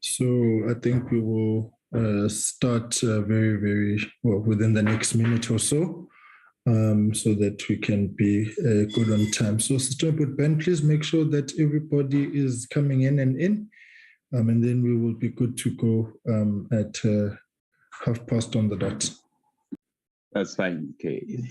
So I think we will start very, very well within the next minute or so, so that we can be good on time. So start with Ben, please make sure that everybody is coming in, and then we will be good to go at 1:30 on the dot. That's fine, okay.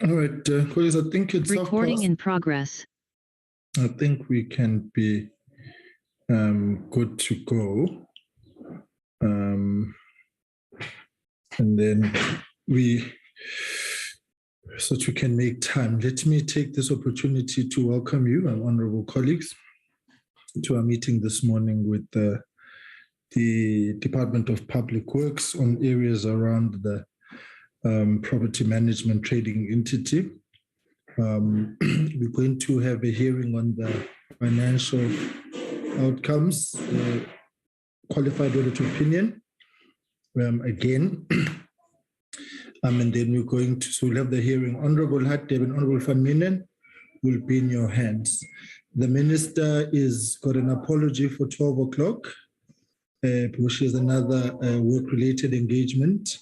All right, colleagues, I think it's recording in progress. I think we can be good to go. And then so that we can make time. Let me take this opportunity to welcome you, our honorable colleagues, to our meeting this morning with the Department of Public Works on areas around the property management trading entity. We're going to have a hearing on the financial outcomes, qualified audit opinion, again. And then we're going to, so we'll have the hearing. Honorable Hatdeb and Honorable Van Minen will be in your hands. The minister is got an apology for 12 o'clock, which is another work-related engagement.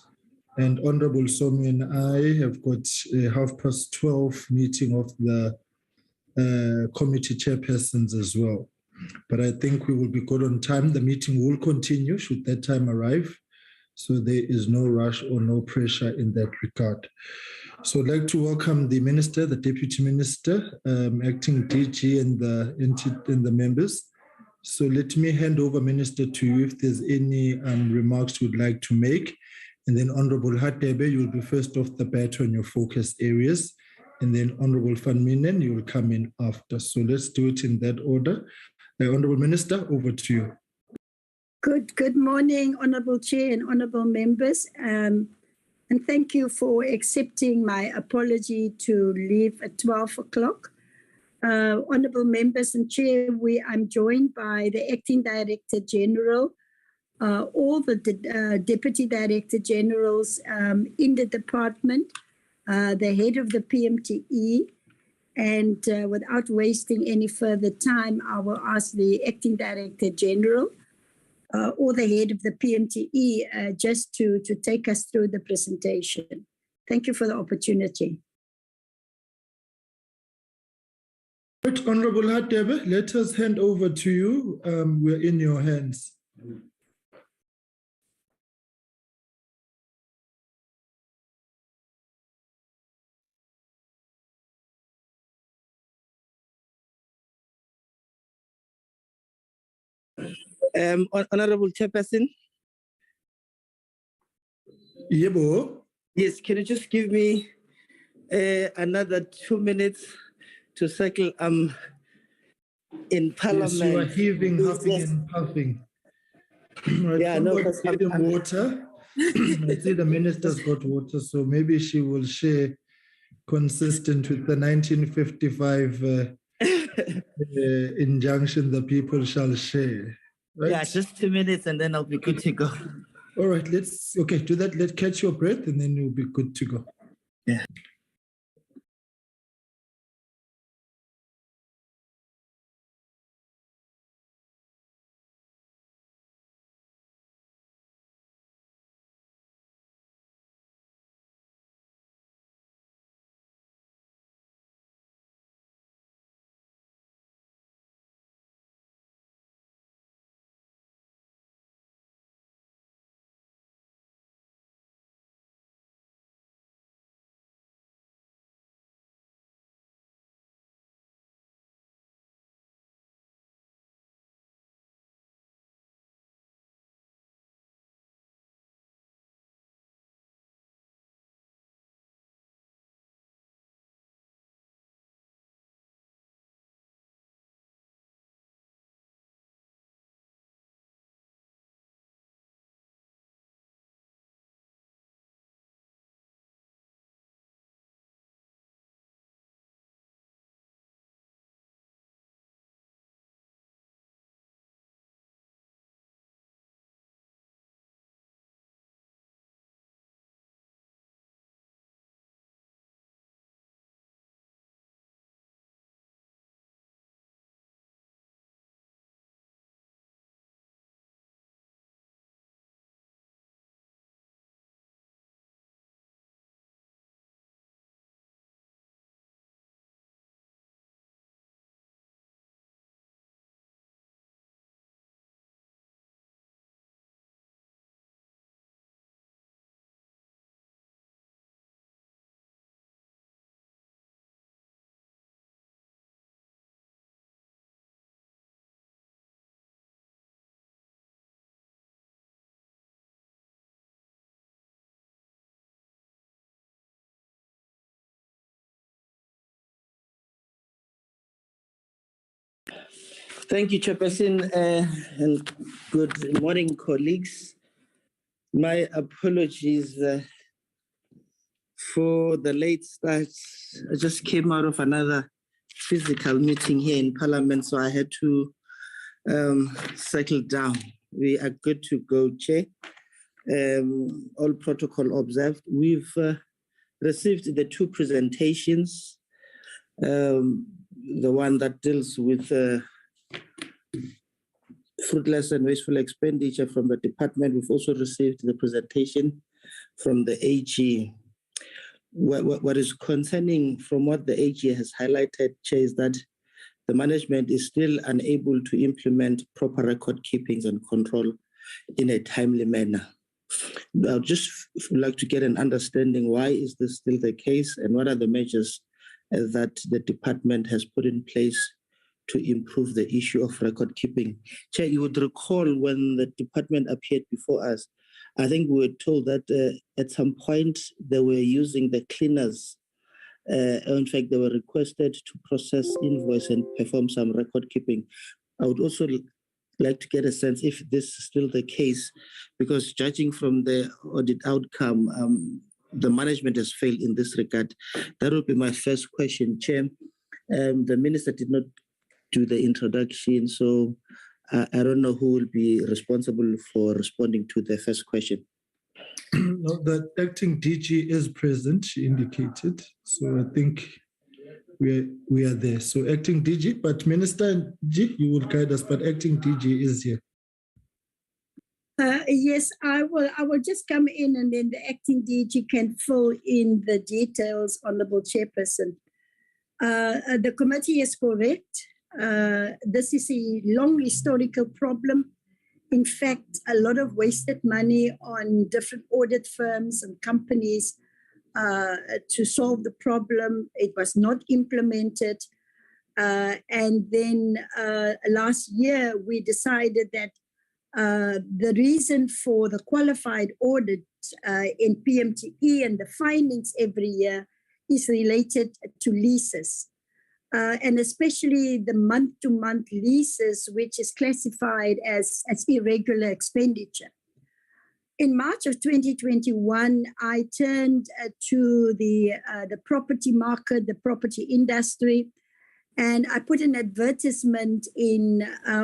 And Honorable Somi and I have got a 12:30 meeting of the committee chairpersons as well. But I think we will be good on time. The meeting will continue should that time arrive. So there is no rush or no pressure in that regard. So I'd like to welcome the minister, the deputy minister, acting DG and the members. So let me hand over, Minister, to you if there's any remarks you'd like to make. And then Honorable Hatebe, you will be first off the bat on your focus areas. And then Honorable Van Minen, you will come in after. So let's do it in that order. Honorable Minister, over to you. Good morning, Honorable Chair and Honorable members. And thank you for accepting my apology to leave at 12 o'clock. Honorable members and Chair, I'm joined by the Acting Director General, all the Deputy Director Generals in the department, the head of the PMTE, and without wasting any further time, I will ask the Acting Director General or the head of the PMTE just to take us through the presentation. Thank you for the opportunity. Right, Honorable Hatebe, let us hand over to you. We're in your hands. Honorable Chairperson. Yebo. Yes, can you just give me another 2 minutes to cycle? In Parliament. Yes, you are heaving, huffing, Yes. and puffing. Right, Yeah, no, somebody because get him water. I see the minister's got water, so maybe she will share consistent with the 1955 injunction, the people shall share. Right? Yeah, just 2 minutes and then I'll be good to go. All right, do that. Let's catch your breath and then you'll be good to go. Yeah. Thank you, Chairperson, and good morning, colleagues. My apologies for the late start. I just came out of another physical meeting here in Parliament, so I had to settle down. We are good to go, Chair. All protocol observed. We've received the two presentations. The one that deals with fruitless and wasteful expenditure from the department. We've also received the presentation from the AG. What is concerning from what the AG has highlighted, Chair, is that the management is still unable to implement proper record keepings and control in a timely manner. I'd just like to get an understanding, why is this still the case and what are the measures that the department has put in place to improve the issue of record keeping. Chair, you would recall when the department appeared before us, I think we were told that at some point they were using the cleaners. In fact, they were requested to process invoice and perform some record keeping. I would also like to get a sense if this is still the case, because judging from the audit outcome, the management has failed in this regard. That would be my first question, Chair. The minister did not do the introduction, so I don't know who will be responsible for responding to the first question. No, the acting DG is present, she indicated. So I think we are there. So acting DG, but Minister G, you will guide us, but acting DG is here. Yes, I will just come in and then the acting DG can fill in the details, Honourable Chairperson. The committee is correct. This is a long historical problem. In fact, a lot of wasted money on different audit firms and companies to solve the problem. It was not implemented. And then last year, we decided that The reason for the qualified audit in PMTE and the findings every year is related to leases, and especially the month-to-month leases, which is classified as irregular expenditure. In March of 2021, I turned to the property market, the property industry, and I put an advertisement in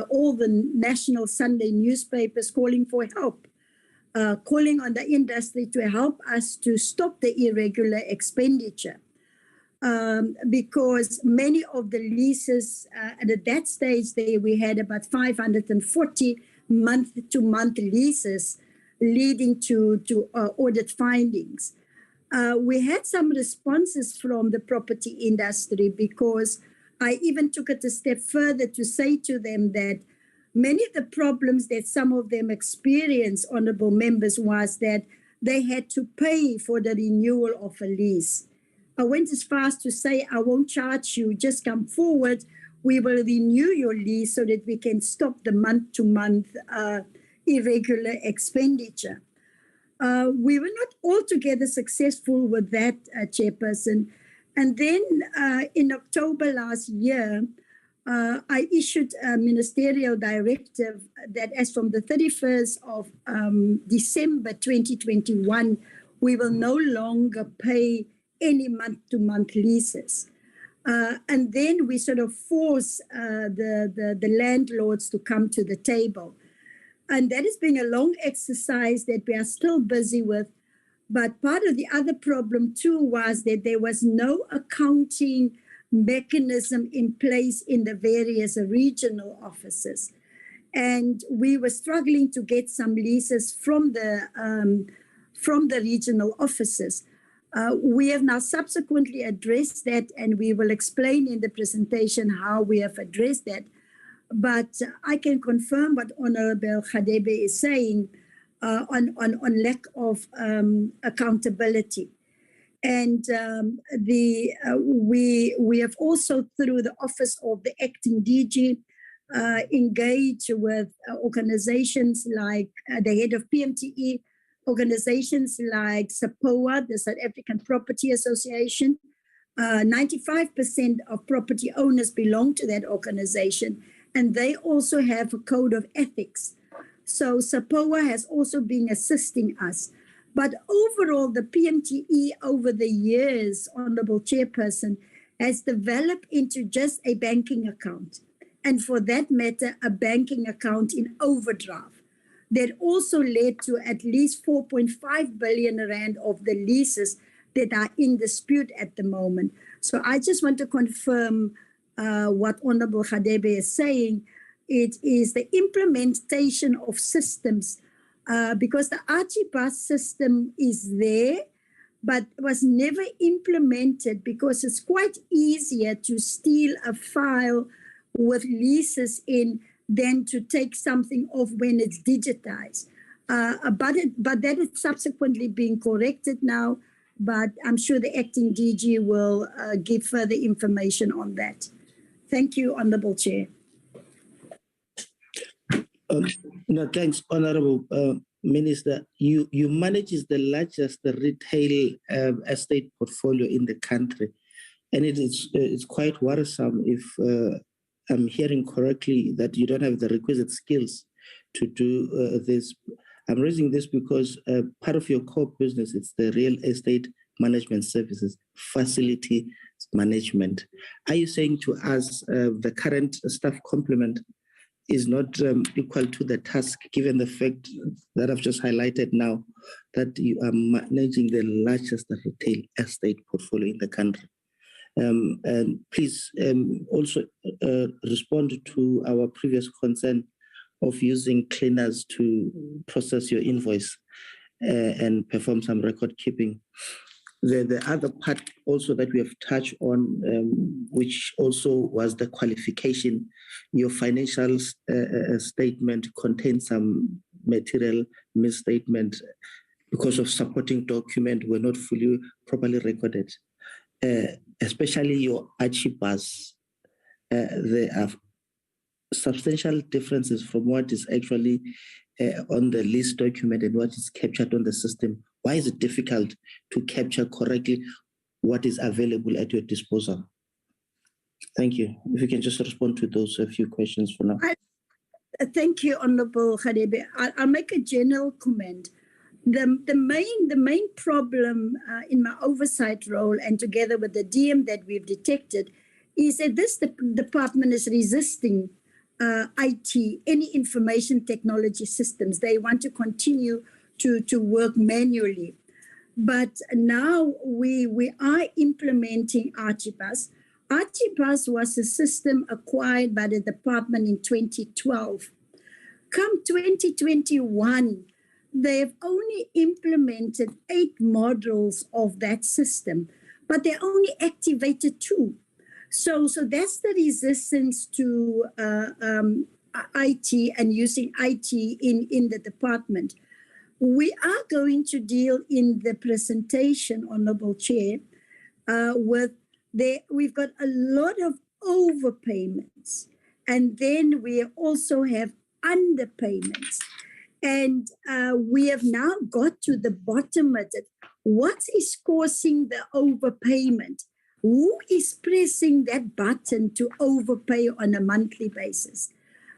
all the national Sunday newspapers calling for help, calling on the industry to help us to stop the irregular expenditure. Because many of the leases, and at that stage, we had about 540 month-to-month leases leading to audit findings. We had some responses from the property industry, because I even took it a step further to say to them that many of the problems that some of them experienced, honorable members, was that they had to pay for the renewal of a lease. I went as far as to say, I won't charge you, just come forward, we will renew your lease so that we can stop the month-to-month irregular expenditure. We were not altogether successful with that, Chairperson. And then in October last year, I issued a ministerial directive that as from the 31st of December 2021, we will no longer pay any month-to-month leases. And then we sort of force the landlords to come to the table. And that has been a long exercise that we are still busy with. But part of the other problem too was that there was no accounting mechanism in place in the various regional offices. And we were struggling to get some leases from the regional offices. We have now subsequently addressed that, and we will explain in the presentation how we have addressed that. But I can confirm what Honorable Khadebe is saying on lack of accountability. And we have also, through the Office of the Acting DG, engaged with organizations like the head of PMTE, organizations like SAPOA, the South African Property Association. 95% of property owners belong to that organization, and they also have a code of ethics. So SAPOA has also been assisting us. But overall, the PMTE over the years, Honorable Chairperson, has developed into just a banking account. And for that matter, a banking account in overdraft. That also led to at least 4.5 billion rand of the leases that are in dispute at the moment. So I just want to confirm what Honorable Khadebe is saying. It is the implementation of systems, because the Archibus system is there, but was never implemented because it's quite easier to steal a file with leases in than to take something off when it's digitized. But that is subsequently being corrected now, but I'm sure the acting DG will give further information on that. Thank you, Honorable Chair. No, thanks, Honorable Minister. You manage the largest retail estate portfolio in the country, and it's quite worrisome if I'm hearing correctly that you don't have the requisite skills to do this. I'm raising this because part of your core business is the real estate management services, facility management. Are you saying to us the current staff complement is not equal to the task, given the fact that I've just highlighted now, that you are managing the largest retail estate portfolio in the country? And please also respond to our previous concern of using cleaners to process your invoice and perform some record keeping. The other part also that we have touched on, which also was the qualification, your financial statement contains some material misstatement because of supporting document were not fully properly recorded. Especially your Archibus, there are substantial differences from what is actually on the lease document and what is captured on the system? Why is it difficult to capture correctly what is available at your disposal? Thank you. If you can just respond to those few questions for now. Thank you, Honorable Khadebe. I'll make a general comment. The main problem in my oversight role and together with the DM that we've detected is that this department is resisting IT, any information technology systems. They want to continue to work manually. But now we are implementing Archibus. Archibus was a system acquired by the department in 2012. Come 2021, they have only implemented 8 modules of that system, but they only activated 2. So that's the resistance to IT and using IT in the department. We are going to deal in the presentation, Honorable Chair, we've got a lot of overpayments, and then we also have underpayments. And we have now got to the bottom of it. What is causing the overpayment? Who is pressing that button to overpay on a monthly basis?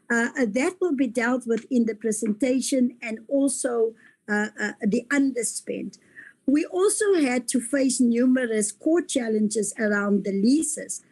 That will be dealt with in the presentation, and also the underspend. We also had to face numerous court challenges around the leases.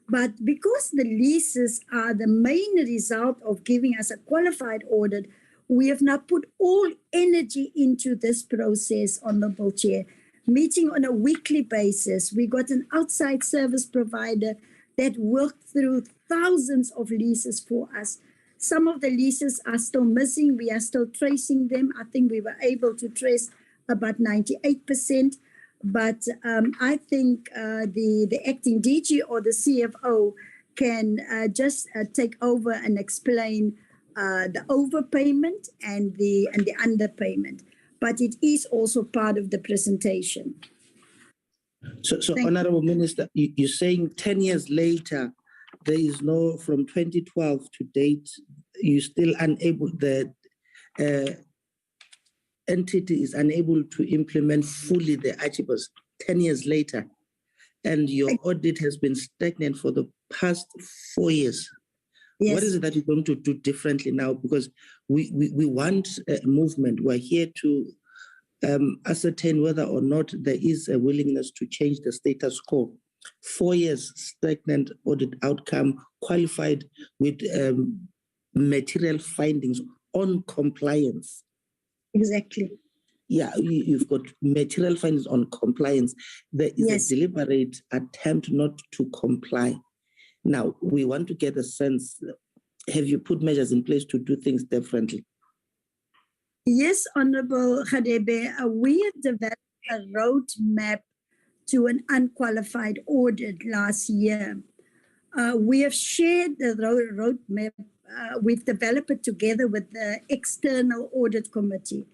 But because the leases are the main result of giving us a qualified audit, we have now put all energy into this process, Honorable Chair. Meeting on a weekly basis. We got an outside service provider that worked through thousands of leases for us. Some of the leases are still missing. We are still tracing them. I think we were able to trace about 98%. But I think the acting DG or the CFO can just take over and explain the overpayment and the underpayment. But it is also part of the presentation. So Honorable Minister, you're saying 10 years later, there is no, from 2012 to date, you still unable, the entity is unable to implement fully the Archibus 10 years later, and your audit has been stagnant for the past 4 years. Yes. What is it that you're going to do differently now? Because we want a movement. We're here to ascertain whether or not there is a willingness to change the status quo. 4 years stagnant audit outcome, qualified with material findings on compliance. Exactly. Yeah, you've got material findings on compliance. There is a deliberate attempt not to comply. Now, we want to get a sense, have you put measures in place to do things differently? Yes, Honorable Khadebe, we have developed a roadmap to an unqualified audit last year. We have shared the roadmap. We've developed it together with the External Audit Committee.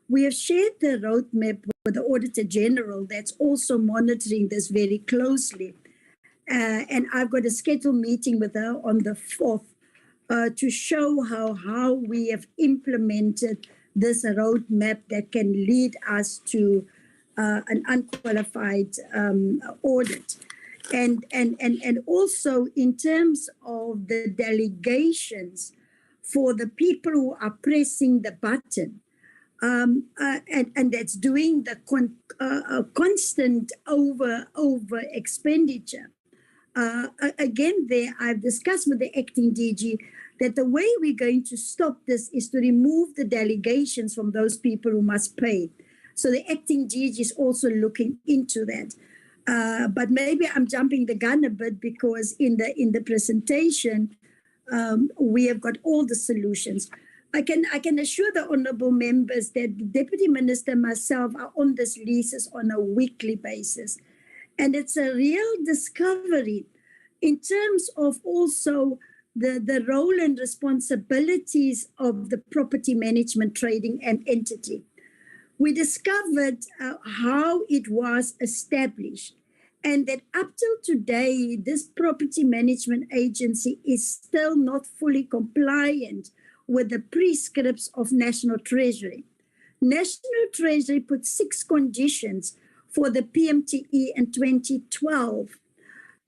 We have shared the roadmap with the Auditor General that's also monitoring this very closely. And I've got a scheduled meeting with her on the 4th to show how we have implemented this roadmap that can lead us to an unqualified audit. And also in terms of the delegations for the people who are pressing the button, and that's doing the constant over expenditure. Again, there I've discussed with the acting DG that the way we're going to stop this is to remove the delegations from those people who must pay. So the acting DG is also looking into that. But maybe I'm jumping the gun a bit, because in the presentation we have got all the solutions. I can assure the honourable members that the Deputy Minister and myself are on these leases on a weekly basis. And it's a real discovery in terms of also the role and responsibilities of the property management trading and entity. We discovered how it was established. and that up till today, this property management agency is still not fully compliant with the prescripts of National Treasury. National Treasury put 6 conditions for the PMTE in 2012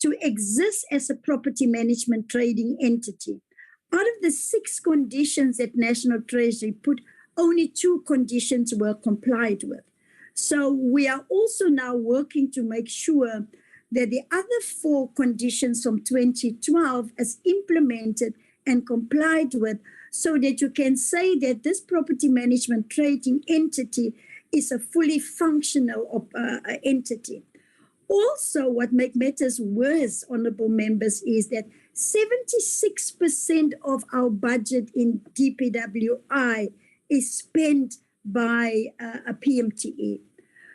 to exist as a property management trading entity. Out of the 6 conditions that National Treasury put, only 2 conditions were complied with. So we are also now working to make sure that the other 4 conditions from 2012 is implemented and complied with, so that you can say that this property management trading entity is a fully functional entity. Also, what makes matters worse, honorable members, is that 76% of our budget in DPWI is spent by a PMTE.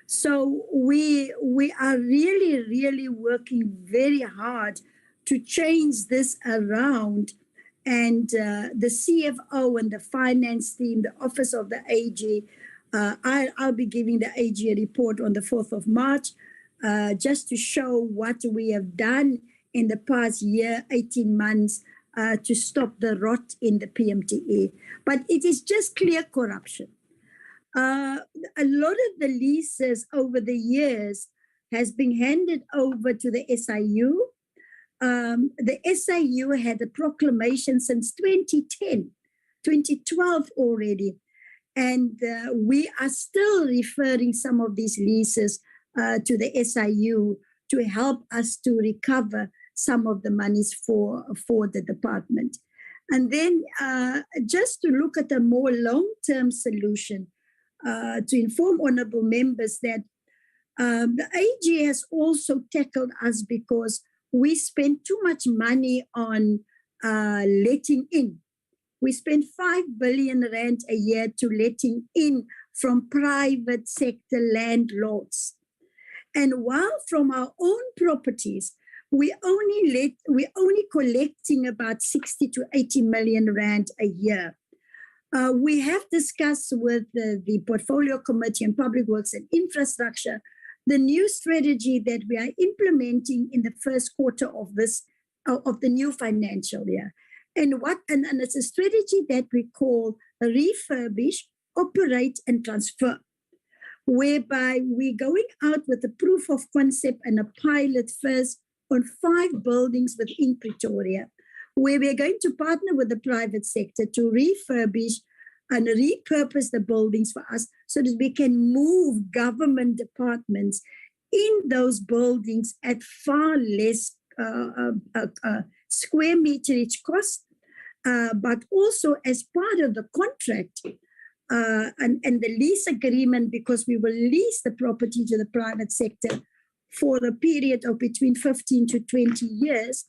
So we are really working very hard to change this around. And the CFO and the finance team, the Office of the AG, I'll be giving the AG a report on the 4th of March, just to show what we have done in the past year, 18 months, to stop the rot in the PMTE. But it is just clear corruption. A lot of the leases over the years has been handed over to the SIU. The SIU had a proclamation since 2012 already. And we are still referring some of these leases to the SIU to help us to recover some of the monies for the department. And then just to look at a more long-term solution, to inform honorable members that the AG has also tackled us because we spend too much money on letting in. We spend 5 billion rand a year to letting in from private sector landlords. And while from our own properties, we only collecting about 60 to 80 million rand a year. We have discussed with the Portfolio Committee on Public Works and Infrastructure the new strategy that we are implementing in the first quarter of the new financial year. And it's a strategy that we call refurbish, operate, and transfer, whereby we're going out with a proof of concept and a pilot first on 5 buildings within Pretoria, where we're going to partner with the private sector to refurbish and repurpose the buildings for us so that we can move government departments in those buildings at far less square meterage cost, but also as part of the contract and the lease agreement, because we will lease the property to the private sector for a period of between 15 to 20 years.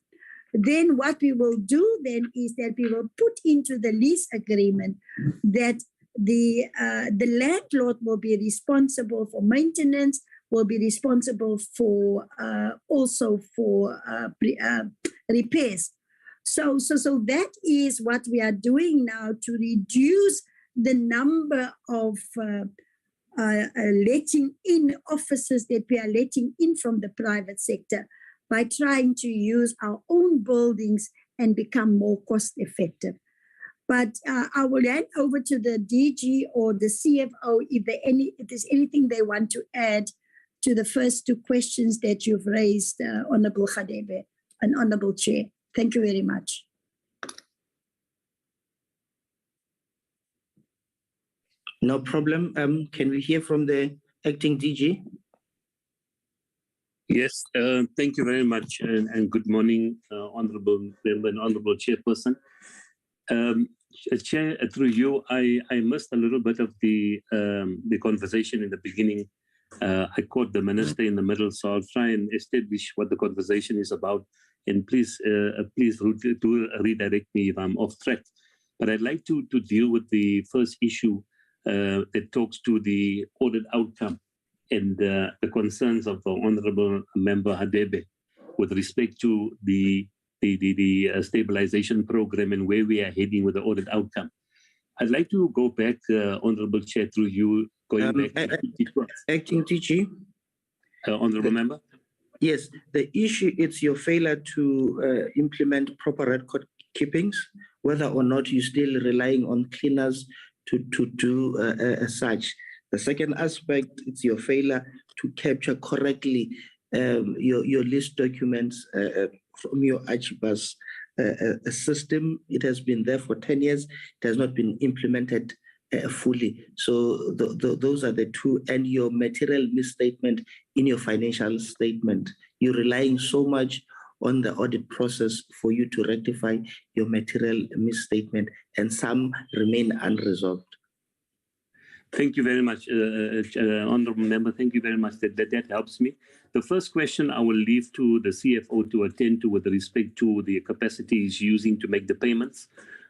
Then what we will do then is that we will put into the lease agreement that the landlord will be responsible for maintenance, will be responsible for also for repairs. So that is what we are doing now to reduce the number of letting in offices that we are letting in from the private sector, by trying to use our own buildings and become more cost effective. But I will hand over to the DG or the CFO if there's anything they want to add to the first 2 questions that you've raised, Honorable Khadebe and Honorable Chair. Thank you very much. No problem. Can we hear from the acting DG? Yes, thank you very much, and good morning, Honourable Member and Honourable Chairperson. Chair, through you, I missed a little bit of the conversation in the beginning. I caught the Minister in the middle, so I'll try and establish what the conversation is about. And please do redirect me if I'm off track. But I'd like to deal with the first issue that talks to the audit outcome and the concerns of the Honourable Member Hadebe with respect to the stabilization program and where we are heading with the audit outcome. I'd like to go back, Honourable Chair, through you, going back to Acting DG. Honourable Member. Yes, the issue is your failure to implement proper record keepings, whether or not you're still relying on cleaners to do such. The second aspect is your failure to capture correctly your list documents from your Archibus system. It has been there for 10 years. It has not been implemented fully. So those are the two, and your material misstatement in your financial statement. You're relying so much on the audit process for you to rectify your material misstatement, and some remain unresolved. Thank you very much, Honourable Member. Thank you very much. That helps me. The first question I will leave to the CFO to attend to with respect to the capacity he's using to make the payments.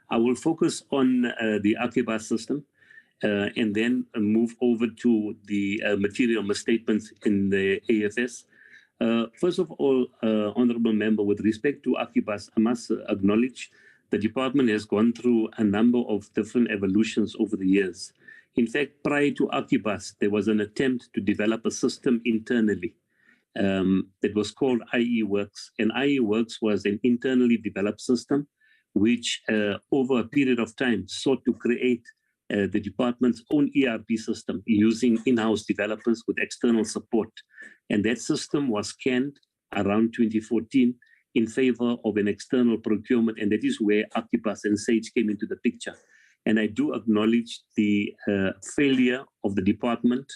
I will focus on the Archibus system and then move over to the material misstatements in the AFS. First of all, Honourable Member, with respect to Archibus, I must acknowledge the department has gone through a number of different evolutions over the years. In fact, prior to Archibus, there was an attempt to develop a system internally that was called IE Works. And IE Works was an internally developed system which, over a period of time, sought to create the department's own ERP system using in-house developers with external support. And that system was canned around 2014 in favor of an external procurement, and that is where Archibus and Sage came into the picture. And I do acknowledge the failure of the department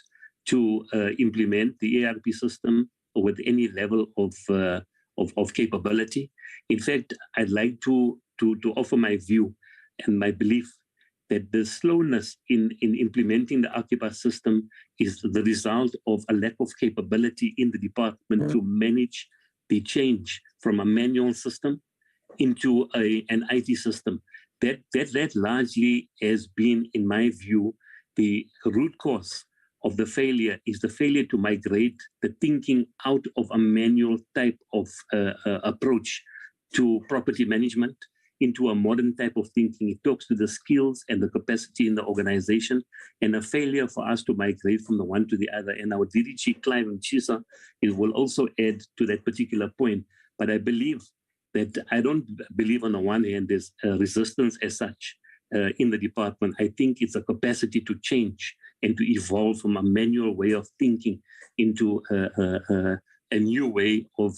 to implement the ERP system with any level of capability. In fact, I'd like to offer my view and my belief that the slowness in implementing the Archibus system is the result of a lack of capability in the department to manage the change from a manual system into an IT system. That largely has been, in my view, the root cause of the failure is the failure to migrate the thinking out of a manual type of approach to property management into a modern type of thinking. It talks to the skills and the capacity in the organization, and a failure for us to migrate from the one to the other. And our DDG, Clive and Chisa, will also add to that particular point. But I believe that I don't believe on the one hand there's resistance as such in the department. I think it's a capacity to change and to evolve from a manual way of thinking into a new way of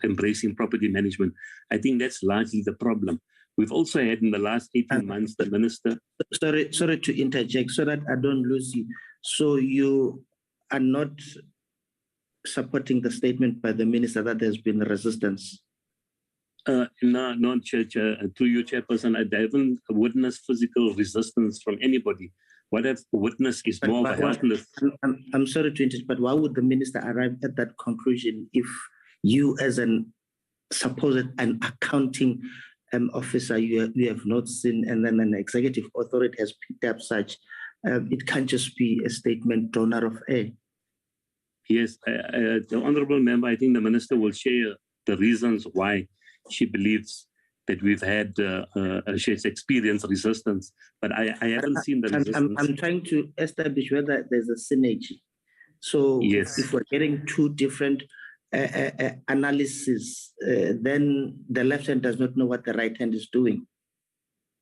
embracing property management. I think that's largely the problem. We've also had in the last 18 months, the minister... Sorry to interject so that I don't lose you. So you are not supporting the statement by the minister that there's been resistance? No, Chair, to you, Chairperson, I haven't witnessed physical resistance from anybody. What I've witnessed is more of a helpless... I'm sorry to interrupt, but why would the minister arrive at that conclusion if you, as an accounting officer, you have not seen, and then an executive authority has picked up such? It can't just be a statement drawn out of air. Yes, the Honourable Member, I think the minister will share the reasons why she believes that we've had, she's experienced resistance, but I haven't seen the resistance. I'm trying to establish whether there's a synergy. So yes, if we're getting two different analyses, then the left hand does not know what the right hand is doing.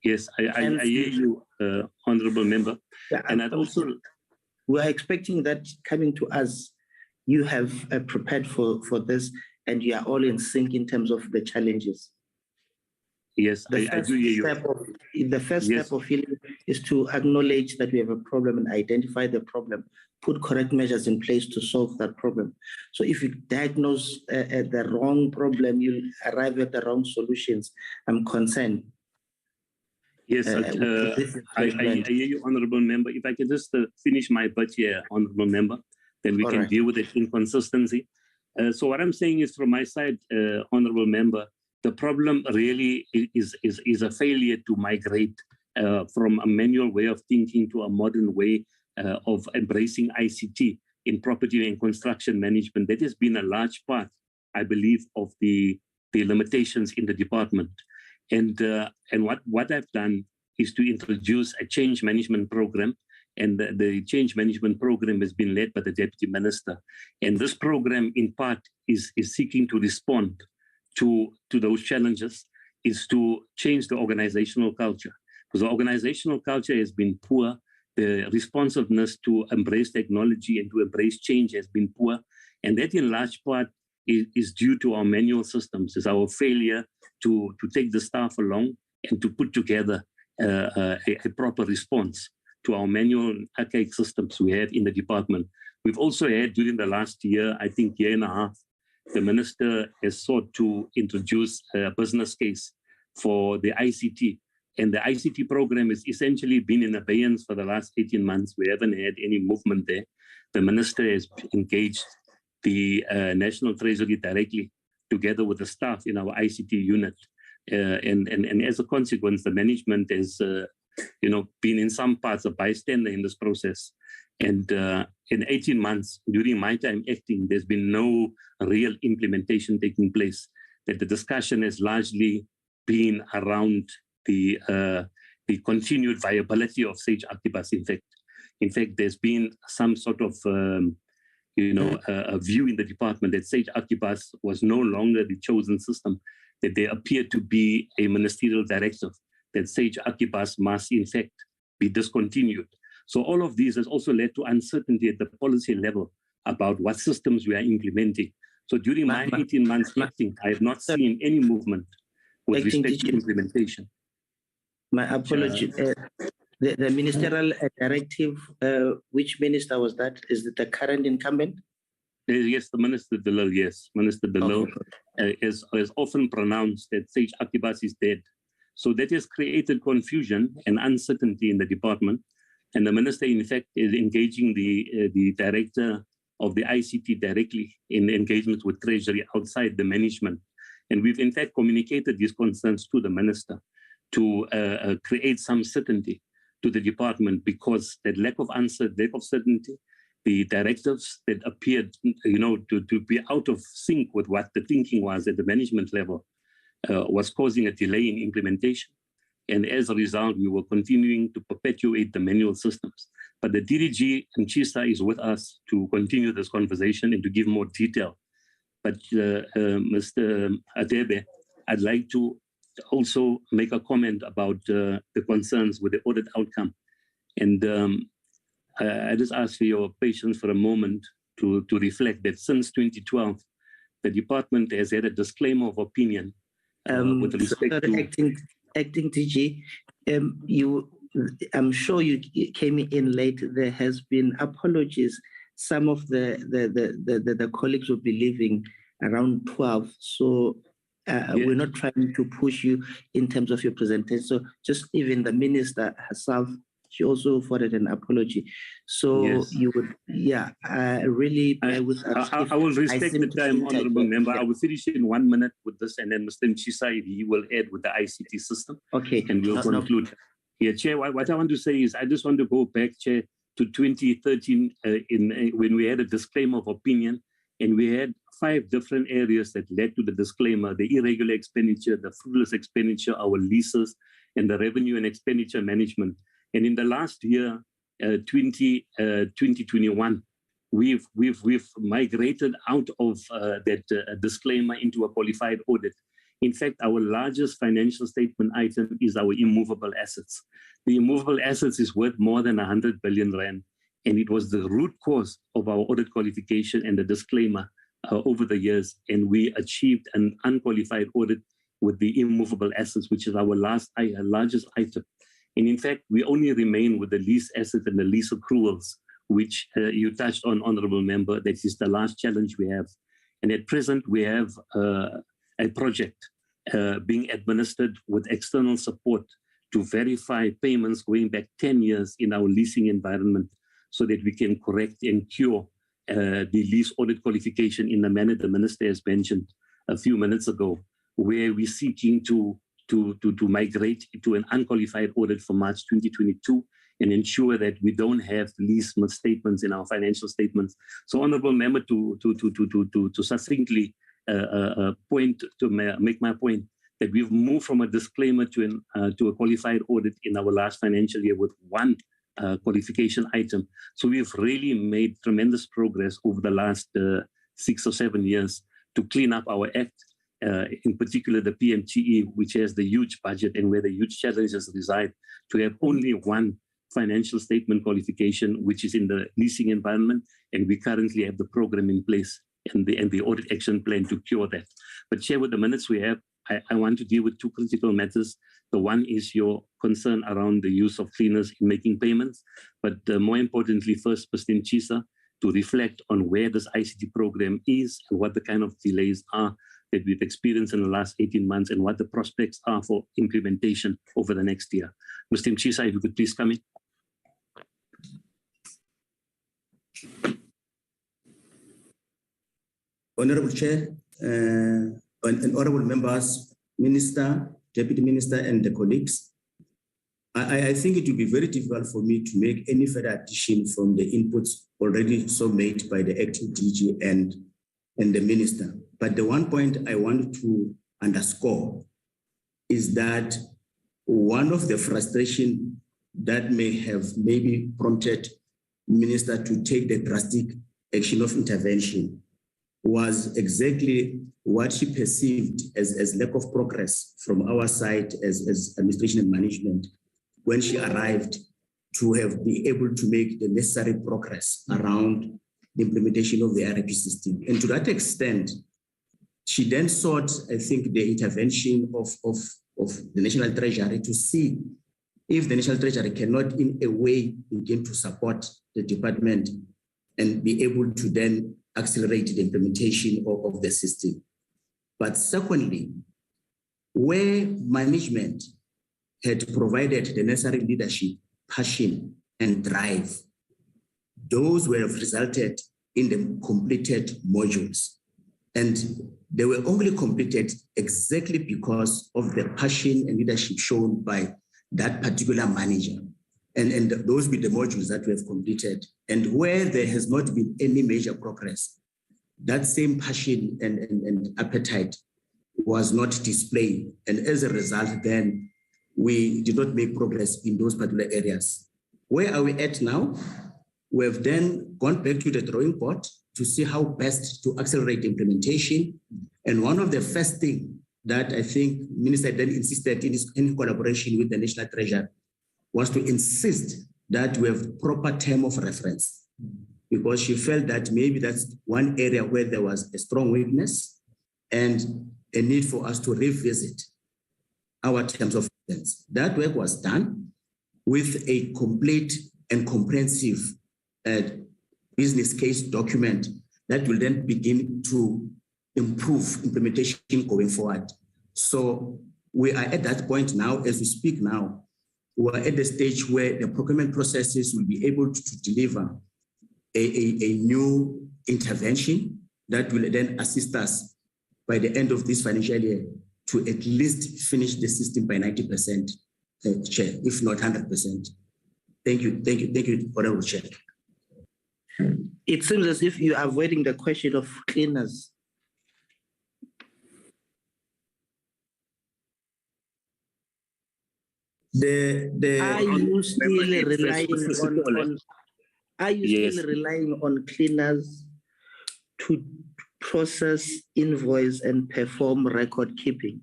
Yes, I hear you, Honourable Member. Yeah, and I'd also... We're expecting that coming to us, you have prepared for this, and you are all in sync in terms of the challenges. Yes, I do hear you. The first step of healing is to acknowledge that we have a problem and identify the problem, put correct measures in place to solve that problem. So if you diagnose the wrong problem, you'll arrive at the wrong solutions. I'm concerned. Yes, I hear you, Honourable Member. If I can just finish my but here, Honourable Member, then we can deal with the inconsistency. So what I'm saying is, from my side, Honourable Member, the problem really is a failure to migrate from a manual way of thinking to a modern way of embracing ICT in property and construction management. That has been a large part, I believe, of the limitations in the department. And what I've done is to introduce a change management program And the change management program has been led by the Deputy Minister. And this program, in part, is seeking to respond to those challenges, is to change the organizational culture. Because the organizational culture has been poor. The responsiveness to embrace technology and to embrace change has been poor. And that, in large part, is due to our manual systems. It's our failure to take the staff along and to put together a proper response to our manual archaic systems we have in the department. We've also had, during the last year, I think year and a half, the Minister has sought to introduce a business case for the ICT. And the ICT program has essentially been in abeyance for the last 18 months. We haven't had any movement there. The Minister has engaged the National Treasury directly, together with the staff in our ICT unit. And as a consequence, the management has been in some parts a bystander in this process. And in 18 months, during my time acting, there's been no real implementation taking place. That the discussion has largely been around the continued viability of Sage Archibus. In fact, there's been some sort of a view in the department that Sage Archibus was no longer the chosen system, that there appeared to be a ministerial directive that Sage Archibus must in fact be discontinued. So all of these has also led to uncertainty at the policy level about what systems we are implementing. So during my 18 months acting, I have not seen any movement with respect to implementation. My apology. The ministerial directive, which minister was that? Is it the current incumbent? Yes, the Minister Delil, yes. Minister Delil has often pronounced that Sage Archibus is dead. So that has created confusion and uncertainty in the department. And the Minister, in fact, is engaging the director of the ICT directly in engagement with Treasury outside the management. And we've, in fact, communicated these concerns to the Minister to create some certainty to the department, because that lack of certainty, the directives that appeared, to be out of sync with what the thinking was at the management level, was causing a delay in implementation. And as a result, we were continuing to perpetuate the manual systems. But the DDG and Chisa is with us to continue this conversation and to give more detail. But Mr. Adebe, I'd like to also make a comment about the concerns with the audit outcome. And I just ask for your patience for a moment to reflect that since 2012, the department has had a disclaimer of opinion with respect to... Acting DG, I'm sure you came in late. There has been apologies. Some of the colleagues will be leaving around 12. So we're not trying to push you in terms of your presentation. So just even the minister herself, she also forwarded an apology. So you would, really bear with us. I will respect the time, Honourable Member. I will finish in 1 minute with this, and then Mr. Mchisa, he will add with the ICT system. Okay. And we'll conclude. No. Yeah, Chair, what I want to say is I just want to go back, Chair, to 2013 when we had a disclaimer of opinion, and we had 5 different areas that led to the disclaimer: the irregular expenditure, the fruitless expenditure, our leases, and the revenue and expenditure management. And in the last year, 2021, we've migrated out of that disclaimer into a qualified audit. In fact, our largest financial statement item is our immovable assets. The immovable assets is worth more than 100 billion rand, and it was the root cause of our audit qualification and the disclaimer over the years. And we achieved an unqualified audit with the immovable assets, which is our largest item. And in fact, we only remain with the lease assets and the lease accruals, which you touched on, Honourable Member. That is the last challenge we have. And at present, we have a project being administered with external support to verify payments going back 10 years in our leasing environment, so that we can correct and cure the lease audit qualification in the manner the Minister has mentioned a few minutes ago, where we're seeking to migrate to an unqualified audit for March 2022 and ensure that we don't have lease misstatements in our financial statements. So, Honourable Member, to succinctly make my point, that we've moved from a disclaimer to a qualified audit in our last financial year with 1 qualification item. So we've really made tremendous progress over the last 6 or 7 years to clean up our act, in particular the PMTE, which has the huge budget and where the huge challenges reside, to have only one financial statement qualification, which is in the leasing environment, and we currently have the program in place and the audit action plan to cure that. But Chair, with the minutes we have, I want to deal with two critical matters. The one is your concern around the use of cleaners in making payments, but more importantly, first, Mr. Mchisa, to reflect on where this ICT program is and what the kind of delays are that we've experienced in the last 18 months and what the prospects are for implementation over the next year. Mr. Mchisa, if you could please come in. Honorable Chair, and honorable members, Minister, Deputy Minister, and the colleagues, I think it will be very difficult for me to make any further addition from the inputs already so made by the acting DG and the Minister. But the one point I want to underscore is that one of the frustration that may have maybe prompted Minister to take the drastic action of intervention was exactly what she perceived as lack of progress from our side as administration and management when she arrived to have been able to make the necessary progress around the implementation of the ERP system. And to that extent, she then sought, I think, the intervention of the National Treasury to see if the National Treasury cannot in a way begin to support the department and be able to then accelerate the implementation of the system. But secondly, where management had provided the necessary leadership, passion, and drive, those were resulted in the completed modules. And they were only completed exactly because of the passion and leadership shown by that particular manager. And those be the modules that we have completed. And where there has not been any major progress, that same passion and appetite was not displayed. And as a result, then we did not make progress in those particular areas. Where are we at now? We have then gone back to the drawing board to see how best to accelerate the implementation. And one of the first things that I think Minister then insisted in collaboration with the National Treasury was to insist that we have proper term of reference, because she felt that maybe that's one area where there was a strong weakness and a need for us to revisit our terms of reference. That work was done with a complete and comprehensive business case document that will then begin to improve implementation going forward. So we are at that point now, as we speak now, we are at the stage where the procurement processes will be able to deliver a new intervention that will then assist us by the end of this financial year to at least finish the system by 90%, Chair, if not 100%. Thank you, Honorable Chair. It seems as if you are avoiding the question of cleaners. Are you still relying on cleaners to process, invoice, and perform record keeping?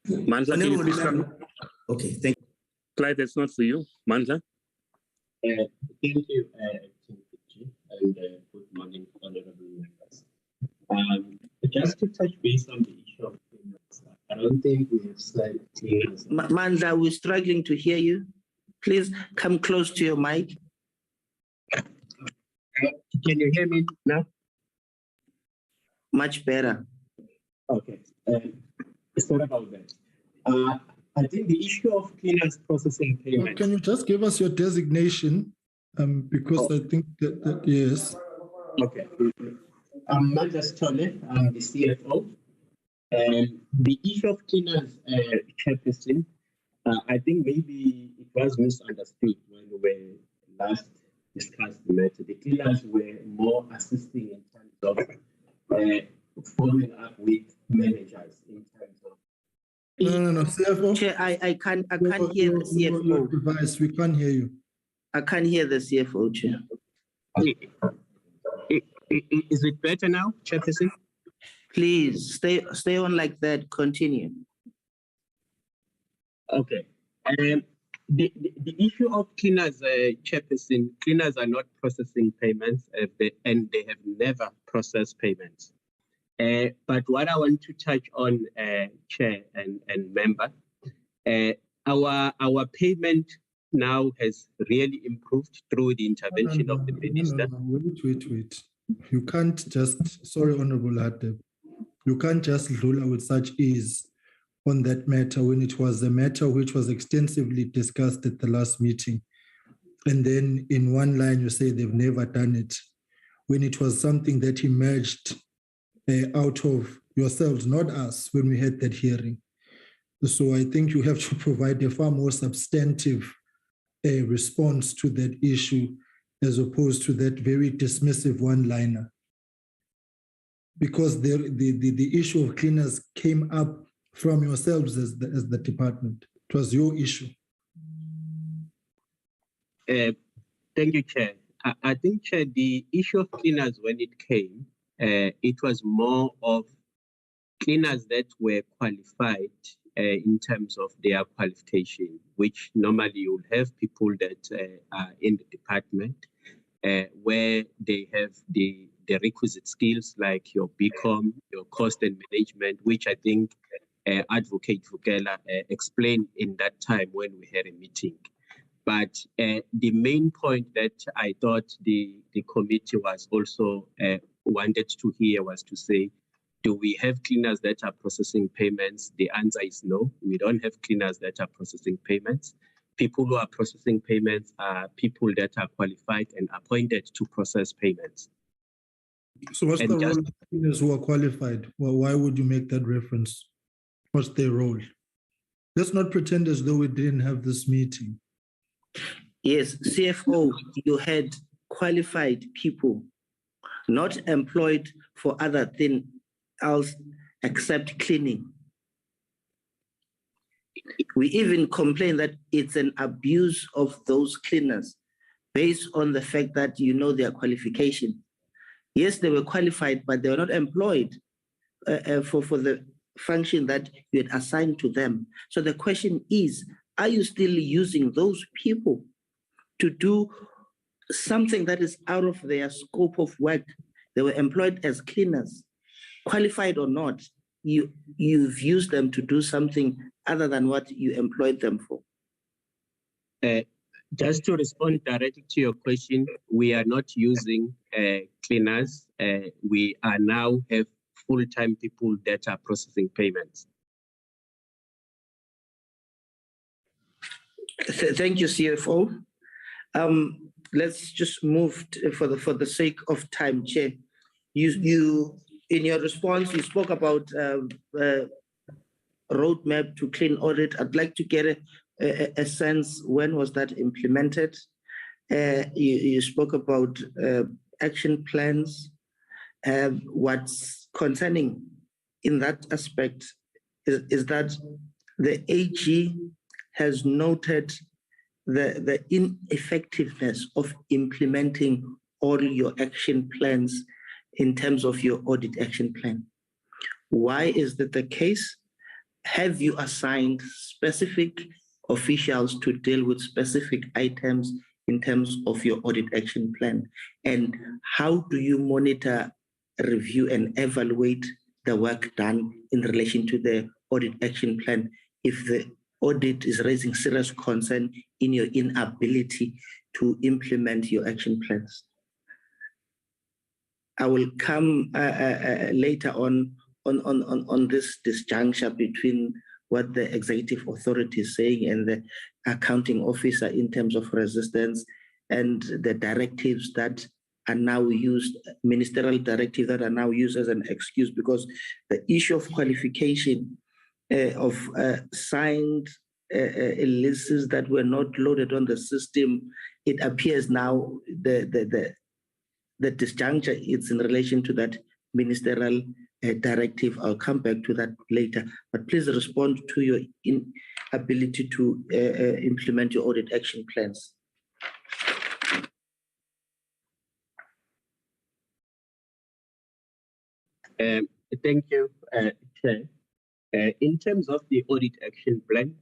Mandla, can you please come? Okay, thank you. Clyde, that's not for you. Mandla? Thank you, and good morning, honorable members. Just to touch base on the issue of cleaners, I don't think we have said cleaners. Mandla, we're struggling to hear you. Please come close to your mic. Can you hear me now? Much better. Okay, sorry about that. I think the issue of cleaners processing payments. Can you just give us your designation? Because I think that yes. Okay. I'm Manjas Chole, I'm the CFO. And the issue of cleaners, Chairperson, I think maybe it was misunderstood when we were last discussed the matter. The cleaners were more assisting in terms of following up with managers in terms of No, CFO. Chair, I can't hear the CFO. Your device, we can't hear you. I can't hear the CFO, Chair. Is it better now, Chairperson? Please stay on like that. Continue. Okay. The issue of cleaners, Chairperson, cleaners are not processing payments and they have never processed payments. But what I want to touch on, Chair and Member, our payment now has really improved through the intervention of the Minister. Wait. You can't just, sorry, Honorable Hadeb, you can't just rule out with such ease on that matter when it was a matter which was extensively discussed at the last meeting. And then in one line, you say they've never done it, when it was something that emerged out of yourselves, not us, when we had that hearing. So I think you have to provide a far more substantive response to that issue as opposed to that very dismissive one-liner. Because the issue of cleaners came up from yourselves as the department. It was your issue. Thank you, Chair. I think, Chair, the issue of cleaners when it came, it was more of cleaners that were qualified in terms of their qualification, which normally you would have people that are in the department where they have the requisite skills like your BCom, your cost and management, which I think Advocate Vukela explained in that time when we had a meeting. But the main point that I thought the committee was also wanted to hear was to say, do we have cleaners that are processing payments? The answer is no. We don't have cleaners that are processing payments. People who are processing payments are people that are qualified and appointed to process payments. So what's the role of cleaners who are qualified? Well, why would you make that reference? What's their role? Let's not pretend as though we didn't have this meeting. Yes, CFO, you had qualified people, not employed for other thing else except cleaning. We even complain that it's an abuse of those cleaners based on the fact that you know their qualification. Yes, they were qualified, but they were not employed for the function that you had assigned to them. So the question is, are you still using those people to do something that is out of their scope of work? They were employed as cleaners, qualified or not. You've used them to do something other than what you employed them for. Just to respond directly to your question, we are not using cleaners. We are now have full-time people that are processing payments. Thank you, CFO. Let's just move for the sake of time, Chair. You in your response, you spoke about roadmap to clean audit. I'd like to get a sense, when was that implemented? You spoke about action plans. What's concerning in that aspect is that the AG has noted the ineffectiveness of implementing all your action plans in terms of your audit action plan. Why is that the case? Have you assigned specific officials to deal with specific items in terms of your audit action plan? And how do you monitor, review, and evaluate the work done in relation to the audit action plan if the audit is raising serious concern in your inability to implement your action plans? I will come later on this disjuncture between what the executive authority is saying and the accounting officer in terms of resistance and the directives that are now used, ministerial directives that are now used as an excuse, because the issue of qualification of signed lists that were not loaded on the system, it appears now the disjuncture is in relation to that ministerial directive. I'll come back to that later, but please respond to your inability to implement your audit action plans. Thank you, Chair. In terms of the audit action plan,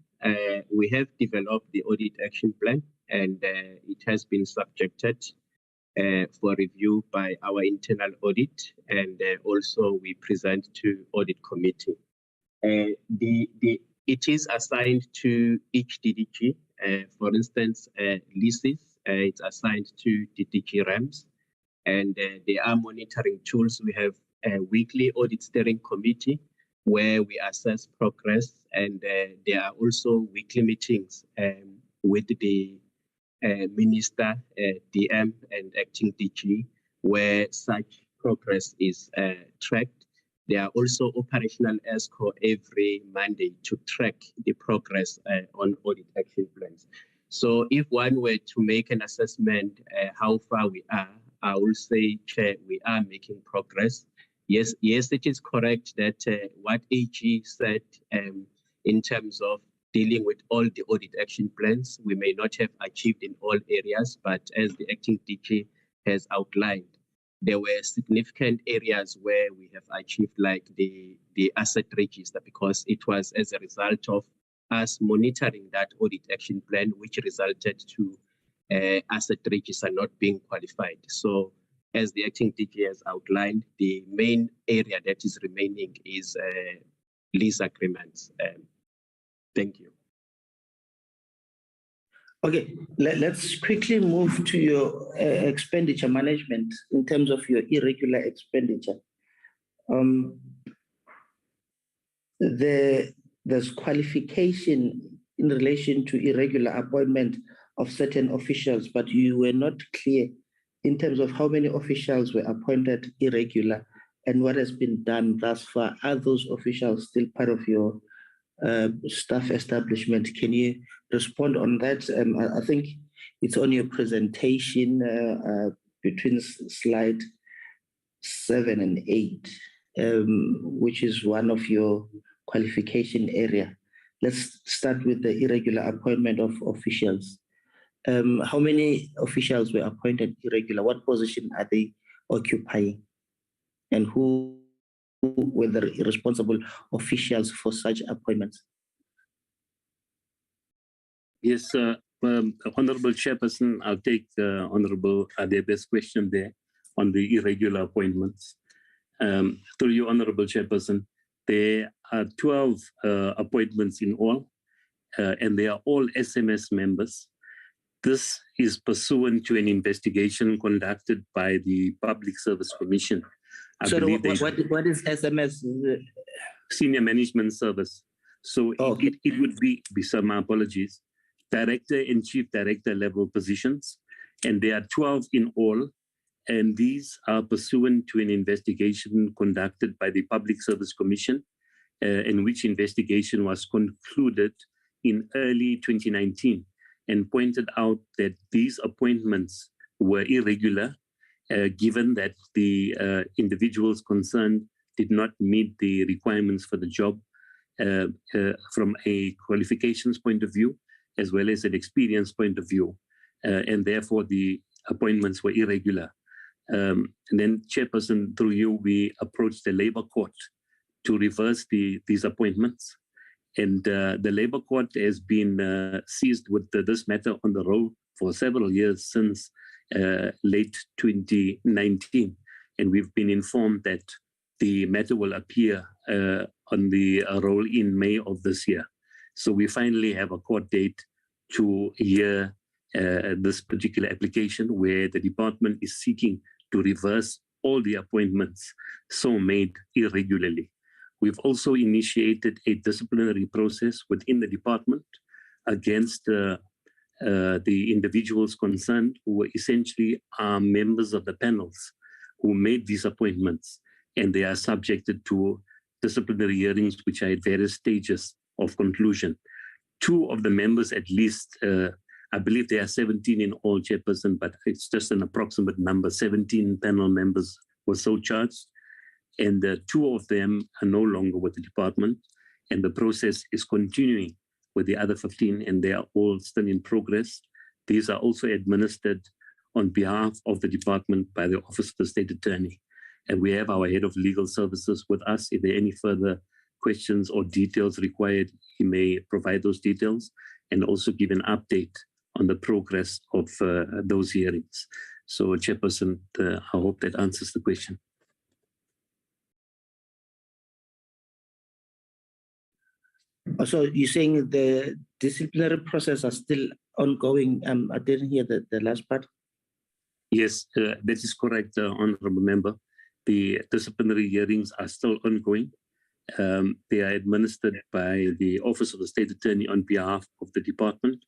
we have developed the audit action plan, and it has been subjected for review by our internal audit, and also we present to audit committee. It is assigned to each DDG. For instance, leases, it's assigned to DDG RAMs, and there are monitoring tools. We have a weekly audit steering committee where we assess progress, and there are also weekly meetings with the Minister, DM, and Acting DG, where such progress is tracked. There are also operational ESCO every Monday to track the progress on audit action plans. So if one were to make an assessment how far we are, I will say, Chair, we are making progress. Yes, it is correct that what AG said in terms of dealing with all the audit action plans, we may not have achieved in all areas, but as the acting DG has outlined, there were significant areas where we have achieved, like the asset register, because it was as a result of us monitoring that audit action plan, which resulted to asset register not being qualified. So as the acting DG has outlined, the main area that is remaining is lease agreements. Thank you. Okay, let's quickly move to your expenditure management in terms of your irregular expenditure. There's qualification in relation to irregular appointment of certain officials, but you were not clear in terms of how many officials were appointed irregular and what has been done thus far. Are those officials still part of your staff establishment? Can you respond on that? I think it's on your presentation between slide 7 and 8, which is one of your qualification area. Let's start with the irregular appointment of officials. How many officials were appointed irregular? What position are they occupying? And who were the responsible officials for such appointments? Yes, Honorable Chairperson, I'll take Honorable Adebe's question there on the irregular appointments. Through you, Honorable Chairperson, there are 12 appointments in all, and they are all SMS members. This is pursuant to an investigation conducted by the Public Service Commission. So what is SMS? Senior Management Service. So it would be some apologies, Director and Chief Director level positions, and there are 12 in all, and these are pursuant to an investigation conducted by the Public Service Commission, in which investigation was concluded in early 2019 and pointed out that these appointments were irregular, given that the individuals concerned did not meet the requirements for the job from a qualifications point of view, as well as an experience point of view, and therefore the appointments were irregular. And then, Chairperson, through you, we approached the Labour Court to reverse these appointments. And the Labour Court has been seized with this matter on the roll for several years since late 2019. And we've been informed that the matter will appear on the roll in May of this year. So we finally have a court date to hear this particular application, where the department is seeking to reverse all the appointments so made irregularly. We've also initiated a disciplinary process within the department against the individuals concerned, who were essentially members of the panels who made these appointments, and they are subjected to disciplinary hearings, which are at various stages of conclusion. 2 of the members, at least, I believe there are 17 in all, Chairperson, but it's just an approximate number. 17 panel members were so charged. and 2 of them are no longer with the department, and the process is continuing with the other 15, and they are all still in progress. These are also administered on behalf of the department by the Office of the State Attorney. And we have our Head of Legal Services with us. If there are any further questions or details required, he may provide those details and also give an update on the progress of those hearings. So, Chairperson, I hope that answers the question. So you're saying the disciplinary process are still ongoing? I didn't hear the last part. Yes, that is correct, Honourable Member. The disciplinary hearings are still ongoing. They are administered by the Office of the State Attorney on behalf of the department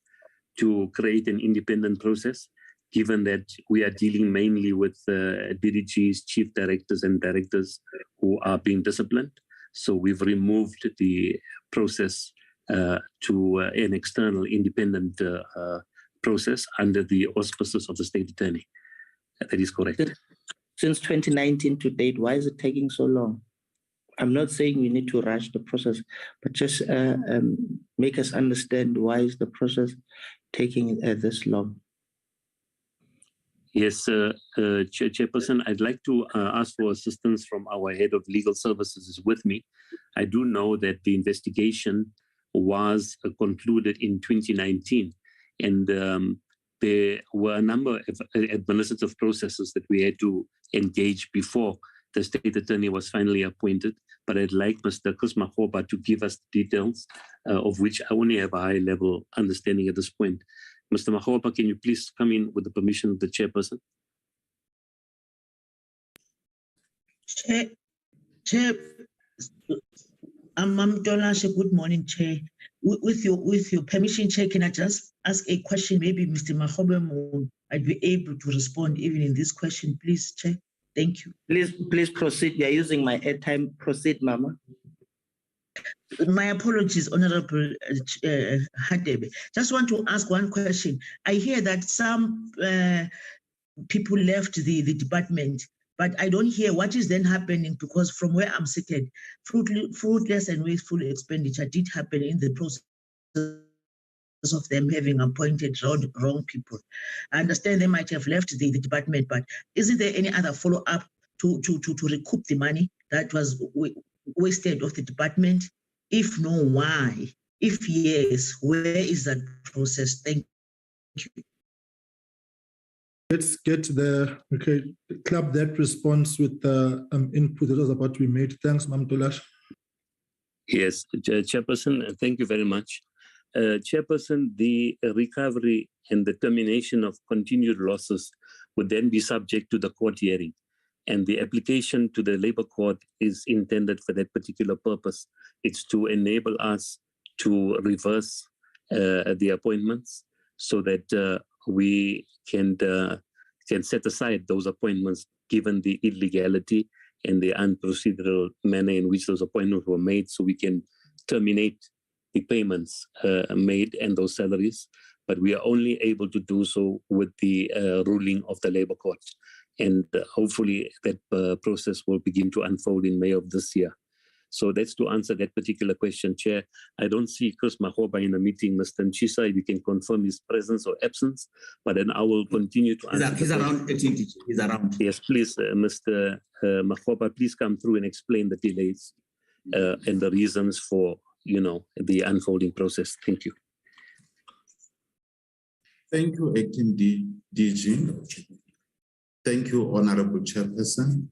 to create an independent process, given that we are dealing mainly with DDGs, chief directors and directors who are being disciplined. So we've removed the process to an external independent process under the auspices of the State Attorney. That is correct. Since 2019 to date, why is it taking so long? I'm not saying we need to rush the process, but just make us understand why is the process taking this long? Yes, Chairperson, I'd like to ask for assistance from our Head of Legal Services is with me. I do know that the investigation was concluded in 2019, and there were a number of administrative processes that we had to engage before the State Attorney was finally appointed. But I'd like Mr. Chris Makgoba to give us details of which I only have a high-level understanding at this point. Mr. Makgoba, can you please come in with the permission of the Chairperson? Chair, Tolashe, good morning, Chair. With your permission, Chair, can I just ask a question? Maybe Mr. Makgoba might be able to respond even in this question, please, Chair. Thank you. Please proceed. You are using my airtime. Proceed, Mama. My apologies, Honorable Hadebe. Just want to ask one question. I hear that some people left the department, but I don't hear what is then happening, because from where I'm seated, fruitless and wasteful expenditure did happen in the process of them having appointed wrong people. I understand they might have left the department, but isn't there any other follow-up to recoup the money that was wasted of the department? If no, why? If yes, where is that process? Thank you. Let's get club that response with the input that was about to be made. Thanks, Ma'am Tolash. Yes, Chairperson, thank you very much. Chairperson, the recovery and the termination of continued losses would then be subject to the court hearing. And the application to the Labour Court is intended for that particular purpose. It's to enable us to reverse the appointments so that we can set aside those appointments given the illegality and the unprocedural manner in which those appointments were made, so we can terminate the payments made and those salaries. But we are only able to do so with the ruling of the Labour Court. And hopefully that process will begin to unfold in May of this year. So that's to answer that particular question, Chair. I don't see Chris Makgoba in the meeting. Mr. Nchisa, if you can confirm his presence or absence, but then I will continue to answer. He's around. He's around. Yes, please, Mr. Makgoba, please come through and explain the delays and the reasons for, the unfolding process. Thank you. Thank you, Acting DG. Thank you, Honorable Chairperson.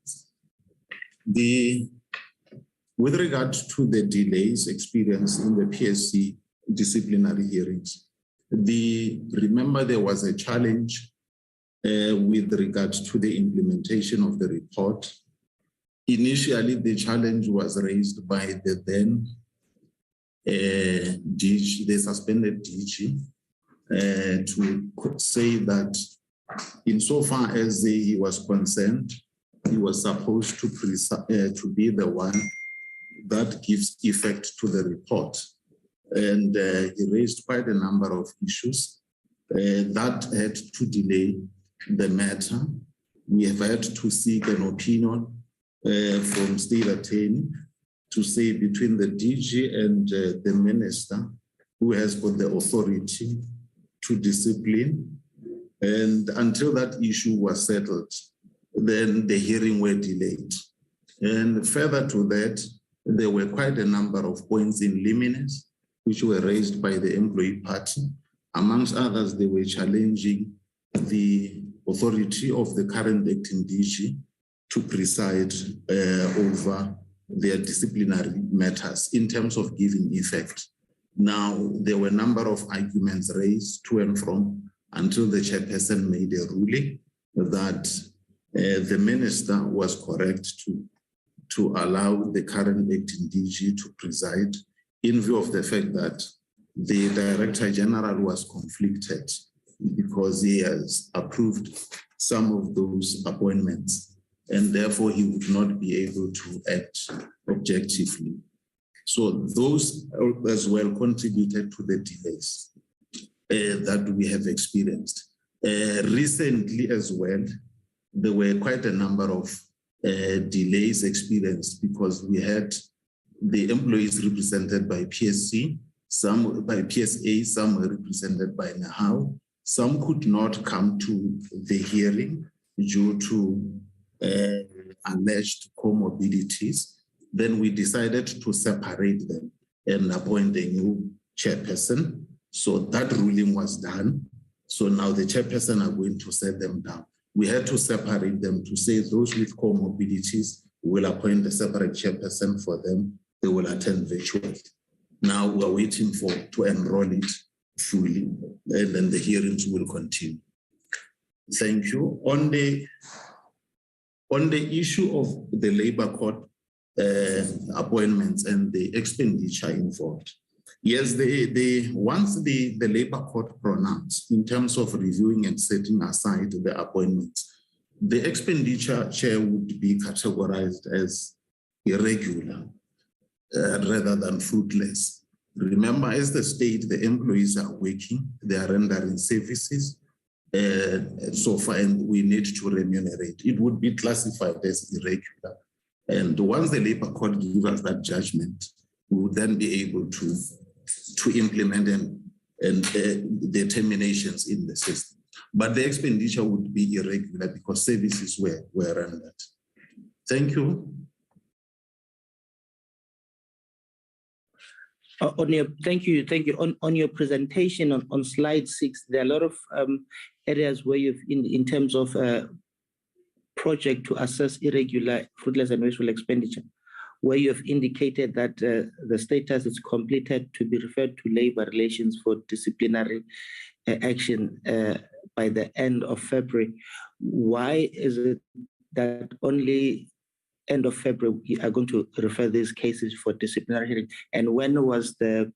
With regard to the delays experienced in the PSC disciplinary hearings, remember there was a challenge with regard to the implementation of the report. Initially, the challenge was raised by the then DG, the suspended DG, to say that insofar as he was concerned, he was supposed to be the one that gives effect to the report. And he raised quite a number of issues that had to delay the matter. We have had to seek an opinion from state attorney to say between the DG and the minister who has got the authority to discipline. And until that issue was settled, then the hearing were delayed. And further to that, there were quite a number of points in limine which were raised by the employee party. Amongst others, they were challenging the authority of the current acting DG to preside over their disciplinary matters in terms of giving effect. Now, there were a number of arguments raised to and from until the chairperson made a ruling that the minister was correct to allow the current acting DG to preside in view of the fact that the Director General was conflicted because he has approved some of those appointments and therefore he would not be able to act objectively. So those as well contributed to the delays that we have experienced. Recently as well, there were quite a number of delays experienced because we had the employees represented by PSC, some by PSA, some were represented by NAHAU. Some could not come to the hearing due to alleged comorbidities. Then we decided to separate them and appoint a new chairperson. So that ruling was done. So now the chairperson are going to set them down. We had to separate them to say those with comorbidities, we will appoint a separate chairperson for them. They will attend virtually. Now we're waiting to enroll it fully, and then the hearings will continue. Thank you. On the issue of the labor court appointments and the expenditure involved, yes, once the labor court pronounced in terms of reviewing and setting aside the appointments, the expenditure chair would be categorized as irregular rather than fruitless. Remember, as the state, the employees are working, they are rendering services, and so far, and we need to remunerate. It would be classified as irregular. And once the labor court gives us that judgment, we would then be able to implement and the terminations in the system. But the expenditure would be irregular because services were rendered. Thank you. Thank you. On your presentation on slide 6, there are a lot of areas where you've, in terms of project to assess irregular, fruitless, and wasteful expenditure, where you have indicated that the status is completed to be referred to Labour Relations for disciplinary action by the end of February. Why is it that only end of February we are going to refer these cases for disciplinary hearing? And when was the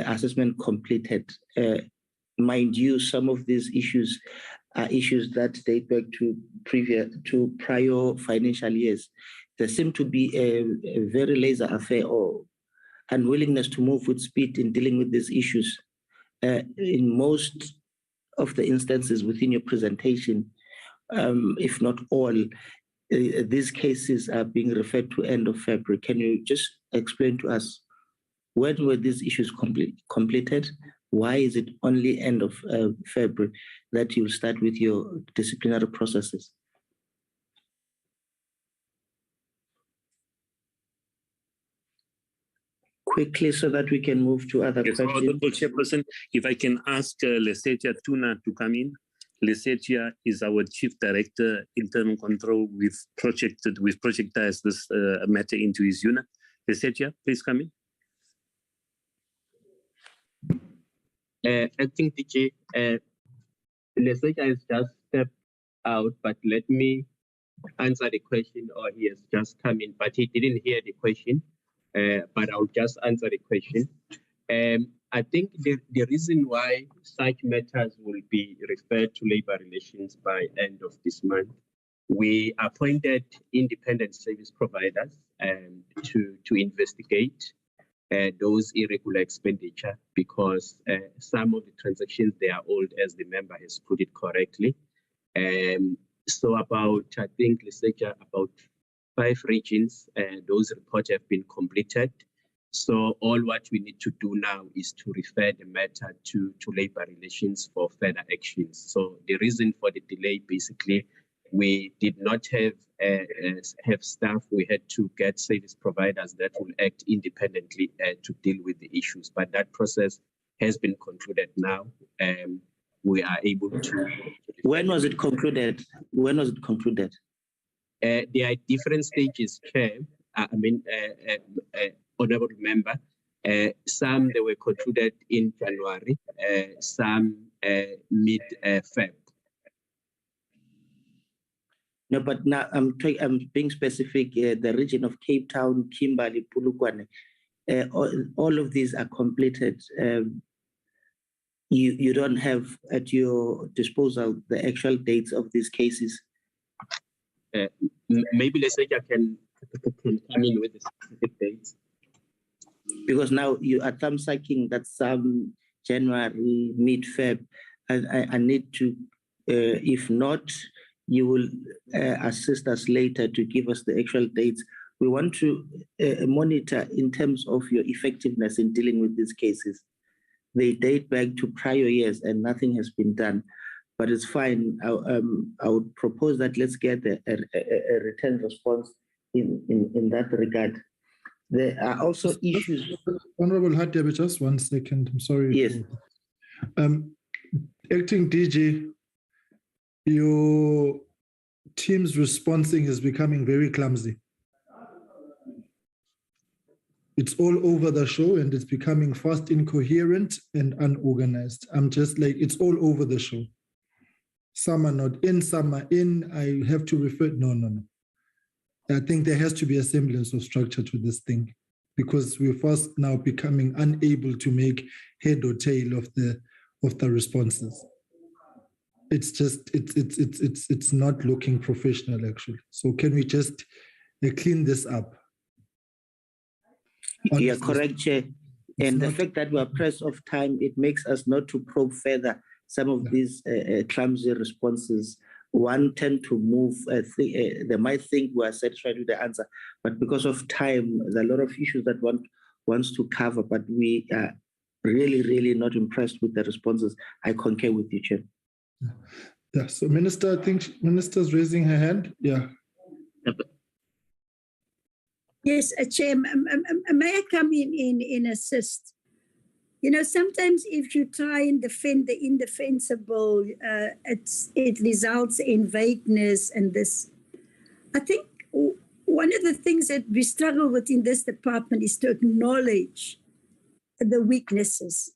assessment completed? Mind you, some of these issues are issues that date back to prior financial years. There seemed to be a very laser affair or unwillingness to move with speed in dealing with these issues. In most of the instances within your presentation, if not all, these cases are being referred to end of February. Can you just explain to us when were these issues completed? Why is it only end of February that you'll start with your disciplinary processes? Quickly, so that we can move to other questions. Honorable Chairperson, if I can ask Lesetia Tuna to come in. Lesetia is our Chief Director, Internal Control, with projectized this matter into his unit. Lesetia, please come in. Acting DG, Lesetia has just stepped out, but let me answer the question, or he has just come in, but he didn't hear the question, but I'll just answer the question. I think the reason why such matters will be referred to Labour Relations by end of this month, we appointed independent service providers to investigate those irregular expenditure because some of the transactions, they are old, as the member has put it correctly. So about, I think, Lesetia, about 5 regions, those reports have been completed. So all what we need to do now is to refer the matter to labor relations for further actions. So the reason for the delay, basically, we did not have staff. We had to get service providers that will act independently to deal with the issues. But that process has been concluded now. We are able to. When was it concluded? When was it concluded? There are different stages, Chair. Honorable member. Some they were concluded in January, some mid-Feb. No, but now I'm being specific. The region of Cape Town, Kimberley, Polokwane, all of these are completed. You don't have at your disposal the actual dates of these cases. Maybe Leseja can come in with the specific dates. Because now you are thumb-sucking that some January, mid-Feb. I need to, if not, you will assist us later to give us the actual dates. We want to monitor in terms of your effectiveness in dealing with these cases. They date back to prior years and nothing has been done, but it's fine. I would propose that let's get a written response in that regard. There are also issues. Honorable Hadebe, just 1 second. I'm sorry. Yes. Acting DG, your team's responding is becoming very clumsy. It's all over the show and it's becoming fast, incoherent, and unorganized. I'm just like, it's all over the show. Some are not in, some are in. I have to refer. No. I think there has to be a semblance of structure to this thing because we're fast now becoming unable to make head or tail of the responses. It's just, it's not looking professional actually. So can we just clean this up? You are correct, Chair. And the fact that we are pressed of time, it makes us not to probe further some of these clumsy responses. One tend to move, they might think we are satisfied with the answer, but because of time, there are a lot of issues that one wants to cover, but we are really, really not impressed with the responses. I concur with you, Chair. Yeah, so Minister, I think Minister's raising her hand. Yeah. Yes, Chair, may I come in assist? You know, sometimes if you try and defend the indefensible, it results in vagueness and this. I think one of the things that we struggle with in this department is to acknowledge the weaknesses.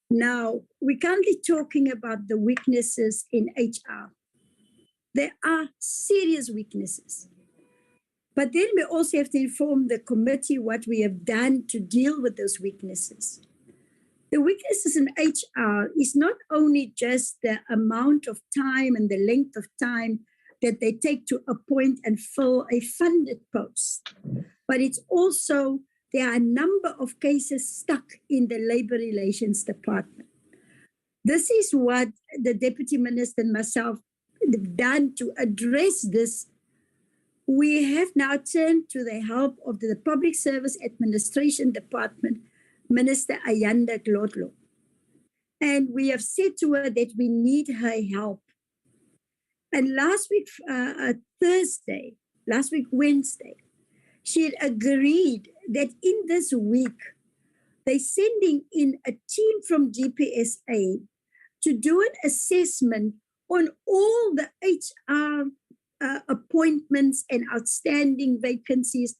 Now, we're currently talking about the weaknesses in HR. There are serious weaknesses. But then we also have to inform the committee what we have done to deal with those weaknesses. The weaknesses in HR is not only just the amount of time and the length of time that they take to appoint and fill a funded post, but it's also there are a number of cases stuck in the Labor Relations Department. This is what the Deputy Minister and myself have done to address this. We have now turned to the help of the Public Service Administration Department, Minister Ayanda Glodlo. And we have said to her that we need her help. And last week, Wednesday, she had agreed that in this week, they're sending in a team from GPSA to do an assessment on all the HR appointments and outstanding vacancies,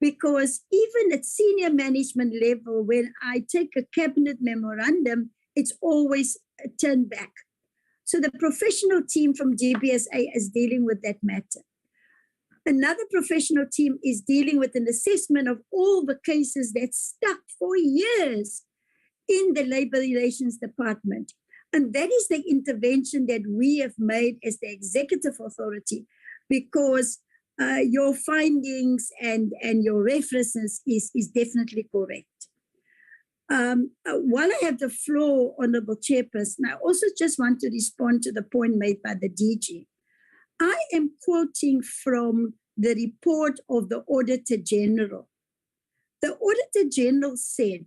because even at senior management level, when I take a cabinet memorandum, it's always turned back. So the professional team from GBSA is dealing with that matter. Another professional team is dealing with an assessment of all the cases that stuck for years in the Labor Relations Department. And that is the intervention that we have made as the executive authority, because your findings and your references is definitely correct. While I have the floor, Honourable Chairperson, I also just want to respond to the point made by the DG. I am quoting from the report of the Auditor General. The Auditor General said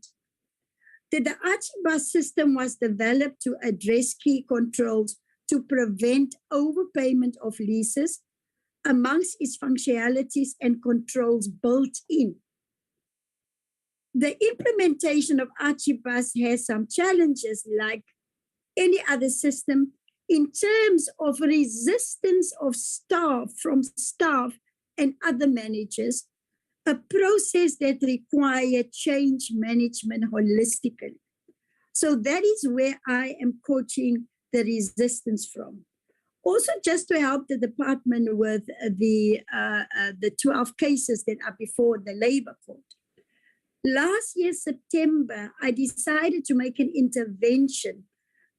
that the Archibus system was developed to address key controls to prevent overpayment of leases amongst its functionalities and controls built in. The implementation of Archibus has some challenges like any other system in terms of resistance of staff from staff and other managers, a process that requires change management holistically. So that is where I am coaching the resistance from. Also, just to help the department with the 12 cases that are before the Labour Court. Last year, September, I decided to make an intervention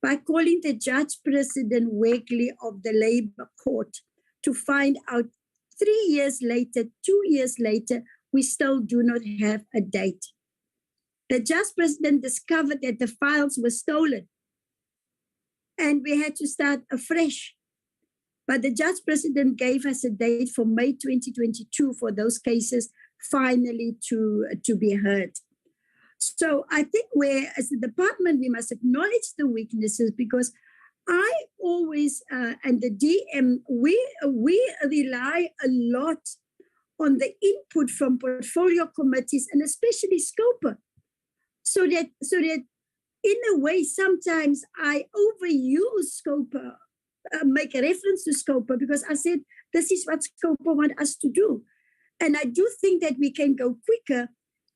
by calling the Judge President Wegley of the Labour Court to find out 3 years later, 2 years later, we still do not have a date. The Judge President discovered that the files were stolen and we had to start afresh. But the Judge President gave us a date for May 2022 for those cases finally to be heard. So I think where, as the department, we must acknowledge the weaknesses, because I always, and the DM, we rely a lot on the input from portfolio committees and especially Scopa. So that in a way, sometimes I overuse Scopa, make a reference to Scopa, because I said, this is what Scopa want us to do. And I do think that we can go quicker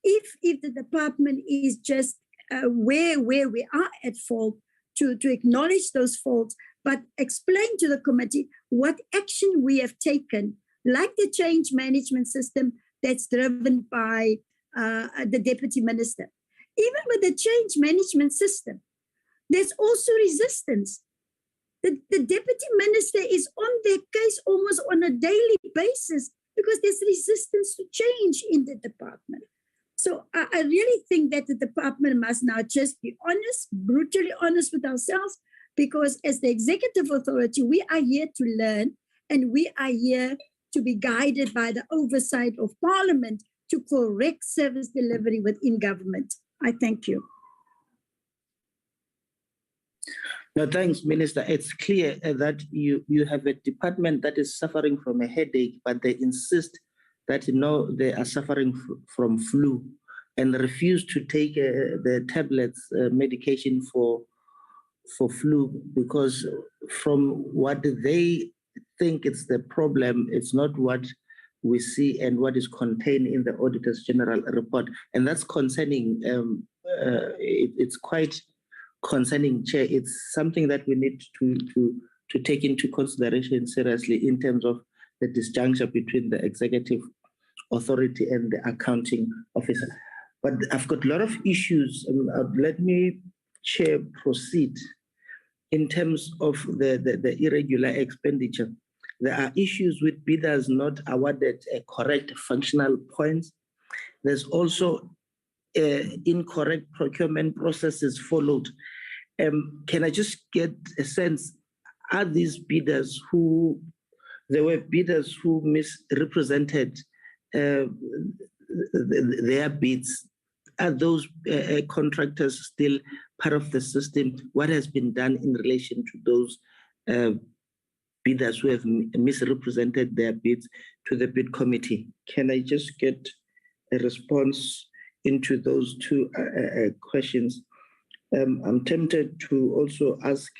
if the department is just where we are at fault, to acknowledge those faults, but explain to the committee what action we have taken, like the change management system that's driven by the Deputy Minister. Even with the change management system, there's also resistance. The Deputy Minister is on their case almost on a daily basis because there's resistance to change in the department. So I really think that the department must now just be honest, brutally honest with ourselves, because as the executive authority, we are here to learn and we are here to be guided by the oversight of Parliament to correct service delivery within government. I thank you. No, thanks, Minister. It's clear that you have a department that is suffering from a headache, but they insist that they are suffering from flu and refuse to take the tablets, medication for flu, because from what they think it's the problem, it's not what we see and what is contained in the Auditor's General report. And that's concerning, it's quite concerning, Chair. It's something that we need to take into consideration seriously in terms of the disjuncture between the executive authority and the accounting officer. But I've got a lot of issues. Let me, Chair, proceed. In terms of the irregular expenditure, there are issues with bidders not awarded correct functional points. There's also incorrect procurement processes followed. Can I just get a sense, are these bidders there were bidders who misrepresented their bids? Are those contractors still part of the system? What has been done in relation to those bidders who have misrepresented their bids to the bid committee? Can I just get a response into those two questions? I'm tempted to also ask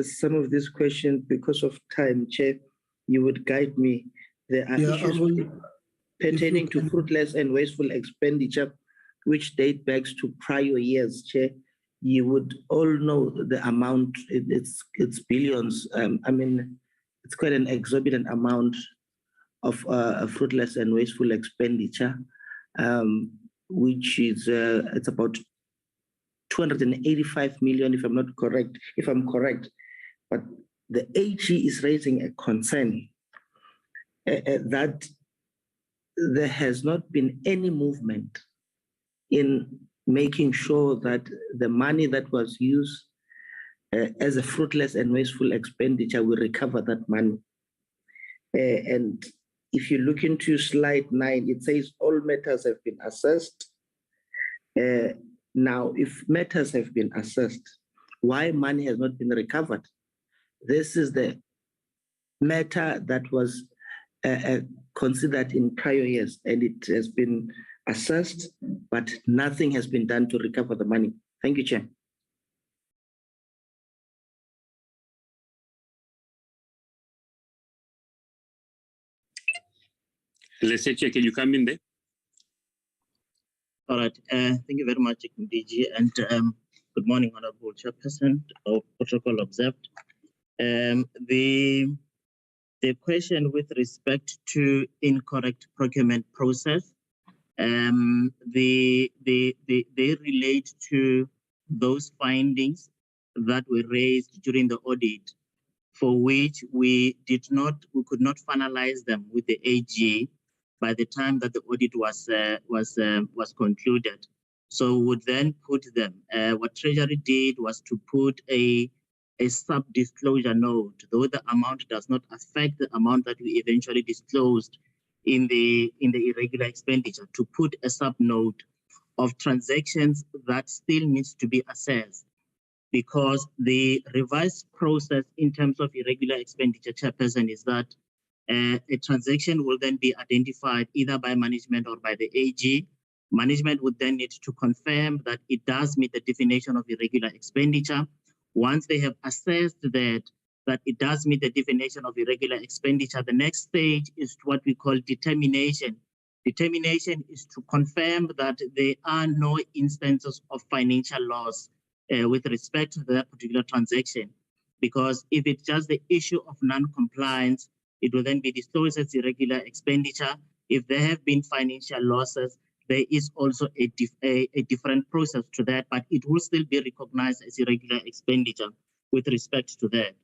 some of these questions because of time, Chair. You would guide me. There are issues pertaining to fruitless and wasteful expenditure, which date back to prior years, Chair. You would all know the amount, it's billions. I mean, it's quite an exorbitant amount of fruitless and wasteful expenditure, which is, it's about 285 million, if I'm correct. But the AG is raising a concern that there has not been any movement in making sure that the money that was used as a fruitless and wasteful expenditure will recover that money. And if you look into slide 9, it says all matters have been assessed. Now, if matters have been assessed, why money has not been recovered? This is the matter that was considered in prior years, and it has been assessed, but nothing has been done to recover the money. Thank you, Chair. Leseche, can you come in there? All right. Thank you very much, DG, and good morning, Honorable Chairperson. Protocol observed. The question with respect to incorrect procurement process, they relate to those findings that were raised during the audit, for which we could not finalize them with the AG by the time that the audit was concluded. So we would then put them. What Treasury did was to put a sub-disclosure note, though the amount does not affect the amount that we eventually disclosed in the irregular expenditure, to put a sub-note of transactions that still needs to be assessed, because the revised process in terms of irregular expenditure, Chairperson, is that a transaction will then be identified either by management or by the AG. Management would then need to confirm that it does meet the definition of irregular expenditure. Once they have assessed that it does meet the definition of irregular expenditure, the next stage is what we call determination. Determination is to confirm that there are no instances of financial loss with respect to that particular transaction. Because if it's just the issue of non-compliance, it will then be disclosed as irregular expenditure. If there have been financial losses, there is also a different process to that, but it will still be recognized as irregular expenditure with respect to that.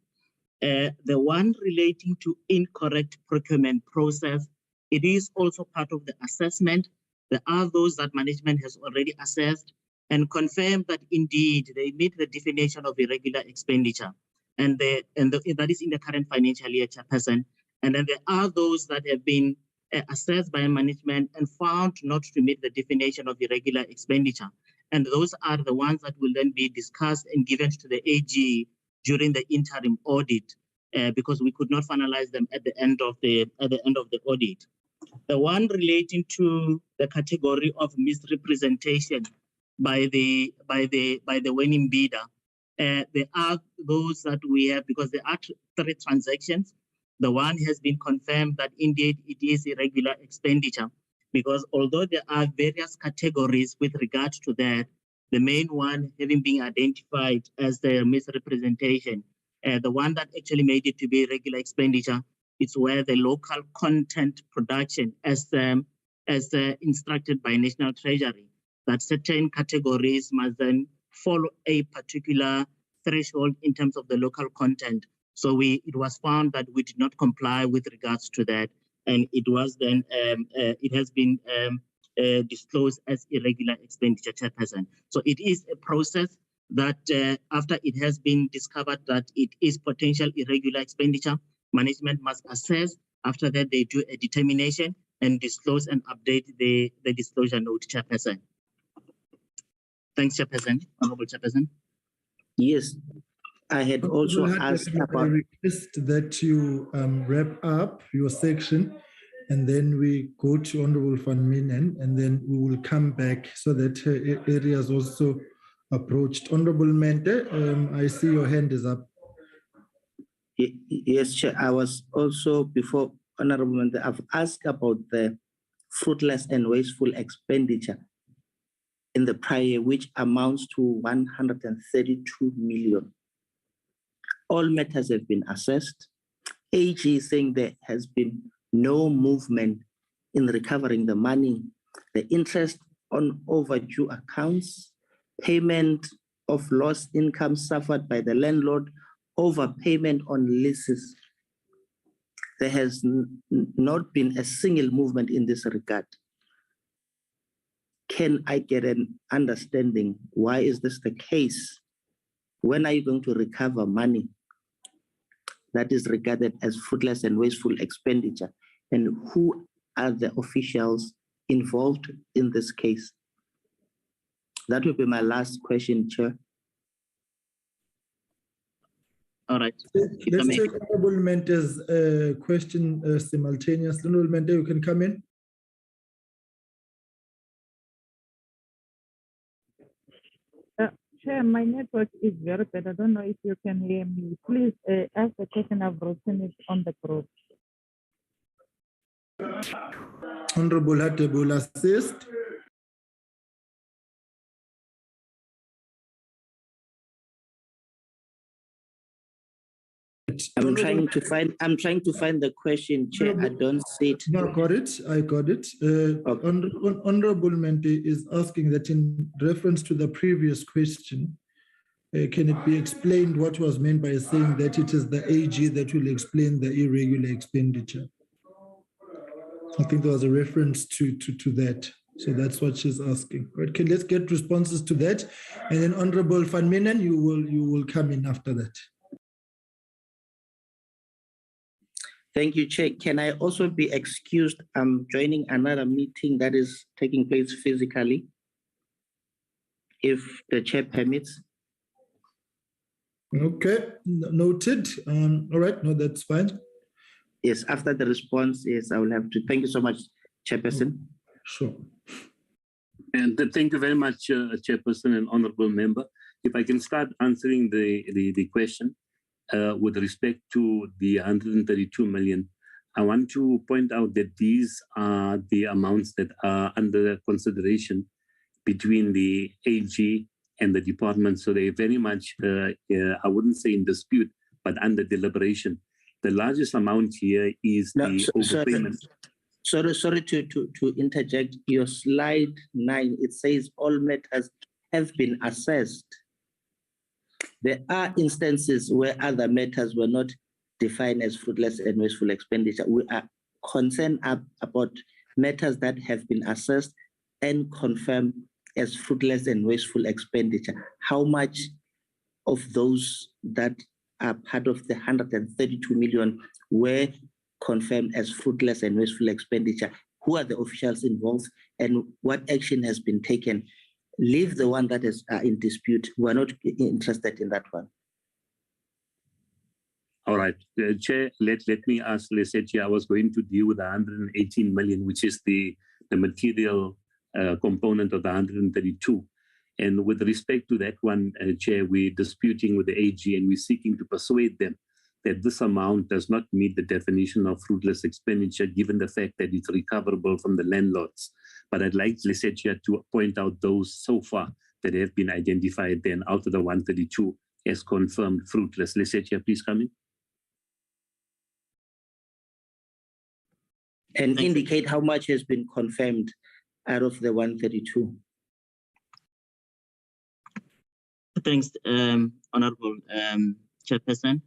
The one relating to incorrect procurement process, it is also part of the assessment. There are those that management has already assessed and confirmed that indeed they meet the definition of irregular expenditure. And that is in the current financial year, Chairperson. And then there are those that have been assessed by management and found not to meet the definition of irregular expenditure. And those are the ones that will then be discussed and given to the AG during the interim audit, because we could not finalize them at the end of the audit. The one relating to the category of misrepresentation by the winning bidder, there are those that we have, because there are 3 transactions. The one has been confirmed that indeed it is irregular expenditure, because although there are various categories with regard to that, the main one having been identified as the misrepresentation, the one that actually made it to be irregular expenditure, it's where the local content production, as instructed by National Treasury, that certain categories must then follow a particular threshold in terms of the local content. So it was found that we did not comply with regards to that, and it was then it has been disclosed as irregular expenditure, Chairperson. So it is a process that after it has been discovered that it is potential irregular expenditure, management must assess. After that, they do a determination and disclose and update the disclosure note, Chairperson. Thanks, Chairperson. Honorable Chairperson. Yes. I had also asked about... I request that you wrap up your section, and then we go to Honorable Van Minen, and then we will come back so that her area is also approached. Honorable Mente, I see your hand is up. Yes, Chair. I was also, before Honorable Mente, I've asked about the fruitless and wasteful expenditure in the prior year, which amounts to 132 million. All matters have been assessed. AG is saying there has been no movement in recovering the money, the interest on overdue accounts, payment of lost income suffered by the landlord, overpayment on leases. There has not been a single movement in this regard. Can I get an understanding? Why is this the case? When are you going to recover money? that is regarded as fruitless and wasteful expenditure? And who are the officials involved in this case? That would be my last question, Chair. All right. Let's take Honorable Mente's question simultaneously. Honorable Mente, you can come in. Chair, my network is very bad. I don't know if you can hear me. Please ask the question. I've written it on the group. Honorable Hatebe will assist. I'm trying to find the question, Chair. I don't see it. No, I got it. Honorable Mente is asking that in reference to the previous question, can it be explained what was meant by saying that it is the AG that will explain the irregular expenditure? I think there was a reference to that. So that's what she's asking. Right, okay, let's get responses to that. And then Honorable Van Minen, you will come in after that. Thank you, Chair. Can I also be excused? I'm joining another meeting that is taking place physically, if the Chair permits. Okay, noted. All right, no, that's fine. Yes, after the response, yes, I will have to. Thank you so much, Chairperson. Sure. And thank you very much, Chairperson and Honorable Member. If I can start answering the question. With respect to the 132 million, I want to point out that these are the amounts that are under consideration between the AG and the department. So they're very much, I wouldn't say in dispute, but under deliberation. The largest amount here is the overpayment. Sorry to interject. Your slide 9, it says all matters have been assessed. There are instances where other matters were not defined as fruitless and wasteful expenditure. We are concerned about matters that have been assessed and confirmed as fruitless and wasteful expenditure. How much of those that are part of the 132 million were confirmed as fruitless and wasteful expenditure? Who are the officials involved and what action has been taken? Leave the one that is in dispute. We're not interested in that one. All right, Chair, let me ask Lesetia. I was going to deal with the 118 million, which is the material component of the 132. And with respect to that one, Chair, we're disputing with the AG and we're seeking to persuade them that this amount does not meet the definition of fruitless expenditure, given the fact that it's recoverable from the landlords. But I'd like Lesetia to point out those so far that have been identified then out of the 132 as confirmed fruitless. Lesetia, please come in. And indicate how much has been confirmed out of the 132. Thanks, Honorable Chairperson.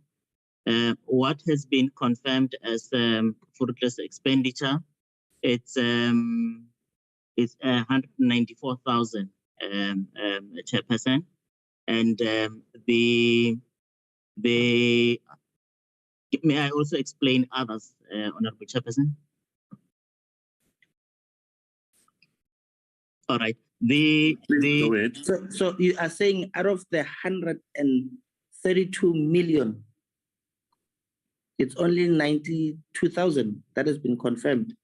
What has been confirmed as fruitless expenditure? It's 194,000, Chairperson, and may I also explain others, Honorable Chairperson? All right. So you are saying out of the 132 million, it's only 92,000 that has been confirmed.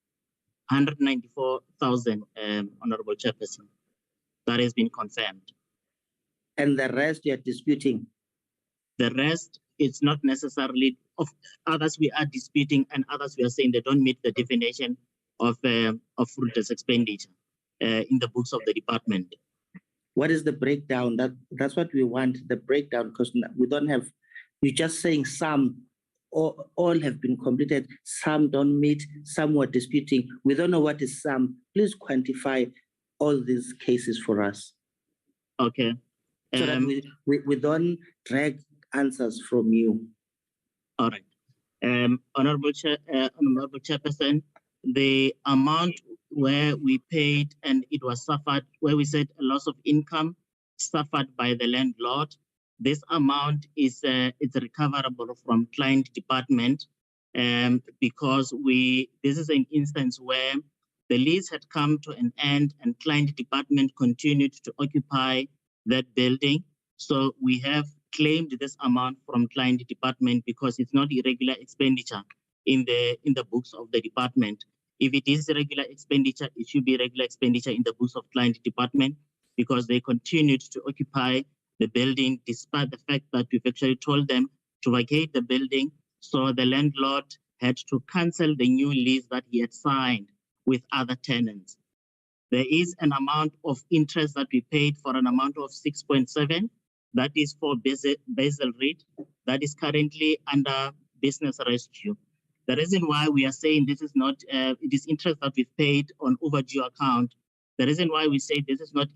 194,000, Honorable Chairperson, that has been confirmed. And the rest you are disputing? The rest, it's not necessarily, of others we are disputing and others we are saying they don't meet the definition of fruitless expenditure in the books of the department. What is the breakdown? That's what we want, the breakdown, because we don't have, you're just saying some, all have been completed, some don't meet, some were disputing. We don't know what is some. Please quantify all these cases for us. Okay. So that we don't drag answers from you. All right. Honorable Chairperson, the amount where we paid and it was suffered, where we said a loss of income suffered by the landlord, this amount is it's recoverable from client department, because this is an instance where the lease had come to an end and client department continued to occupy that building. So we have claimed this amount from client department because it's not irregular expenditure in the books of the department. If it is regular expenditure, it should be regular expenditure in the books of client department, because they continued to occupy the building despite the fact that we've actually told them to vacate the building. So the landlord had to cancel the new lease that he had signed with other tenants. There is an amount of interest that we paid for an amount of 6.7. That is for Basel rate. That is currently under business rescue. The reason why we are saying this is not, it is interest that we've paid on overdue account. The reason why we say this is not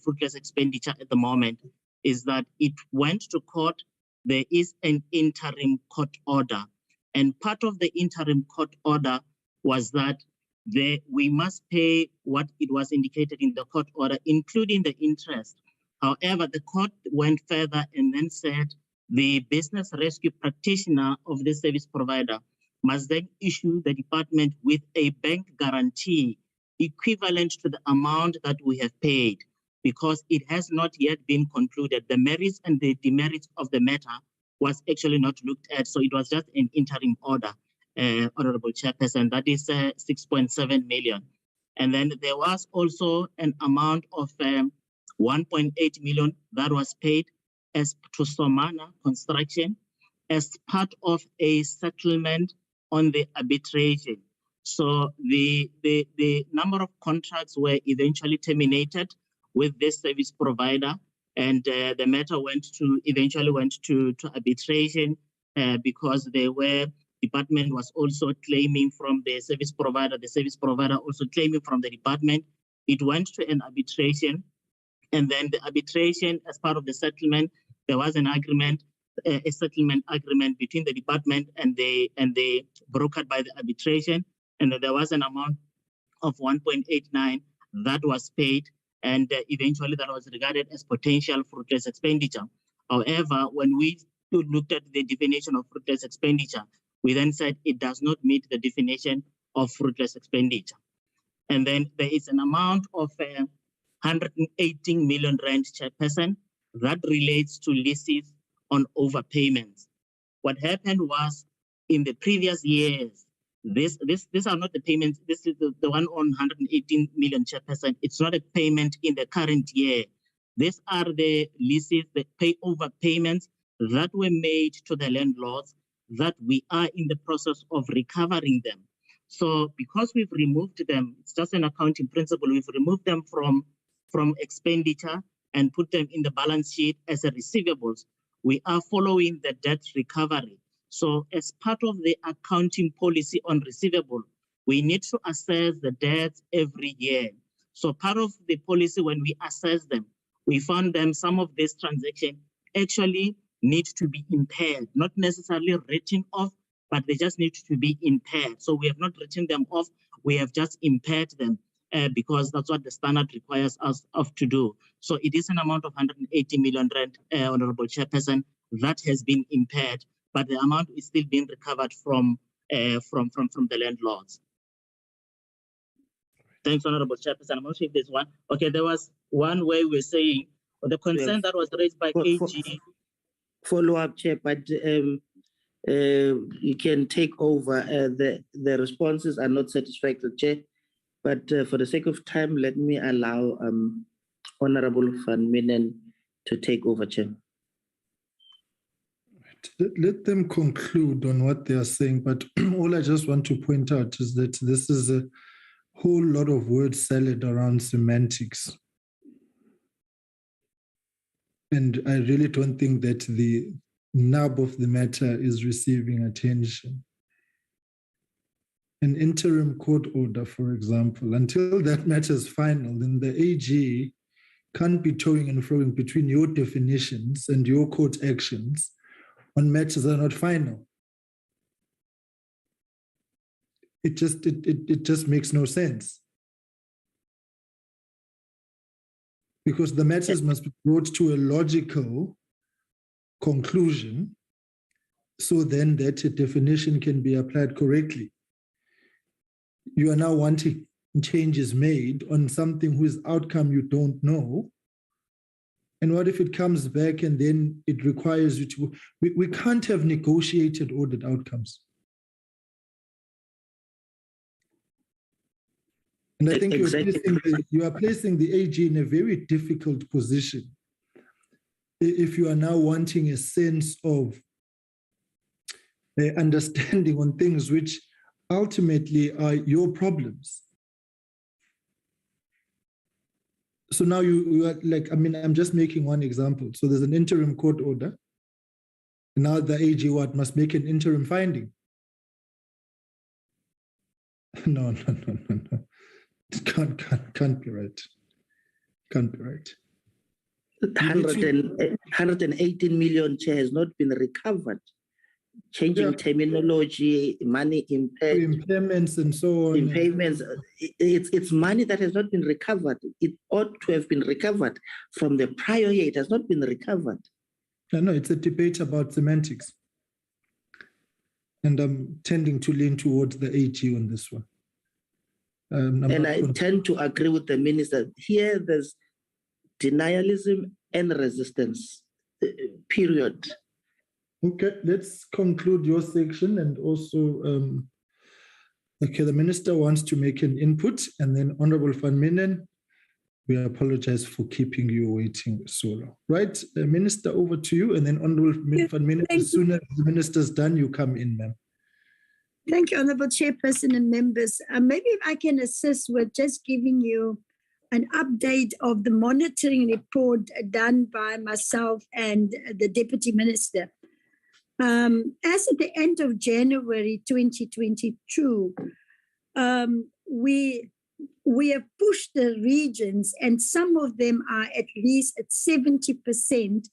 fruitless expenditure at the moment is that it went to court. There is an interim court order. And part of the interim court order was that we must pay what it was indicated in the court order, including the interest. However, the court went further and then said the business rescue practitioner of the service provider must then issue the department with a bank guarantee equivalent to the amount that we have paid, because it has not yet been concluded. The merits and the demerits of the matter was actually not looked at. So it was just an interim order, Honorable Chairperson, that is 6.7 million. And then there was also an amount of 1.8 million that was paid as to Somana Construction as part of a settlement on the arbitration. So the number of contracts were eventually terminated with this service provider, and the matter eventually went to arbitration because department was also claiming from the service provider also claiming from the department. It went to an arbitration, and then the arbitration, as part of the settlement, there was an agreement, a settlement agreement between the department and the brokered by the arbitration, and there was an amount of 1.89 that was paid, and eventually that was regarded as potential fruitless expenditure. However, when we looked at the definition of fruitless expenditure, we then said it does not meet the definition of fruitless expenditure. And then there is an amount of 118 million rand, Chairperson, that relates to leases on overpayments. What happened was, in the previous years, these are not the payments. This is the one on 118 million, Chairperson. It's not a payment in the current year. These are the leases, the overpayments that were made to the landlords that we are in the process of recovering them. So because we've removed them, it's just an accounting principle, we've removed them from expenditure and put them in the balance sheet as a receivables. We are following the debt recovery. So as part of the accounting policy on receivable, we need to assess the debts every year. So part of the policy, when we assess them, we found them, some of these transactions actually need to be impaired, not necessarily written off, but they just need to be impaired. So we have not written them off, we have just impaired them because that's what the standard requires us to do. So it is an amount of 180 million rand, Honorable Chairperson, that has been impaired, but the amount is still being recovered from the landlords. Thanks, Honorable Chairperson. I'm not sure if there's one. Okay, there was one where we're saying the concern that was raised by AG. Follow up, Chair, but you can take over. The responses are not satisfactory, Chair, but for the sake of time, let me allow Honorable Van Minen to take over, Chair. Let them conclude on what they are saying, but all I just want to point out is that this is a whole lot of word salad around semantics. And I really don't think that the nub of the matter is receiving attention. An interim court order, for example, until that matter is final, then the AG can't be toing and froing between your definitions and your court actions on matters that are not final. It just makes no sense. Because the matters must be brought to a logical conclusion, so then that a definition can be applied correctly. You are now wanting changes made on something whose outcome you don't know. And what if it comes back and then it requires you to, we can't have negotiated audit outcomes. And I think Exactly. you are placing the AG in a very difficult position if you are now wanting a sense of understanding on things which ultimately are your problems. So now you are like, I mean, I'm just making one example. So there's an interim court order. Now the AG must make an interim finding. No. It can't be right. Can't be right. 118 million chair has not been recovered. Changing terminology, money impairments and so on. Impairments, it's money that has not been recovered. It ought to have been recovered from the prior year. It has not been recovered. No, it's a debate about semantics. And I'm tending to lean towards the AG on this one. And I tend to agree with the minister. Here, there's denialism and resistance, period. Okay, let's conclude your section. And also, okay, the minister wants to make an input, and then Honorable Van Minen, we apologize for keeping you waiting so long. Right, Minister, over to you, and then Honorable Van Minen, as soon as the minister's done, you come in, ma'am. Thank you, Honorable Chairperson and members. Maybe if I can assist with just giving you an update of the monitoring report done by myself and the Deputy Minister. As at the end of January 2022, we have pushed the regions, and some of them are at least at 70%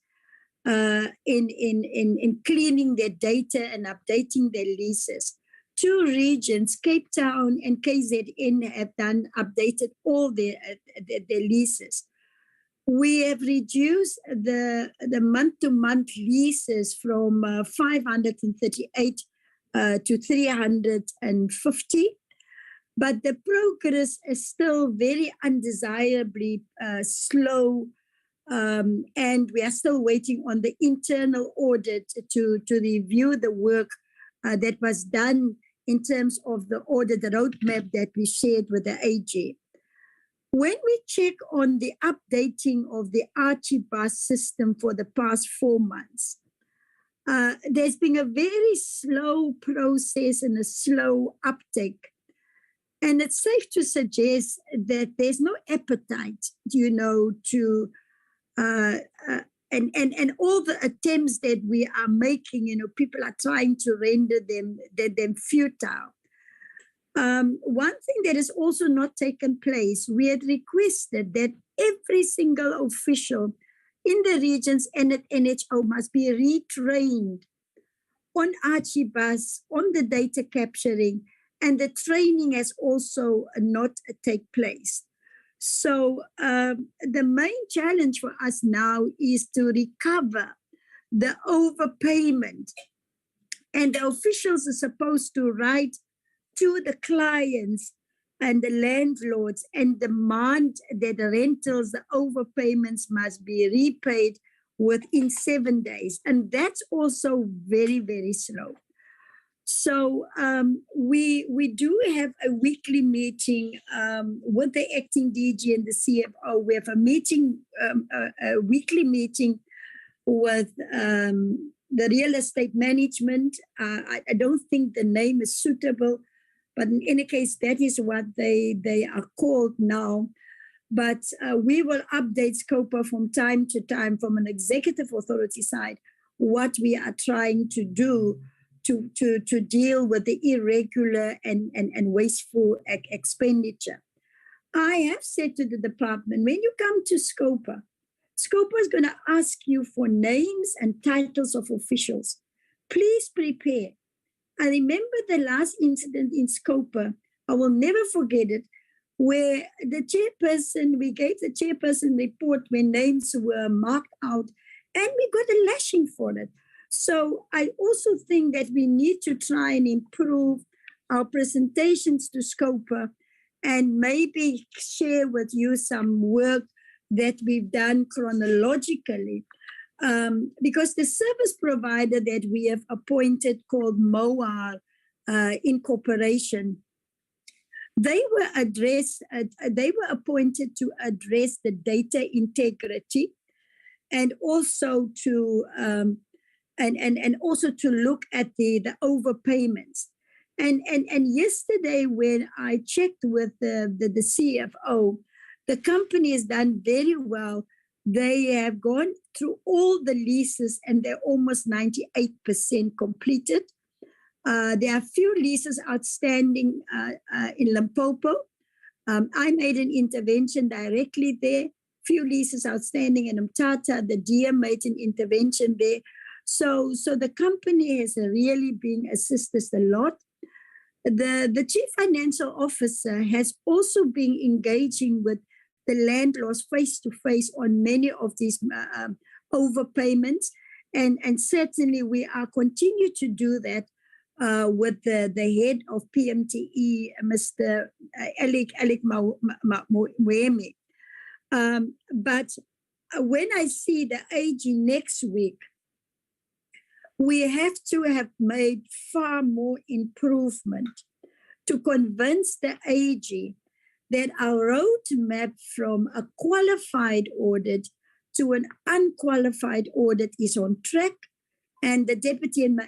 in cleaning their data and updating their leases. 2 regions, Cape Town and KZN, have updated all their leases. We have reduced the month-to-month leases from 538 to 350, but the progress is still very undesirably slow, and we are still waiting on the internal audit to review the work that was done in terms of the audit, the roadmap that we shared with the AG. When we check on the updating of the Archibus system for the past 4 months, there's been a very slow process and a slow uptake. And it's safe to suggest that there's no appetite, to and all the attempts that we are making, people are trying to render them futile. One thing that has also not taken place, we had requested that every single official in the regions and at NHO must be retrained on Archibus, on the data capturing, and the training has also not take place. So the main challenge for us now is to recover the overpayment. And the officials are supposed to write to the clients and the landlords and demand that the rentals, the overpayments must be repaid within 7 days. And that's also very, very slow. So we do have a weekly meeting with the acting DG and the CFO. We have a weekly meeting with the real estate management. I don't think the name is suitable, but in any case, that is what they are called now. But we will update SCOPA from time to time from an executive authority side, what we are trying to do to deal with the irregular and wasteful expenditure. I have said to the department, when you come to SCOPA is going to ask you for names and titles of officials. Please prepare. I remember the last incident in SCOPA, I will never forget it, where we gave the chairperson report when names were marked out, and we got a lashing for it. So I also think that we need to try and improve our presentations to Scopa and maybe share with you some work that we've done chronologically. Because the service provider that we have appointed called MOAR Incorporation, they were appointed to address the data integrity and also to and also to look at the overpayments. And yesterday when I checked with the CFO, the company has done very well. They have gone through all the leases and they're almost 98% completed. There are few leases outstanding in Limpopo. I made an intervention directly there. Few leases outstanding in Mthatha. The DM made an intervention there. So the company has really been assisted a lot. The chief financial officer has also been engaging with the landlords face-to-face on many of these overpayments. And certainly we are continue to do that with the head of PMTE, Mr. Alec Mweme. But when I see the AG next week, we have to have made far more improvement to convince the AG that our roadmap from a qualified audit to an unqualified audit is on track. And the deputy and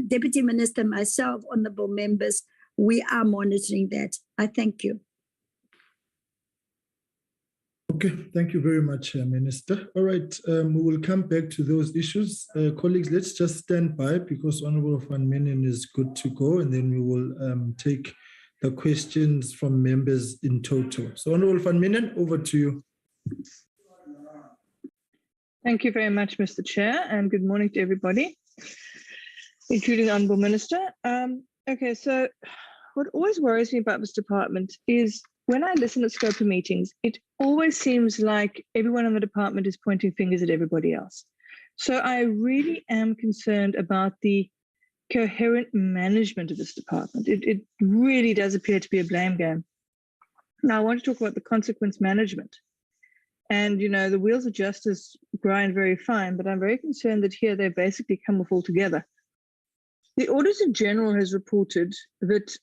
deputy minister, myself, honourable members, we are monitoring that. I thank you. Okay, thank you very much, Minister. All right, we will come back to those issues. Colleagues, let's just stand by because Honourable Van Menen is good to go, and then we will take the questions from members in total. So Honourable Van Menen, over to you. Thank you very much, Mr. Chair, and good morning to everybody, including the Honourable Minister. Okay, so what always worries me about this department is when I listen to Scopa meetings, it always seems like everyone in the department is pointing fingers at everybody else. So I really am concerned about the coherent management of this department. It really does appear to be a blame game. Now, I want to talk about the consequence management. And, you know, the wheels of justice grind very fine, but I'm very concerned that here they basically come off altogether. The Auditor General has reported that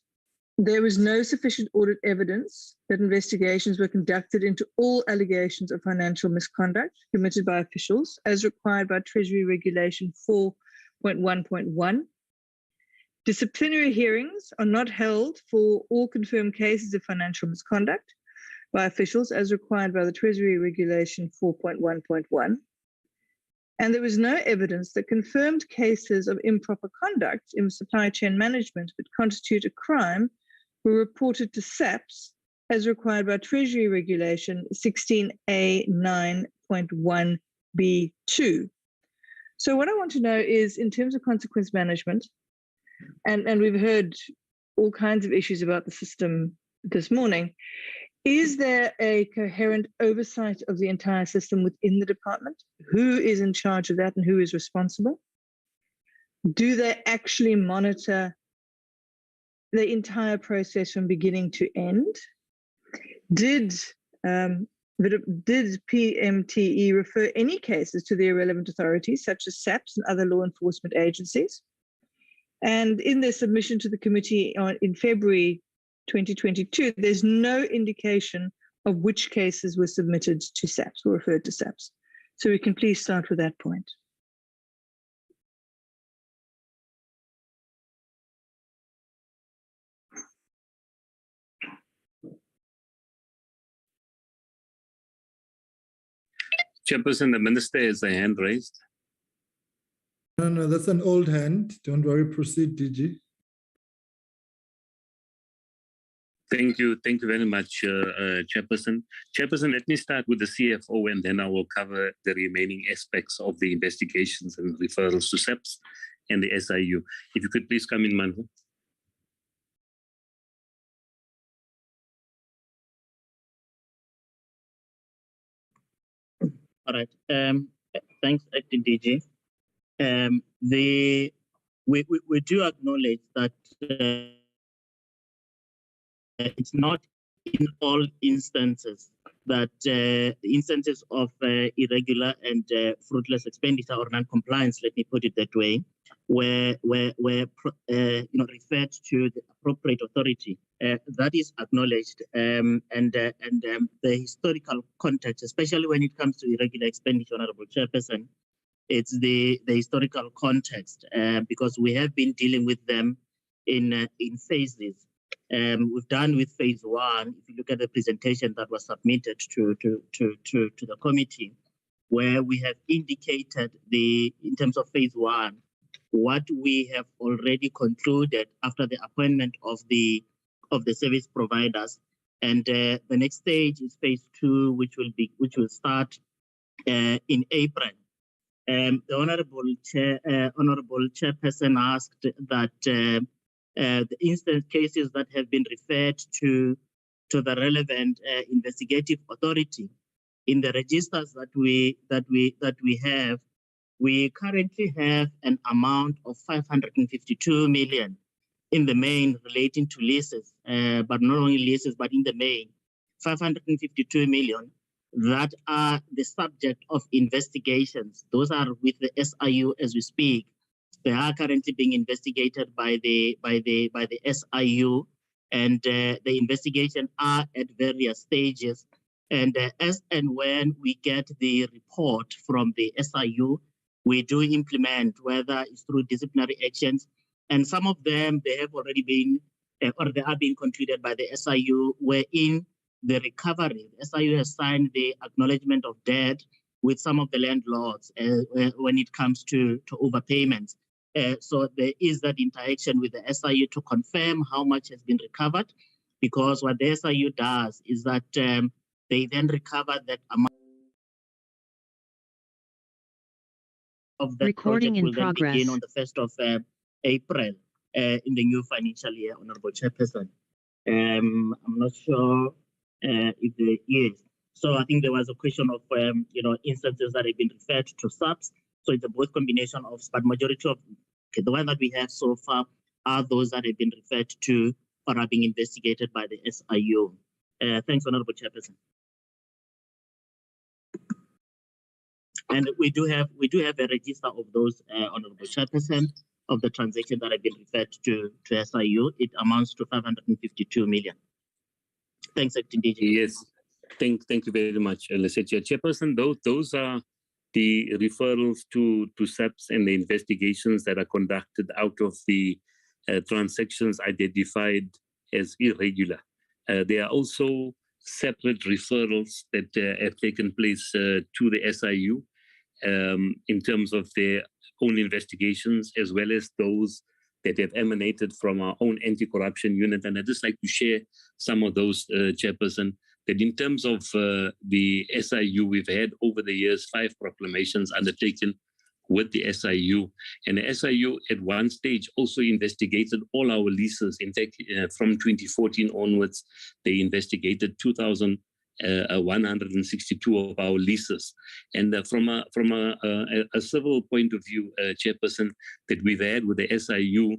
there was no sufficient audit evidence that investigations were conducted into all allegations of financial misconduct committed by officials as required by Treasury Regulation 4.1.1. Disciplinary hearings are not held for all confirmed cases of financial misconduct by officials as required by the Treasury Regulation 4.1.1. And there was no evidence that confirmed cases of improper conduct in supply chain management that constitute a crime were reported to SAPS as required by Treasury Regulation 16A9.1B2. So what I want to know is, in terms of consequence management, and we've heard all kinds of issues about the system this morning, is there a coherent oversight of the entire system within the department? Who is in charge of that and who is responsible? Do they actually monitor the entire process from beginning to end? Did PMTE refer any cases to the relevant authorities, such as SAPS and other law enforcement agencies? And in their submission to the committee in February 2022, there's no indication of which cases were submitted to SAPS or referred to SAPS. So we can please start with that point. Chairperson, the Minister has a hand raised. No, that's an old hand. Don't worry, proceed, DG. Thank you very much, Chairperson. Chairperson, let me start with the CFO and then I will cover the remaining aspects of the investigations and referrals to SAPS and the SIU. If you could please come in, Manva. All right. Thanks, Acting DG. We do acknowledge that it's not in all instances that instances of irregular and fruitless expenditure or non-compliance, let me put it that way, were referred to the appropriate authority. That is acknowledged, and the historical context, especially when it comes to irregular expenditure, Honourable Chairperson, it's the historical context, because we have been dealing with them in phases. We've done with phase one. If you look at the presentation that was submitted to the committee, where we have indicated in terms of phase one, what we have already concluded after the appointment of the service providers, and the next stage is phase two, which will start in April. The honourable chairperson asked that the instant cases that have been referred to the relevant investigative authority in the registers that we have, we currently have an amount of 552 million in the main relating to leases, but not only leases, but in the main 552 million that are the subject of investigations. Those are with the SIU as we speak. They are currently being investigated by the SIU, and the investigation are at various stages. And as and when we get the report from the SIU, we do implement, whether it's through disciplinary actions, and some of them they have already been or they are being concluded by the SIU, wherein the recovery, the SIU has signed the acknowledgement of debt with some of the landlords when it comes to overpayments. So there is that interaction with the SIU to confirm how much has been recovered, because what the SIU does is that they then recover that amount of the recording in will progress. Then begin on the 1st of April in the new financial year, Honourable Chairperson. I'm not sure if there is. So I think there was a question of instances that have been referred to SAPs. So it's a both combination of, but majority of the one that we have so far are those that have been referred to or are being investigated by the SIU. Thanks, Honourable Chairperson. And we do have a register of those, Honourable Chairperson, of the transactions that have been referred to SIU. It amounts to 552 million. Thanks, Acting DG. Yes, thank you very much, Lesetia. Chairperson, those are the referrals to SAPs and the investigations that are conducted out of the transactions identified as irregular. There are also separate referrals that have taken place to the SIU in terms of their own investigations, as well as those that have emanated from our own anti-corruption unit. And I'd just like to share some of those, Chairperson, that in terms of the SIU, we've had over the years 5 proclamations undertaken with the SIU. And the SIU at one stage also investigated all our leases. In fact, from 2014 onwards, they investigated 2,162 of our leases. And from a civil point of view, Chairperson, that we've had with the SIU,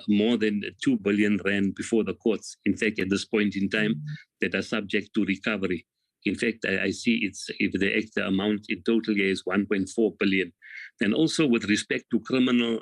more than 2 billion rand before the courts, in fact, at this point in time, that are subject to recovery. In fact, I see if the amount in total here is 1.4 billion. And also with respect to criminal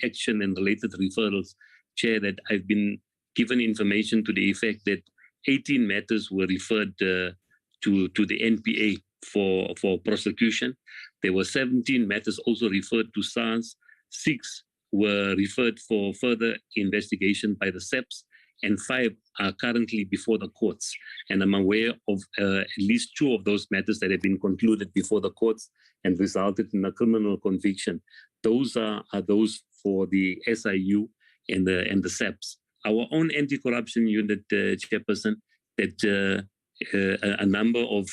action and related referrals, Chair, that I've been given information to the effect that 18 matters were referred to the NPA for prosecution. There were 17 matters also referred to SARS. 6 were referred for further investigation by the SEPs, and 5 are currently before the courts. And I'm aware of at least 2 of those matters that have been concluded before the courts and resulted in a criminal conviction. Those are those for the SIU and the SEPs. Our own anti-corruption unit, Chairperson, that a number of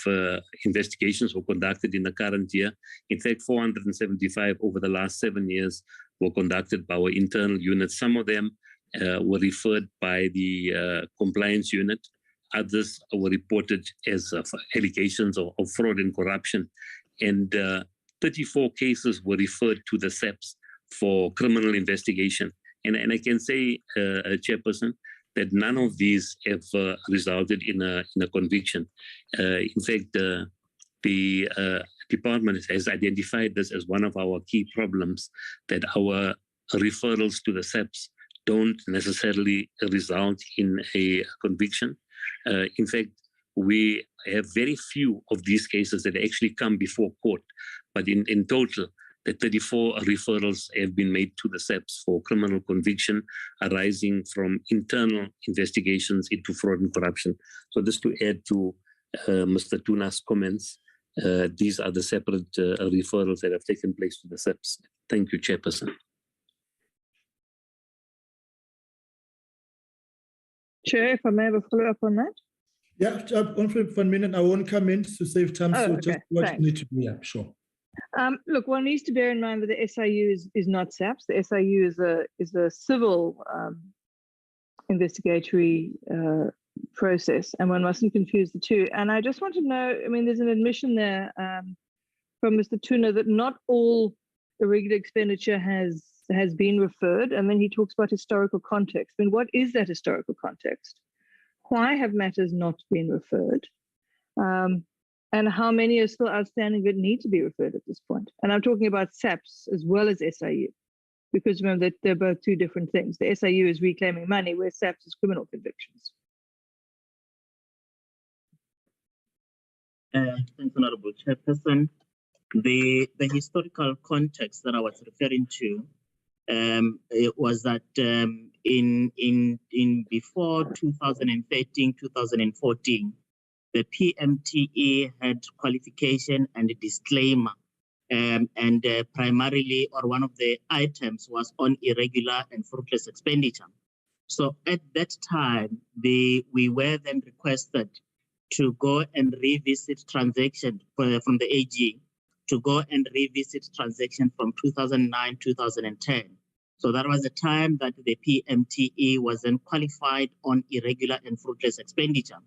investigations were conducted in the current year. In fact, 475 over the last 7 years were conducted by our internal unit. Some of them were referred by the compliance unit. Others were reported as allegations of fraud and corruption. And 34 cases were referred to the SAPS for criminal investigation. And I can say, Chairperson, that none of these have resulted in a conviction. In fact, the department has identified this as one of our key problems, that our referrals to the SAPS don't necessarily result in a conviction. In fact, we have very few of these cases that actually come before court, but in total, the 34 referrals have been made to the SAPS for criminal conviction arising from internal investigations into fraud and corruption. So just to add to Mr. Tuna's comments, these are the separate referrals that have taken place to the SAPS. Thank you, Chairperson. Chair, if I may have a follow-up on that. Yeah, only for a minute. I won't come in to save time. Oh, so okay, just what thanks. you need to do. Yeah, sure. Look, one needs to bear in mind that the SIU is not SAPS. The SIU is a civil investigatory process, and one mustn't confuse the two. And I just want to know, I mean, there's an admission there from Mr. Tuna that not all irregular expenditure has been referred, and then he talks about historical context. I mean, what is that historical context? Why have matters not been referred? And how many are still outstanding that need to be referred at this point? And I'm talking about SAPS as well as SIU, because remember that they're both two different things. The SIU is reclaiming money, where SAPS is criminal convictions. Thanks, Honorable Chairperson. The historical context that I was referring to it was that in before 2013, 2014, the PMTE had qualification and a disclaimer, and primarily, or one of the items was on irregular and fruitless expenditure. So at that time, we were then requested to go and revisit transaction from the AG, to go and revisit transaction from 2009, 2010. So that was the time that the PMTE was then qualified on irregular and fruitless expenditure.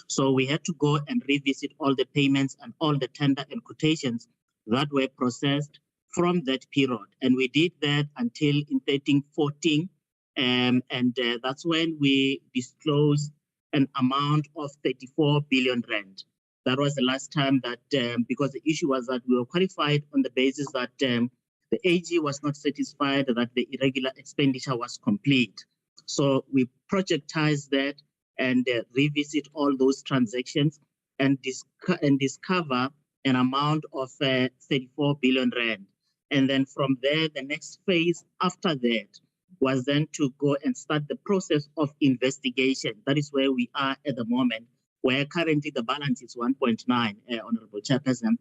So we had to go and revisit all the payments and all the tender and quotations that were processed from that period. And we did that until in 13-14. And that's when we disclosed an amount of 34 billion rand. That was the last time that, because the issue was that we were qualified on the basis that the AG was not satisfied that the irregular expenditure was complete. So we projectized that and revisit all those transactions and discover an amount of 34 billion rand. And then from there, the next phase after that was then to go and start the process of investigation. That is where we are at the moment, where currently the balance is 1.9, Honorable Chairperson,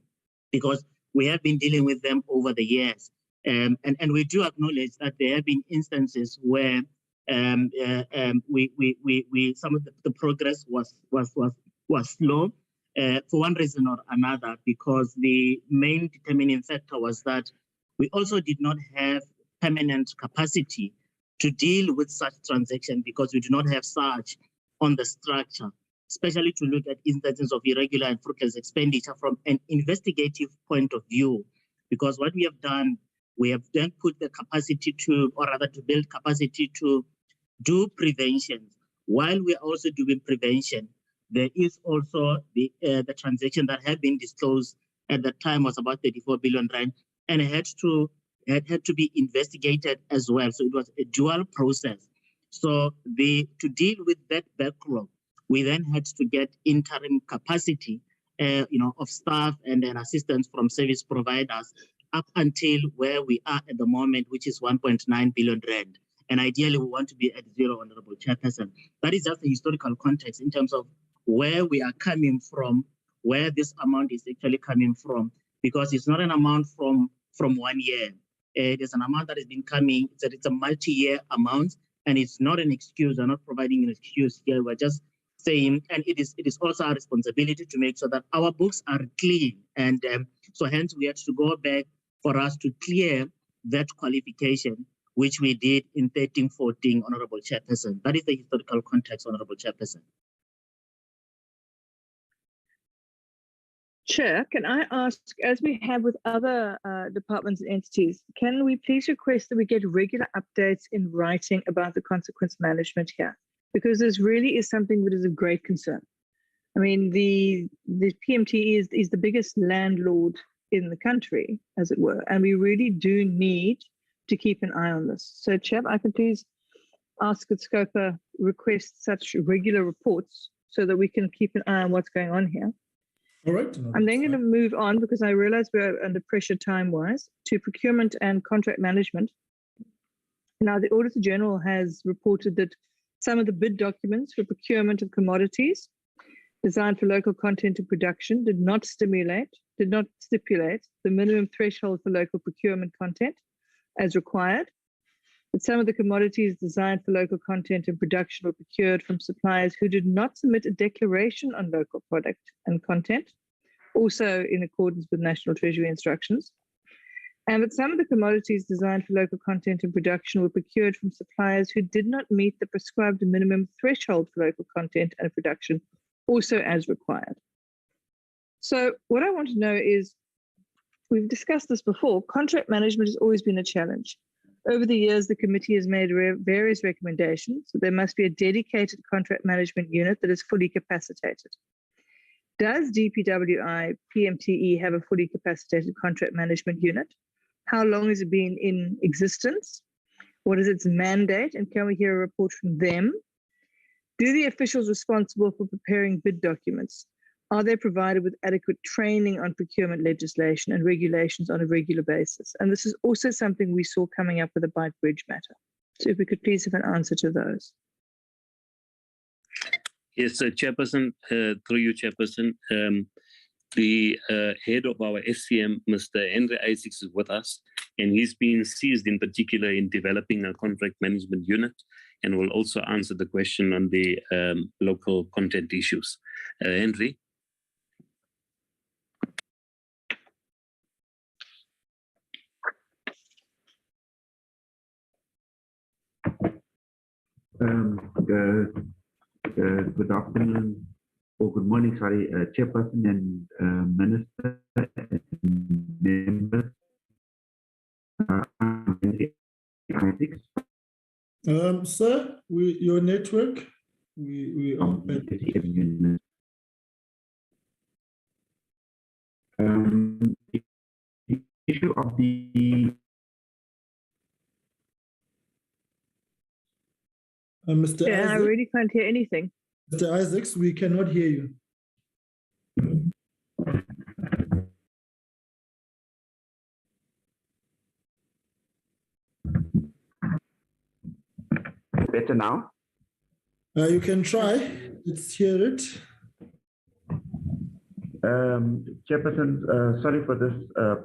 because we have been dealing with them over the years. And we do acknowledge that there have been instances where some of the progress was slow for one reason or another, because the main determining factor was that we also did not have permanent capacity to deal with such transactions, because we do not have such on the structure, especially to look at instances of irregular and fruitless expenditure from an investigative point of view. Because what we have done, we have then put the capacity to, or rather to build capacity to do prevention. While we are also doing prevention, there is also the transaction that had been disclosed at the time was about 34 billion rand, and it had to be investigated as well. So it was a dual process. So to deal with that backlog, we then had to get interim capacity, of staff and then assistance from service providers up until where we are at the moment, which is 1.9 billion rand. And ideally, we want to be at zero, Honorable Chairperson. That is just the historical context in terms of where we are coming from, where this amount is actually coming from, because it's not an amount from 1 year. It is an amount that has been coming, it's a multi-year amount, and it's not an excuse. We're not providing an excuse here. We're just saying, and it is also our responsibility to make sure that our books are clean. And so hence we had to go back for us to clear that qualification, which we did in 13-14, Honorable Chairperson. That is the historical context, Honorable Chairperson. Chair, can I ask, as we have with other departments and entities, can we please request that we get regular updates in writing about the consequence management here? Because this really is something that is of great concern. I mean, the PMTE is the biggest landlord in the country, as it were, and we really do need to keep an eye on this. So, Chair, I could please ask that Scopa request such regular reports so that we can keep an eye on what's going on here. All right. No, I'm then going to move on because I realize we're under pressure time-wise to procurement and contract management. Now, the Auditor General has reported that some of the bid documents for procurement of commodities designed for local content and production did not stipulate the minimum threshold for local procurement content as required. That some of the commodities designed for local content and production were procured from suppliers who did not submit a declaration on local product and content, also in accordance with National Treasury instructions, and that some of the commodities designed for local content and production were procured from suppliers who did not meet the prescribed minimum threshold for local content and production, also as required. So what I want to know is, we've discussed this before, contract management has always been a challenge. Over the years, the committee has made various recommendations that there must be a dedicated contract management unit that is fully capacitated. Does DPWI PMTE have a fully capacitated contract management unit? How long has it been in existence? What is its mandate? And can we hear a report from them? Do the officials responsible for preparing bid documents, are they provided with adequate training on procurement legislation and regulations on a regular basis? And this is also something we saw coming up with the Bite Bridge matter. So if we could please have an answer to those. Yes, Chairperson, through you, Chairperson, the head of our SCM, Mr. Henry Isaacs, is with us, and he's been seized in particular in developing a contract management unit, and will also answer the question on the local content issues. Henry? Good afternoon, or good morning, sorry, Chairperson and Minister and members. Sir, your network, we are bad. The issue of the Mr. Yeah, Isaac, I really can't hear anything. Mr. Isaacs, we cannot hear you. Better now? You can try. Let's hear it. Chairperson, sorry for this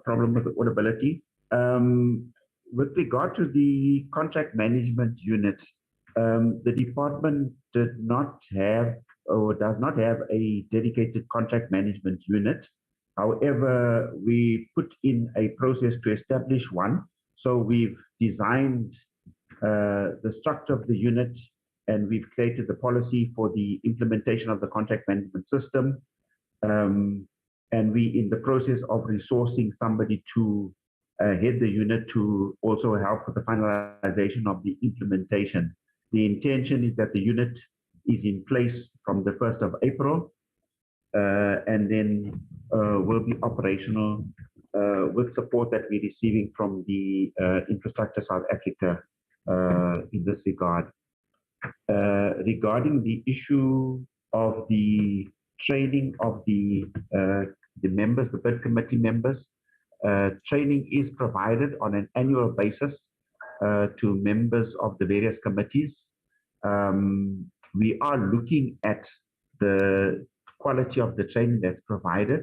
problem with audibility. With regard to the contract management unit, the department did not have or does not have a dedicated contract management unit. However, we put in a process to establish one. So we've designed the structure of the unit, and we've created the policy for the implementation of the contract management system. And we in the process of resourcing somebody to head the unit to also help with the finalization of the implementation. The intention is that the unit is in place from the 1st of April and then will be operational with support that we're receiving from the Infrastructure South Africa in this regard. Regarding the issue of the training of the members, the bid committee members, training is provided on an annual basis to members of the various committees. We are looking at the quality of the training that's provided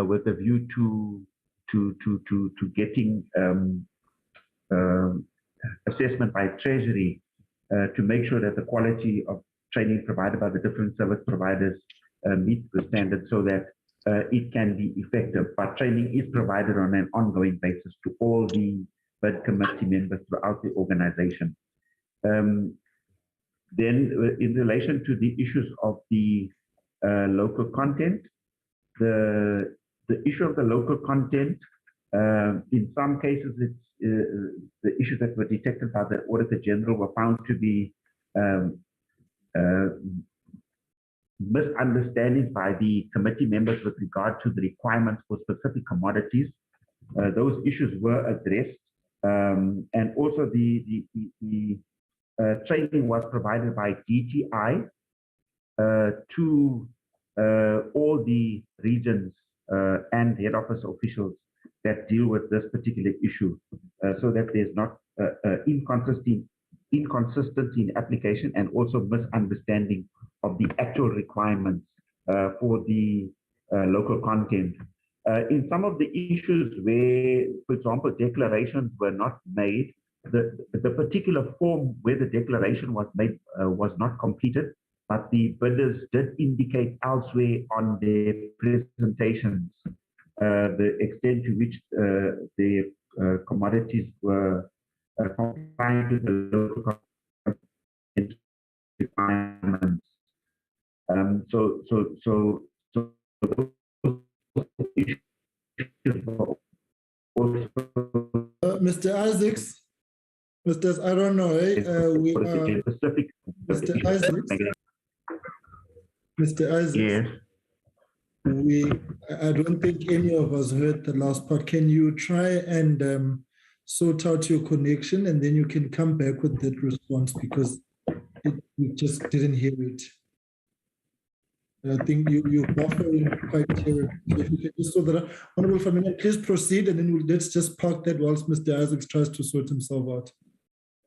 with a view to getting assessment by Treasury to make sure that the quality of training provided by the different service providers meets the standard so that it can be effective. But training is provided on an ongoing basis to all the bid committee members throughout the organization. Then in relation to the issues of the local content, the the issue of the local content, in some cases, it's the issues that were detected by the Auditor General were found to be misunderstandings by the committee members with regard to the requirements for specific commodities. Those issues were addressed, and also the training was provided by DTI to all the regions and head office officials that deal with this particular issue, so that there's not inconsistency in application and also misunderstanding of the actual requirements for the local content. In some of the issues where, for example, declarations were not made, the particular form where the declaration was made was not completed, but the bidders did indicate elsewhere on their presentations the extent to which the commodities were compliant with the local requirements. So Mr. Isaacs, I don't know, we are specific. Mr. Isaacs. Mr. Isaacs. Yes. I don't think any of us heard the last part. Can you try and sort out your connection, and then you can come back with that response, because we just didn't hear it. I think you're buffering quite terribly. So if you can just sort that out. Honorable Family, please proceed, and then let's just park that whilst Mr. Isaacs tries to sort himself out.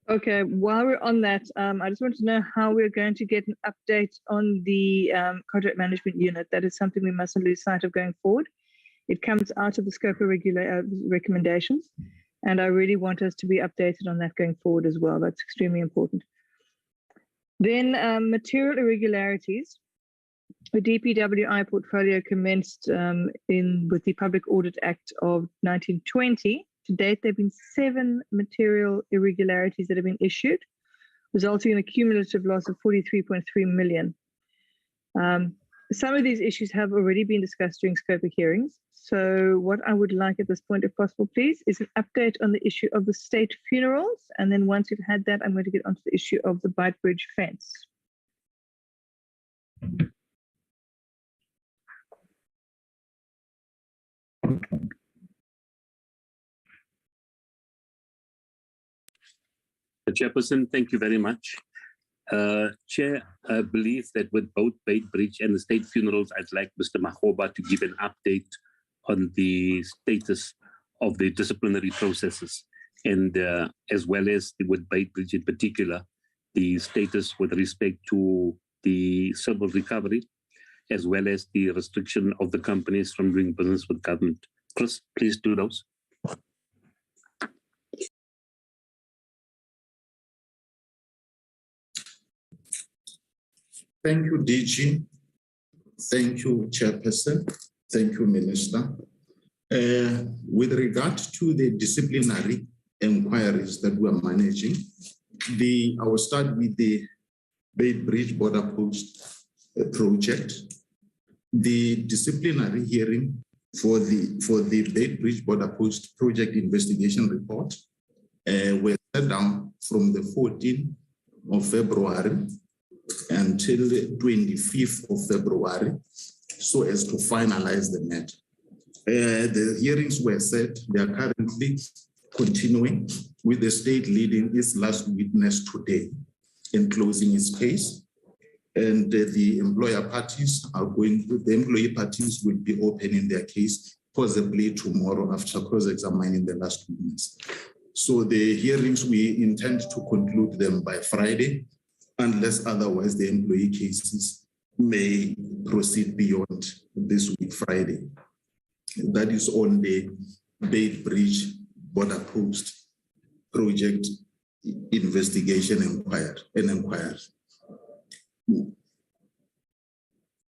Okay, while we're on that, I just want to know how we're going to get an update on the contract management unit. That is something we mustn't lose sight of going forward. It comes out of the scope of regular recommendations, and I really want us to be updated on that going forward as well. That's extremely important. Then material irregularities. The DPWI portfolio commenced with the Public Audit Act of 1920. To date, there have been 7 material irregularities that have been issued, resulting in a cumulative loss of 43.3 million. Some of these issues have already been discussed during scope of hearings. So what I would like at this point, if possible, please, is an update on the issue of the state funerals. And then once we've had that, I'm going to get onto the issue of the Bite Bridge fence. Chairperson, thank you very much. Chair, I believe that with both Bait Bridge and the state funerals, I'd like Mr. Mahoba to give an update on the status of the disciplinary processes, and as well as with Bait Bridge in particular, the status with respect to the civil recovery, as well as the restriction of the companies from doing business with government. Chris, please do those. Thank you, DG. Thank you, Chairperson. Thank you, Minister. With regard to the disciplinary inquiries that we are managing, I will start with the Bait Bridge border post project. The disciplinary hearing for the Bait Bridge border post project investigation report were set down from the 14th of February until the 25th of February, so as to finalize the matter. The hearings were set. They are currently continuing, with the state leading its last witness today in closing its case. And the employer parties the employee parties will be opening their case possibly tomorrow after cross-examining the last witness. So the hearings, we intend to conclude them by Friday, unless otherwise the employee cases may proceed beyond this week, Friday. That is on the Bait Bridge border post project investigation inquiry.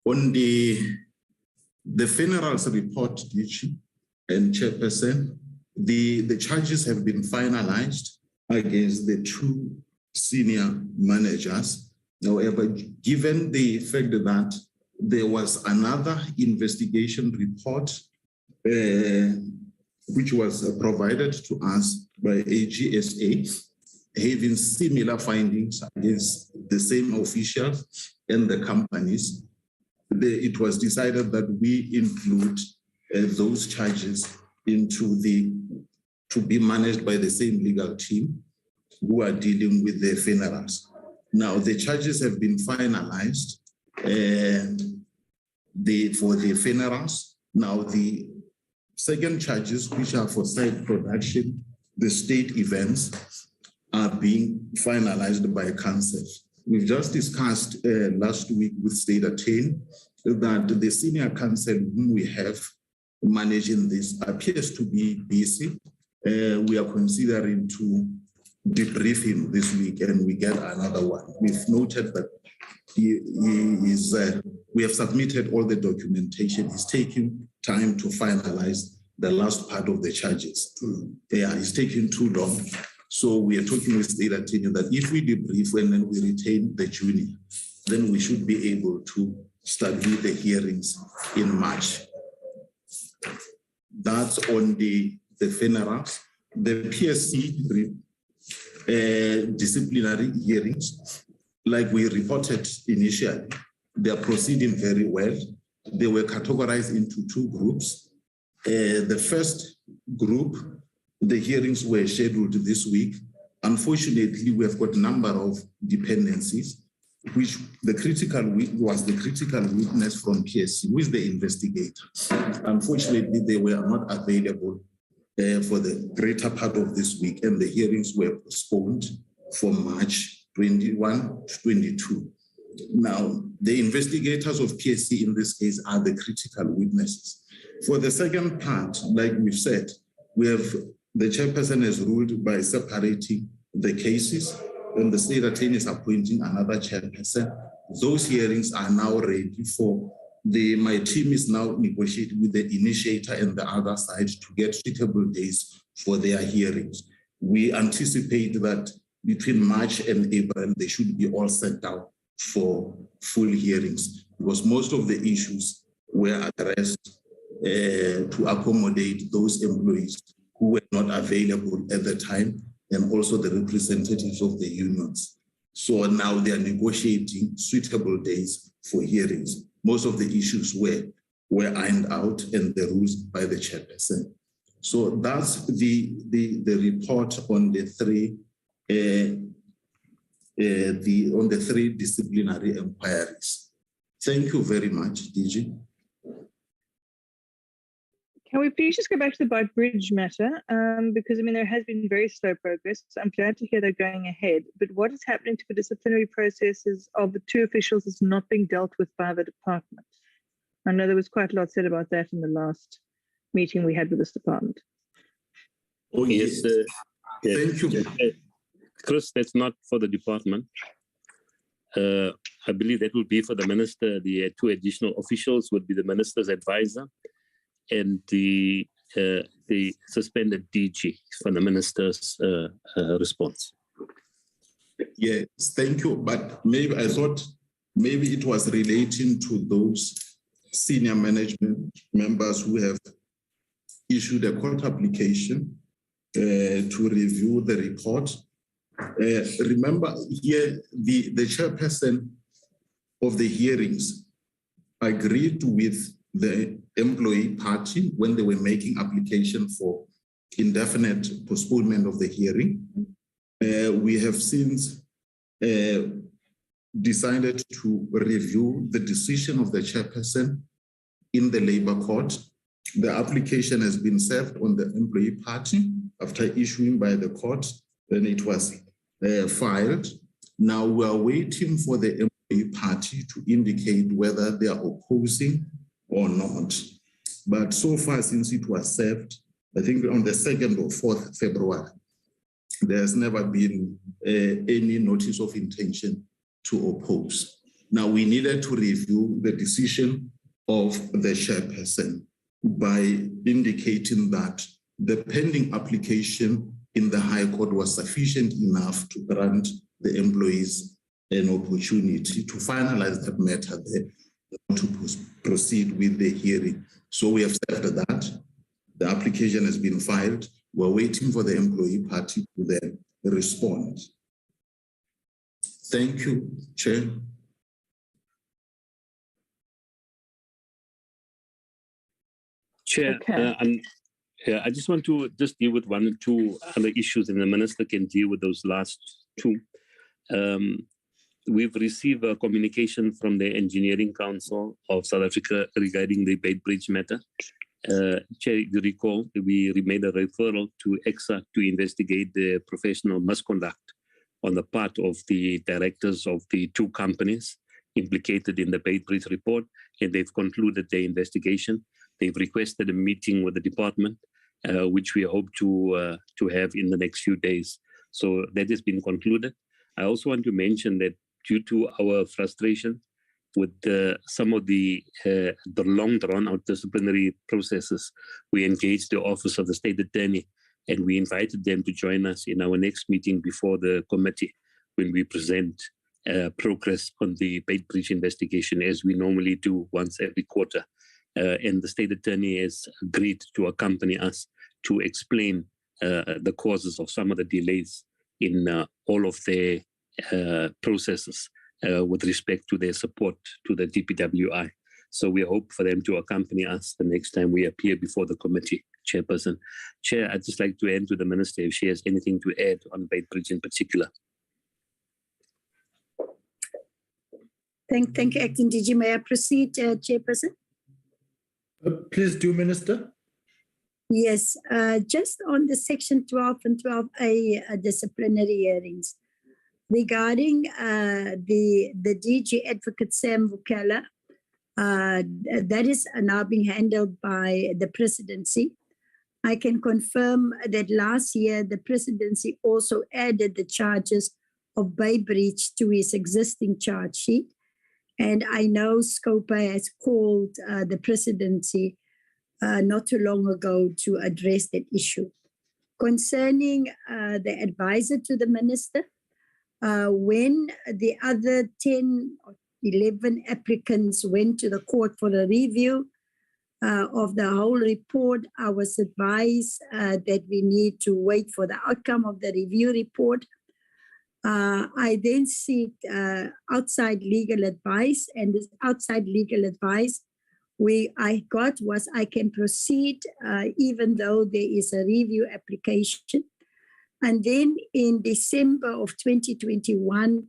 On the funerals report, and Chairperson, the charges have been finalized against the 2 senior managers. However, given the fact that there was another investigation report which was provided to us by AGSA, having similar findings against the same officials and the companies. It was decided that we include those charges into to be managed by the same legal team who are dealing with the funerals. Now, the charges have been finalized for the funerals. Now, the second charges, which are for site production, the state events, are being finalized by council. We've just discussed last week with State Attorney that the senior counsel whom we have managing this appears to be busy. We are considering to debrief him this week and we get another one. We've noted that we have submitted all the documentation. It's taking time to finalize the last part of the charges. Yeah, it's taking too long. So we are talking with State Attorney that if we debrief and then we retain the junior, then we should be able to start with the hearings in March. That's on the funerals. The PSC disciplinary hearings, like we reported initially, they are proceeding very well. They were categorized into two groups. The first group, the hearings were scheduled this week. Unfortunately, we have got a number of dependencies, which was the critical witness from PSC, who is the investigator. Unfortunately, they were not available for the greater part of this week, and the hearings were postponed from March 21 to 22. Now, the investigators of PSC in this case are the critical witnesses. For the second part, like we've said, the chairperson has ruled by separating the cases, and the state attorney is appointing another chairperson. Those hearings are now ready for my team is now negotiating with the initiator and the other side to get suitable days for their hearings. We anticipate that between March and April, they should be all set down for full hearings, because most of the issues were addressed to accommodate those employees who were not available at the time, and also the representatives of the unions. So now they are negotiating suitable days for hearings. Most of the issues were ironed out and the rules by the chairperson. So that's the report on the three disciplinary inquiries. Thank you very much, DG. Can we please just go back to the Boat Bridge matter? Because, I mean, there has been very slow progress. So I'm glad to hear they're going ahead. But what is happening to the disciplinary processes of the two officials is not being dealt with by the department. I know there was quite a lot said about that in the last meeting we had with this department. Oh, yes. Thank you. Chris, that's not for the department. I believe that will be for the minister. The two additional officials would be the minister's advisor and the suspended DG for the minister's response. Yes, thank you. But maybe I thought maybe it was relating to those senior management members who have issued a court application to review the report. Remember here, the chairperson of the hearings agreed with the employee party when they were making application for indefinite postponement of the hearing. We have since decided to review the decision of the chairperson in the labor court. The application has been served on the employee party after issuing by the court, then it was filed. Now we are waiting for the employee party to indicate whether they are opposing or not. But so far, since it was served, I think on the 2nd or 4th February, there's never been any notice of intention to oppose. Now, we needed to review the decision of the chairperson by indicating that the pending application in the High Court was sufficient enough to grant the employees an opportunity to finalize that matter there, to proceed with the hearing. So we have served that. The application has been filed. We're waiting for the employee party to then respond. Thank you, Chair. Chair, Okay. I just want to just deal with one or two other issues, and the minister can deal with those last two. We've received a communication from the Engineering Council of South Africa regarding the Beitbridge matter. Chair, you recall we made a referral to EXA to investigate the professional misconduct on the part of the directors of the two companies implicated in the Beitbridge report, and they've concluded their investigation. They've requested a meeting with the department, which we hope to have in the next few days. So that has been concluded. I also want to mention that due to our frustration with some of the long drawn-out disciplinary processes, we engaged the Office of the State Attorney, and we invited them to join us in our next meeting before the committee when we present progress on the Beitbridge investigation, as we normally do once every quarter. And the State Attorney has agreed to accompany us to explain the causes of some of the delays in all of their processes with respect to their support to the DPWI. So we hope for them to accompany us the next time we appear before the committee, Chairperson. Chair, I'd just like to end to the Minister if she has anything to add on Beitbridge in particular. Thank you, Acting DG. May I proceed, Chairperson? Please do, Minister. Yes, just on the Section 12 and 12A disciplinary hearings. Regarding the DG Advocate Sam Vukela, that is now being handled by the presidency. I can confirm that last year the presidency also added the charges of Beitbridge to his existing charge sheet. And I know SCOPA has called the presidency not too long ago to address that issue. Concerning the advisor to the minister, when the other 10 or 11 applicants went to the court for a review of the whole report, I was advised that we need to wait for the outcome of the review report. I then seek outside legal advice, and this outside legal advice I got was I can proceed even though there is a review application. And then in December of 2021,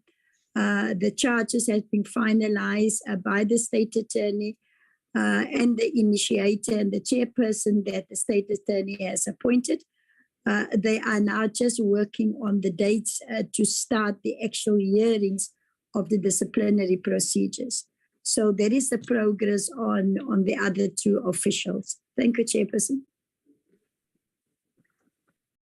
the charges have been finalized by the State Attorney and the initiator and the chairperson that the State Attorney has appointed. They are now just working on the dates to start the actual hearings of the disciplinary procedures. So there is the progress on the other two officials. Thank you, Chairperson.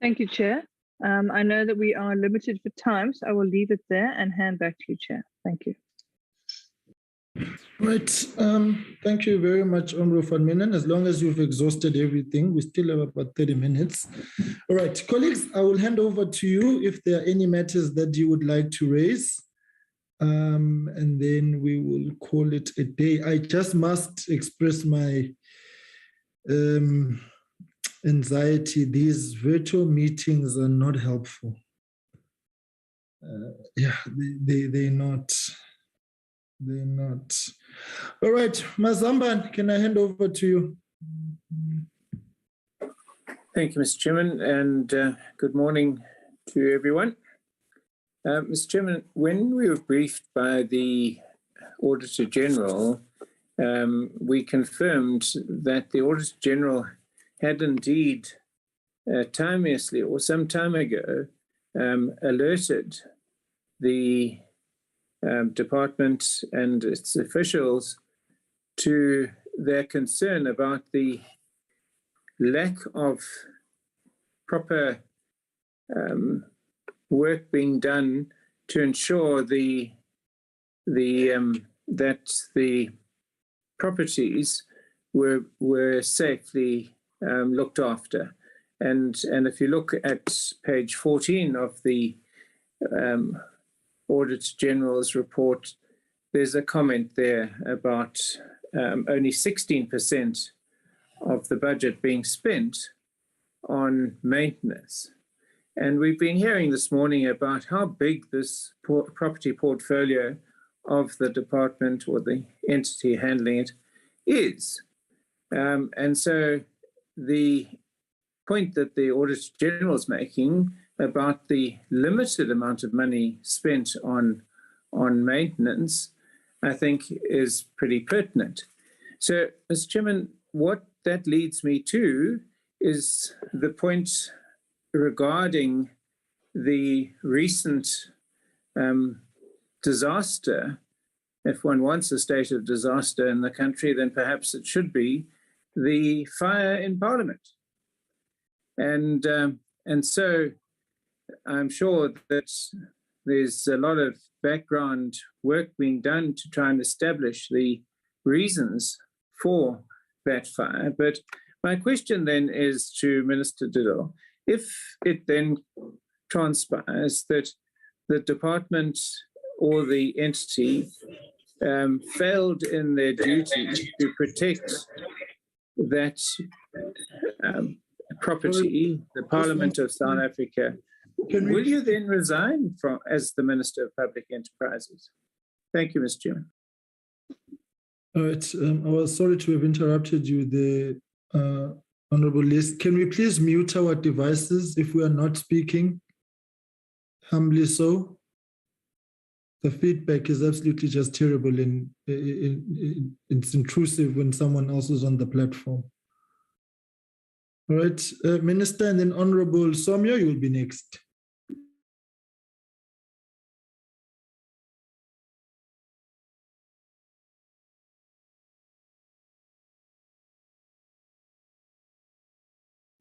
Thank you, Chair. I know that we are limited for time, so I will leave it there and hand back to you, Chair. Thank you. Right. Thank you very much, Honorable Van Minen. As long as you've exhausted everything, we still have about 30 minutes. All right, colleagues, I will hand over to you if there are any matters that you would like to raise. And then we will call it a day. I just must express my anxiety. These virtual meetings are not helpful. They're not. They're not. All right, Mazamban, can I hand over to you? Thank you, Mr. Chairman, and good morning to everyone. Mr. Chairman, when we were briefed by the Auditor General, we confirmed that the Auditor General had indeed timeously or some time ago alerted the department and its officials to their concern about the lack of proper work being done to ensure that the properties were safely looked after. And if you look at page 14 of the Auditor General's report, there's a comment there about only 16% of the budget being spent on maintenance. And we've been hearing this morning about how big this property portfolio of the department or the entity handling it is. And so the point that the Auditor General is making about the limited amount of money spent on maintenance, I think is pretty pertinent. So, Mr. Chairman, what that leads me to is the point regarding the recent disaster. If one wants a state of disaster in the country, then perhaps it should be the fire in Parliament. And so I'm sure that there's a lot of background work being done to try and establish the reasons for that fire. But my question then is to Minister Diddle. If it then transpires that the department or the entity failed in their duty to protect that property, the Parliament of South Africa, will you then resign as the Minister of Public Enterprises? Thank you, Mr. Chairman. All right. I was sorry to have interrupted you there, Honorable List. Can we please mute our devices if we are not speaking? Humbly so. The feedback is absolutely just terrible and it's intrusive when someone else is on the platform. All right, Minister, and then Honorable Somya, you will be next.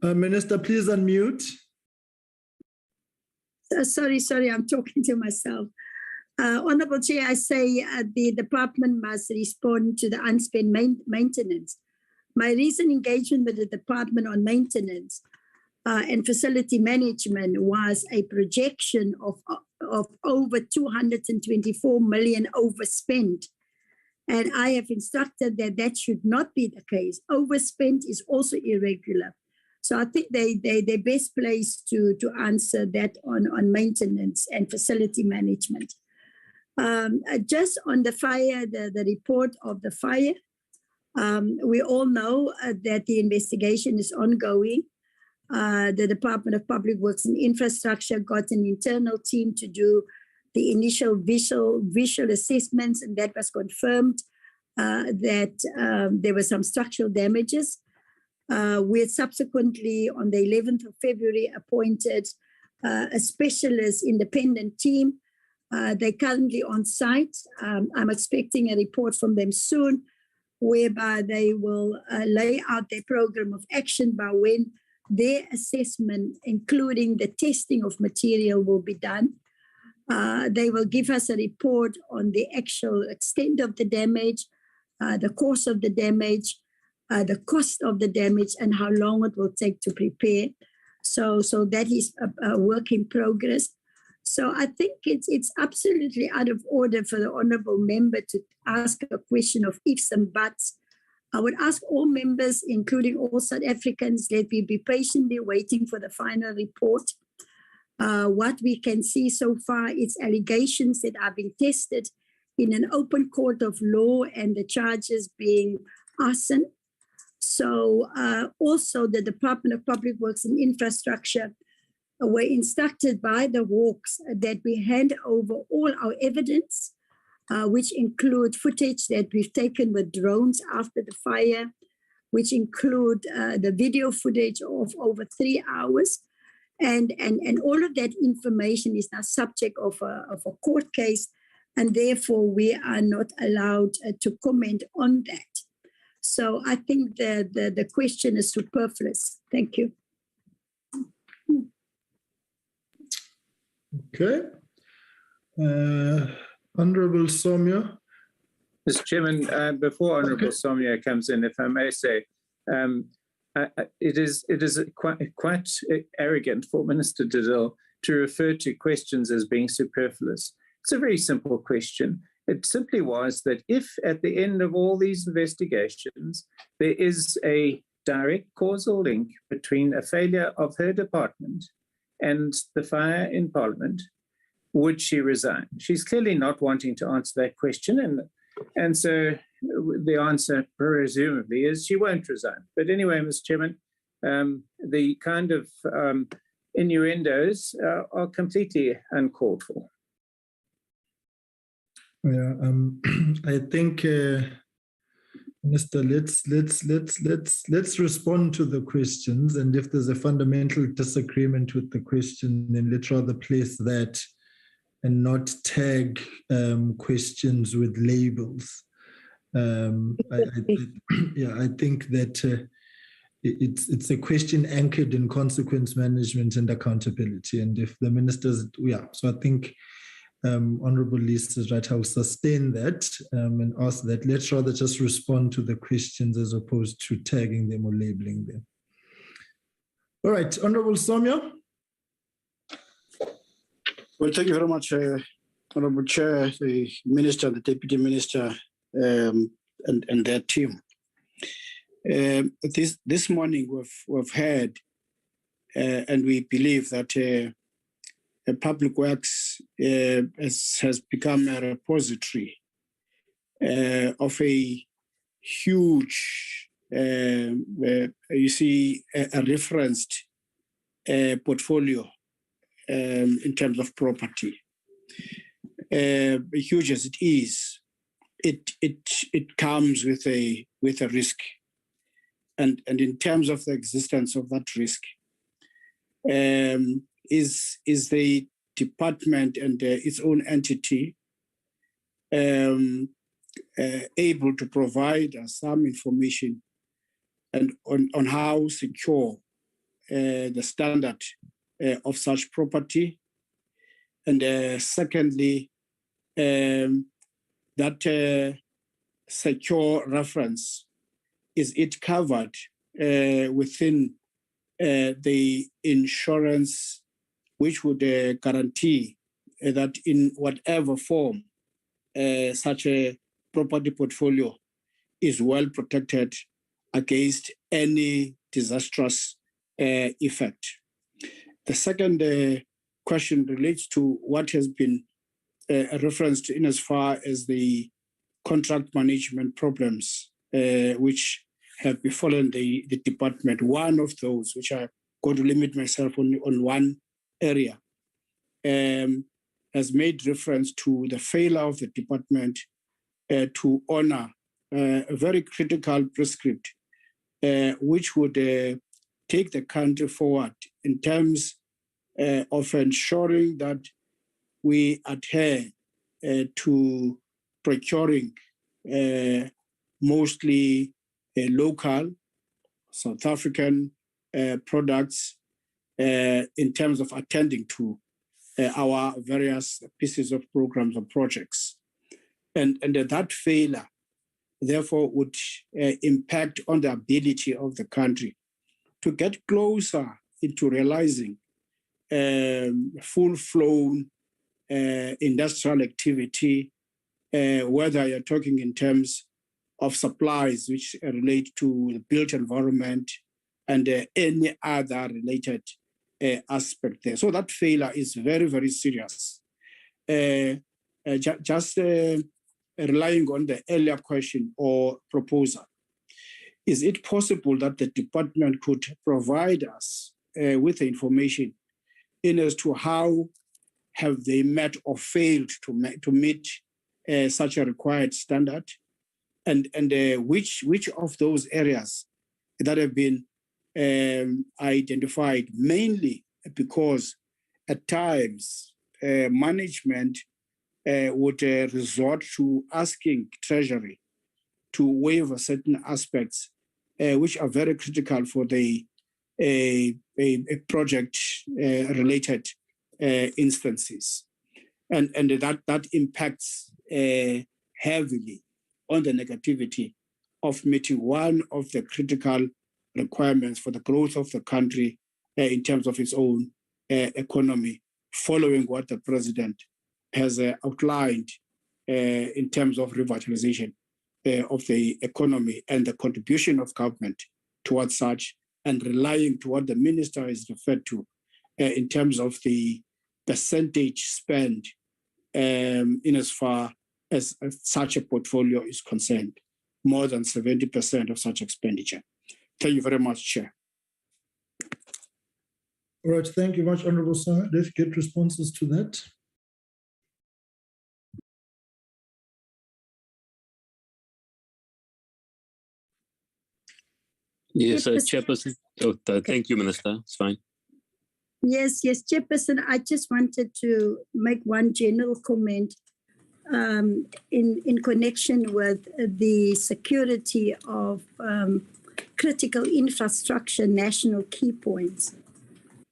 Minister, please unmute. Sorry, I'm talking to myself. Honorable Chair, I say the department must respond to the unspent maintenance. My recent engagement with the department on maintenance and facility management was a projection of over 224 million overspent. And I have instructed that that should not be the case. Overspent is also irregular. So I think they're best placed to answer that on maintenance and facility management. Just on the fire, the report of the fire, we all know that the investigation is ongoing. The Department of Public Works and Infrastructure got an internal team to do the initial visual assessments, and that was confirmed that there were some structural damages. We had subsequently, on the 11th of February, appointed a specialist independent team. They're currently on site. I'm expecting a report from them soon, whereby they will lay out their program of action by when their assessment, including the testing of material, will be done. They will give us a report on the actual extent of the damage, the cause of the damage, the cost of the damage, and how long it will take to prepare. So that is a work in progress. So I think it's absolutely out of order for the honourable member to ask a question of ifs and buts. I would ask all members, including all South Africans, let me be patiently waiting for the final report. What we can see so far is allegations that are being tested in an open court of law, and the charges being arson. So also the Department of Public Works and Infrastructure were instructed by the Hawks that we hand over all our evidence, which include footage that we've taken with drones after the fire, which include the video footage of over 3 hours. And all of that information is now subject of a court case, and therefore we are not allowed to comment on that. So I think the question is superfluous. Thank you. Okay. Honorable Somya. Mr. Chairman, before Honorable Somya comes in, if I may say, it is quite arrogant for Minister Diddle to refer to questions as being superfluous. It's a very simple question. It simply was that if at the end of all these investigations, there is a direct causal link between a failure of her department and the fire in Parliament, would she resign? She's clearly not wanting to answer that question, and so the answer presumably is she won't resign. But anyway, Mr. Chairman, the kind of innuendos are completely uncalled for. Yeah, I think, Minister, let's respond to the questions, and if there's a fundamental disagreement with the question, then let's rather place that and not tag questions with labels. I think that it's a question anchored in consequence management and accountability. And if the ministers, so I think Honorable Lisa is right. I'll sustain that and ask that. Let's rather just respond to the questions as opposed to tagging them or labeling them. All right, Honorable Somya. Well, thank you very much, Honorable Chair, the Minister, the Deputy Minister, and their team. This morning we've heard, and we believe that Public Works has become a repository of a huge, you see, a referenced portfolio in terms of property. Huge as it is, it comes with a risk, and in terms of the existence of that risk, is the department and its own entity able to provide us some information and on how secure the standard of such property, and secondly, that secure reference, is it covered within the insurance, which would guarantee that in whatever form such a property portfolio is well protected against any disastrous effect. The second question relates to what has been referenced in as far as the contract management problems which have befallen the department. One of those, which I'm going to limit myself on one area, has made reference to the failure of the department to honor a very critical prescript which would take the country forward in terms of ensuring that we adhere to procuring mostly local South African products in terms of attending to our various pieces of programs and projects. And that failure, therefore, would impact on the ability of the country to get closer into realizing full-flown industrial activity, whether you're talking in terms of supplies which relate to the built environment and any other related aspect there. So that failure is very, very serious. Just relying on the earlier question or proposal, is it possible that the department could provide us with the information in as to how have they met or failed to meet such a required standard, and which of those areas that have been identified, mainly because at times management would resort to asking Treasury to waive certain aspects which are very critical for the project related instances, and that impacts heavily on the negativity of meeting one of the critical requirements for the growth of the country in terms of its own economy, following what the president has outlined in terms of revitalization of the economy and the contribution of government towards such, and relying to what the minister has referred to in terms of the percentage spent in as far as such a portfolio is concerned, more than 70% of such expenditure. Thank you very much, Chair. All right, thank you much, Honorable Sir. Let's get responses to that. Yes, Chairperson. Oh, thank you, Minister. It's fine. Yes, Chairperson, I just wanted to make one general comment in connection with the security of critical infrastructure national key points.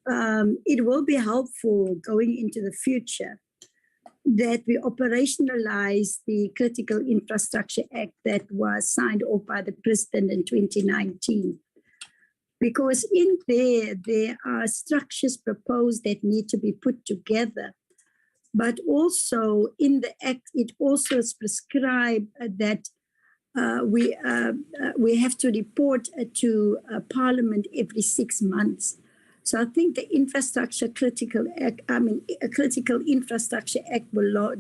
It will be helpful going into the future that we operationalize the Critical Infrastructure Act that was signed off by the President in 2019. Because in there are structures proposed that need to be put together. But also in the Act, it also is prescribed that we have to report to Parliament every 6 months. So I think the Critical Infrastructure Act will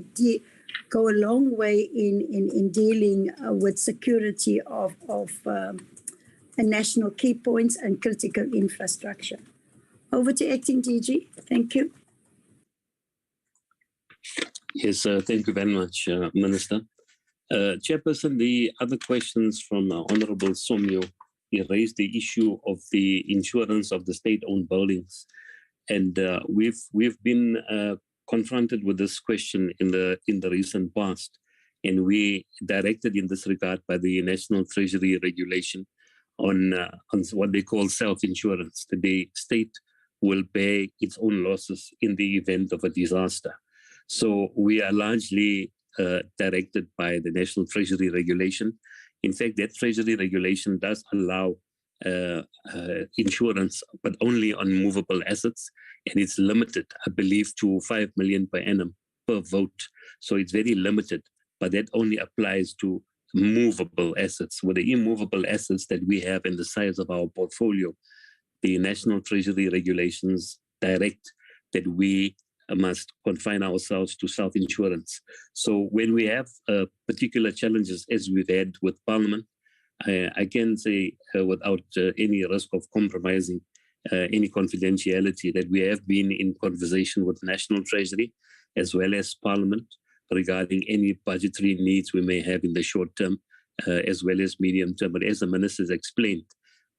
go a long way in dealing with security of national key points and critical infrastructure. Over to Acting DG. Thank you. Yes, thank you very much, Minister. Chairperson, the other questions from Honorable Somyo, he raised the issue of the insurance of the state-owned buildings. And we've been confronted with this question in the recent past. And we directed in this regard by the National Treasury regulation on what they call self-insurance. The state will bear its own losses in the event of a disaster. So we are largely directed by the National Treasury regulation. In fact, that Treasury regulation does allow insurance, but only on movable assets, and it's limited, I believe, to 5 million per annum per vote. So it's very limited, but that only applies to movable assets. With the immovable assets that we have in the size of our portfolio, the National Treasury regulations direct that we must confine ourselves to self-insurance. So when we have particular challenges, as we've had with Parliament, I can say without any risk of compromising any confidentiality that we have been in conversation with National Treasury as well as Parliament regarding any budgetary needs we may have in the short term as well as medium term. But as the Minister has explained,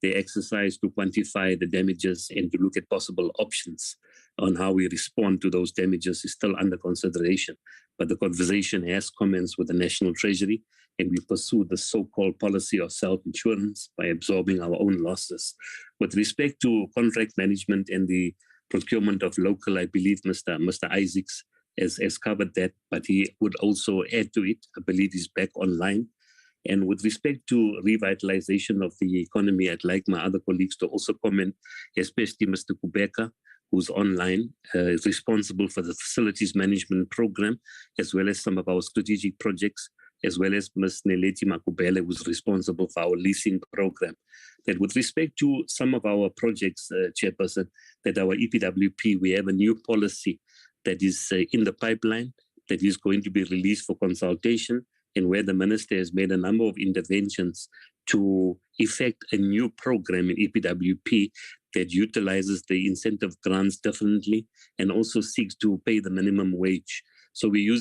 the exercise to quantify the damages and to look at possible options on how we respond to those damages is still under consideration. But the conversation has commenced with the National Treasury, and we pursue the so-called policy of self-insurance by absorbing our own losses. With respect to contract management and the procurement of local, I believe Mr. Isaacs has covered that, but he would also add to it. I believe he's back online. And with respect to revitalization of the economy, I'd like my other colleagues to also comment, especially Mr. Kubeka, who's online, is responsible for the facilities management program, as well as some of our strategic projects, as well as Ms. Neleti Makubele, who's responsible for our leasing program. That with respect to some of our projects, Chairperson, that our EPWP, we have a new policy that is in the pipeline, that is going to be released for consultation, and where the Minister has made a number of interventions to effect a new program in EPWP that utilizes the incentive grants differently and also seeks to pay the minimum wage. So we're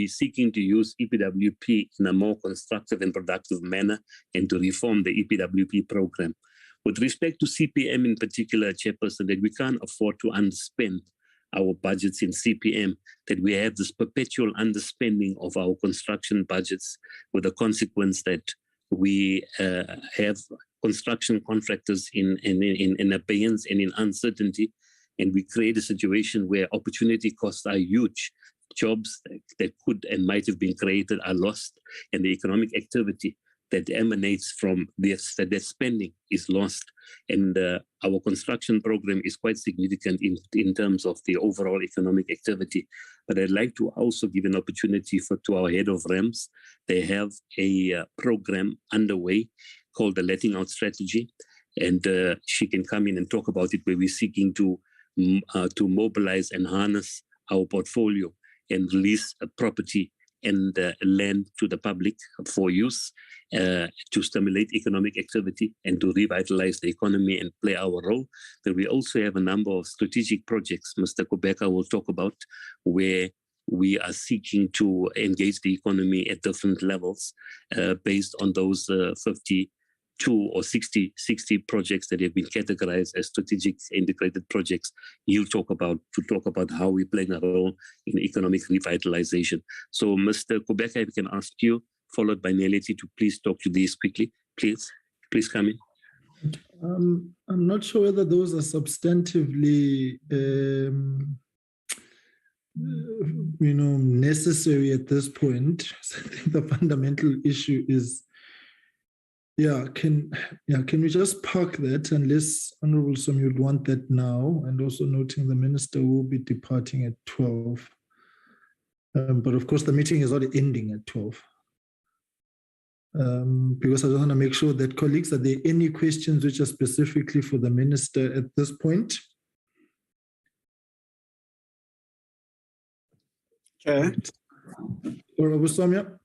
seeking to use EPWP in a more constructive and productive manner and to reform the EPWP program. With respect to CPM in particular, Chairperson, that we can't afford to underspend our budgets in CPM, that we have this perpetual underspending of our construction budgets with the consequence that we have construction contractors in abeyance and in uncertainty, and we create a situation where opportunity costs are huge. Jobs that could and might have been created are lost, and the economic activity that emanates from this, that spending is lost. And our construction program is quite significant in terms of the overall economic activity. But I'd like to also give an opportunity to our head of REMS. They have a program underway called the Letting Out Strategy. and she can come in and talk about it, where we're seeking to mobilize and harness our portfolio and release property and land to the public for use, to stimulate economic activity and to revitalize the economy and play our role. Then we also have a number of strategic projects Mr. Kubeka will talk about, where we are seeking to engage the economy at different levels based on those 52 or 60 projects that have been categorized as strategic integrated projects. He'll talk about how we play a role in economic revitalization. So Mr. Kubeka, if I can ask you, followed by Neleti, to please talk to these quickly. Please come in. I'm not sure whether those are substantively necessary at this point. So I think the fundamental issue is, can we just park that, unless Honorable Som you'd want that now, and also noting the Minister will be departing at 12. But of course the meeting is already ending at 12. Because I just want to make sure that, colleagues, are there any questions which are specifically for the Minister at this point? Chair. Honorable Somya?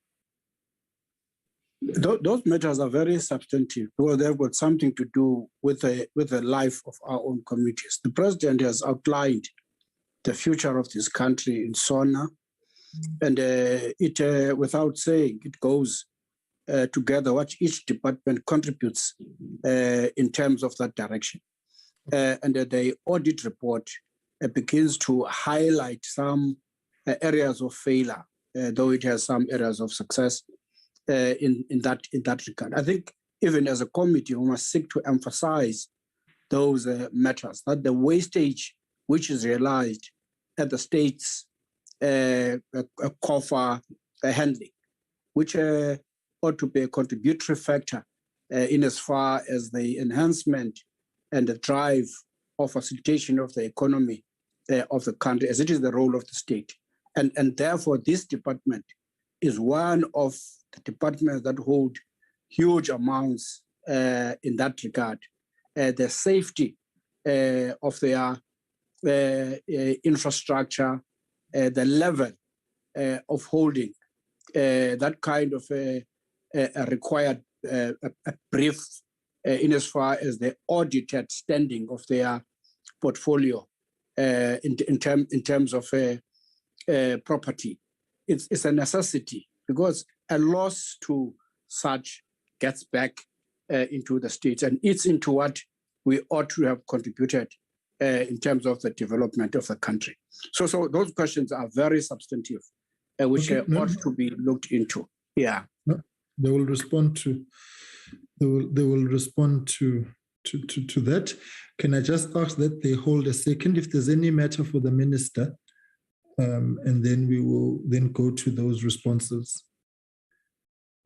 Those matters are very substantive because they've got something to do with the life of our own communities. The President has outlined the future of this country in SONA, and it, without saying, it goes together what each department contributes in terms of that direction. And the audit report begins to highlight some areas of failure, though it has some areas of success in that regard. I think even as a committee, we must seek to emphasize those matters, that the wastage which is realized at the state's coffer handling, which ought to be a contributory factor in as far as the enhancement and the drive of facilitation of the economy of the country, as it is the role of the state. And therefore, this department is one of the departments that hold huge amounts in that regard. The safety of their infrastructure, the level of holding that kind of a required brief in as far as the audited standing of their portfolio in terms of property. It's a necessity, because a loss to such gets back into the states and eats into what we ought to have contributed in terms of the development of the country. So those questions are very substantive, which ought to be looked into. Yeah. No, they will respond to. They will respond to that. Can I just ask that they hold a second if there's any matter for the Minister, and then we will then go to those responses.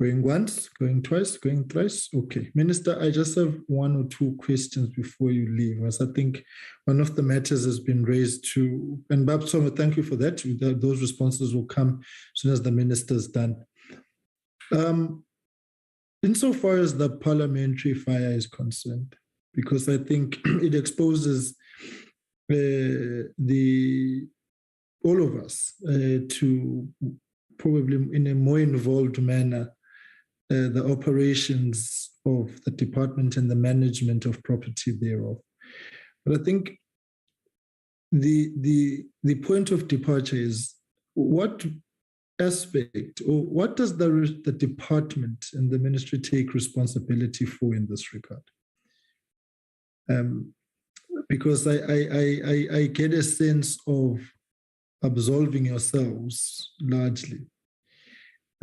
Going once, going twice, going thrice. Okay, Minister, I just have one or two questions before you leave, as I think one of the matters has been raised too. And Babsoma, thank you for that. Those responses will come as soon as the Minister is done. Insofar as the parliamentary fire is concerned, because I think it exposes all of us to probably in a more involved manner the operations of the department and the management of property thereof. But I think the point of departure is what aspect, or what does the department and the ministry take responsibility for in this regard? Because I get a sense of absolving yourselves largely.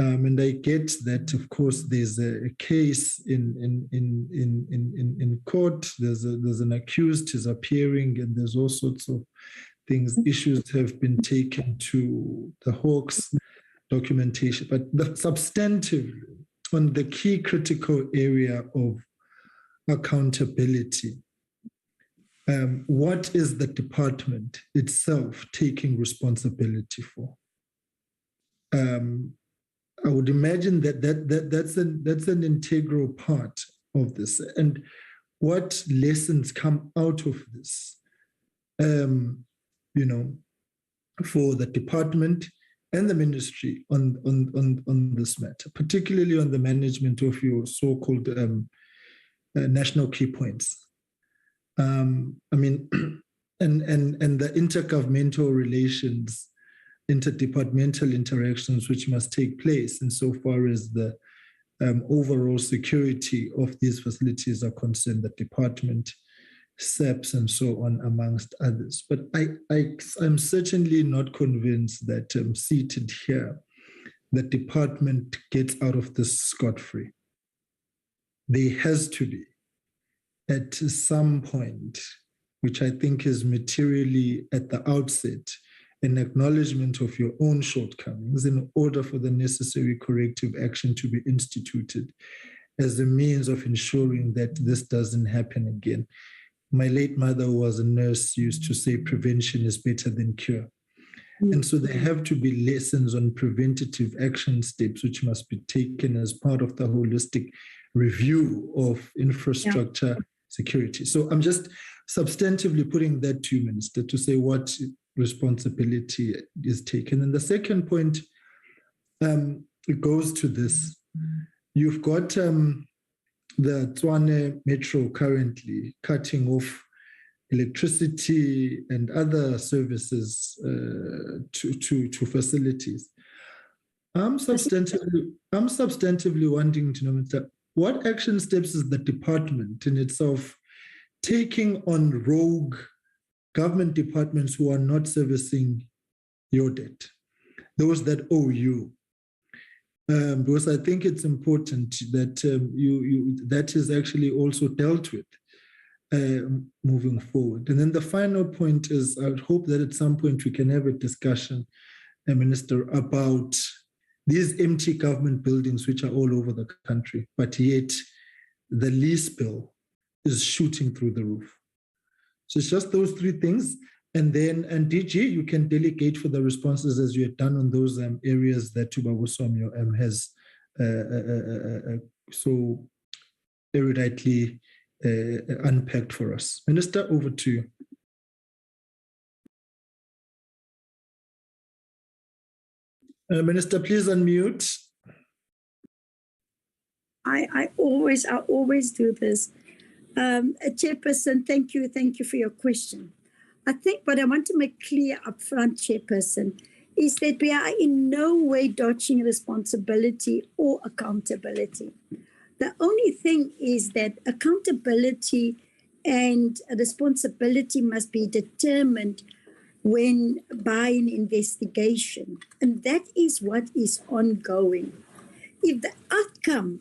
And I get that, of course, there's a case in court. There's an accused who's appearing, and there's all sorts of things. Issues have been taken to the Hawks documentation, but substantively on the key critical area of accountability, what is the department itself taking responsibility for? I would imagine that's an integral part of this. And what lessons come out of this, for the department and the ministry on this matter, particularly on the management of your so-called national key points. And the intergovernmental relations, interdepartmental interactions which must take place insofar as the overall security of these facilities are concerned, the department, SEPs, and so on, amongst others. But I'm certainly not convinced that seated here, the department gets out of this scot-free. There has to be, at some point, which I think is materially at the outset, an acknowledgement of your own shortcomings in order for the necessary corrective action to be instituted as a means of ensuring that this doesn't happen again. My late mother, who was a nurse, used to say prevention is better than cure. And so there have to be lessons on preventative action steps which must be taken as part of the holistic review of infrastructure security. So I'm just substantively putting that to you, Minister, to say what responsibility is taken. And the second point, it goes to this. You've got the Tshwane Metro currently cutting off electricity and other services to facilities. I'm substantively wanting to know, Mr. What action steps is the department in itself taking on rogue government departments who are not servicing your debt, those that owe you? Because I think it's important that that is actually also dealt with moving forward. And then the final point is, I would hope that at some point we can have a discussion, Minister, about these empty government buildings which are all over the country, but yet the lease bill is shooting through the roof. So it's just those three things. And then, and DG, you can delegate for the responses as you have done on those areas that Tubabusomyo has so eruditely unpacked for us. Minister, over to you. Minister, please unmute. I always do this. Chairperson, thank you for your question. I think what I want to make clear up front, Chairperson, is that we are in no way dodging responsibility or accountability. The only thing is that accountability and responsibility must be determined by an investigation, and that is what is ongoing. If the outcome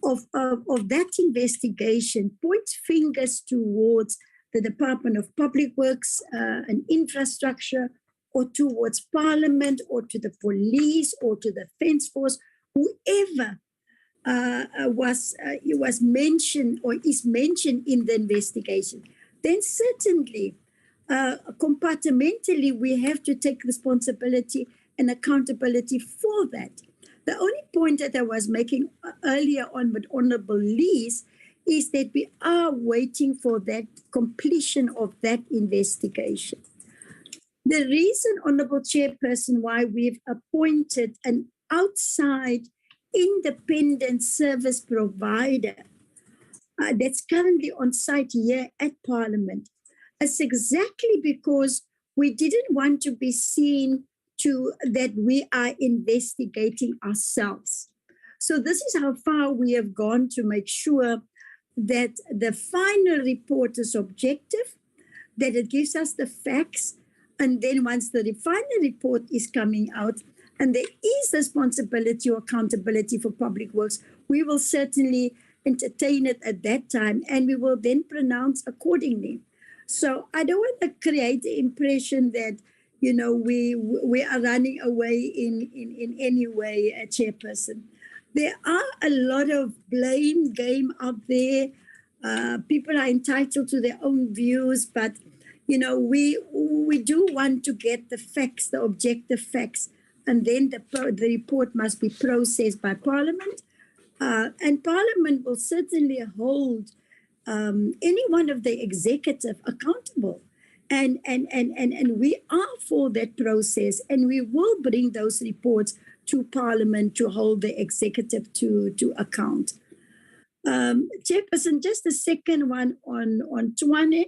of that investigation points fingers towards the Department of Public Works and Infrastructure, or towards Parliament, or to the police, or to the Defence Force, whoever was mentioned or is mentioned in the investigation, then certainly compartmentally we have to take responsibility and accountability for that. The only point that I was making earlier on with Honourable Lees is that we are waiting for that completion of that investigation. The reason, Honourable Chairperson, why we've appointed an outside independent service provider that's currently on site here at Parliament is exactly because we didn't want to be seen that we are investigating ourselves. So this is how far we have gone to make sure that the final report is objective, that it gives us the facts, and then once the final report is coming out and there is responsibility or accountability for Public Works, we will certainly entertain it at that time and we will then pronounce accordingly. So I don't want to create the impression that, you know, we are running away in any way, Chairperson. There are a lot of blame game out there. People are entitled to their own views, but, you know, we do want to get the facts, the objective facts, and then the report must be processed by Parliament. And Parliament will certainly hold any one of the executive accountable. And we are for that process, and we will bring those reports to Parliament to hold the executive to account. Chairperson, just the second one on Tshwane.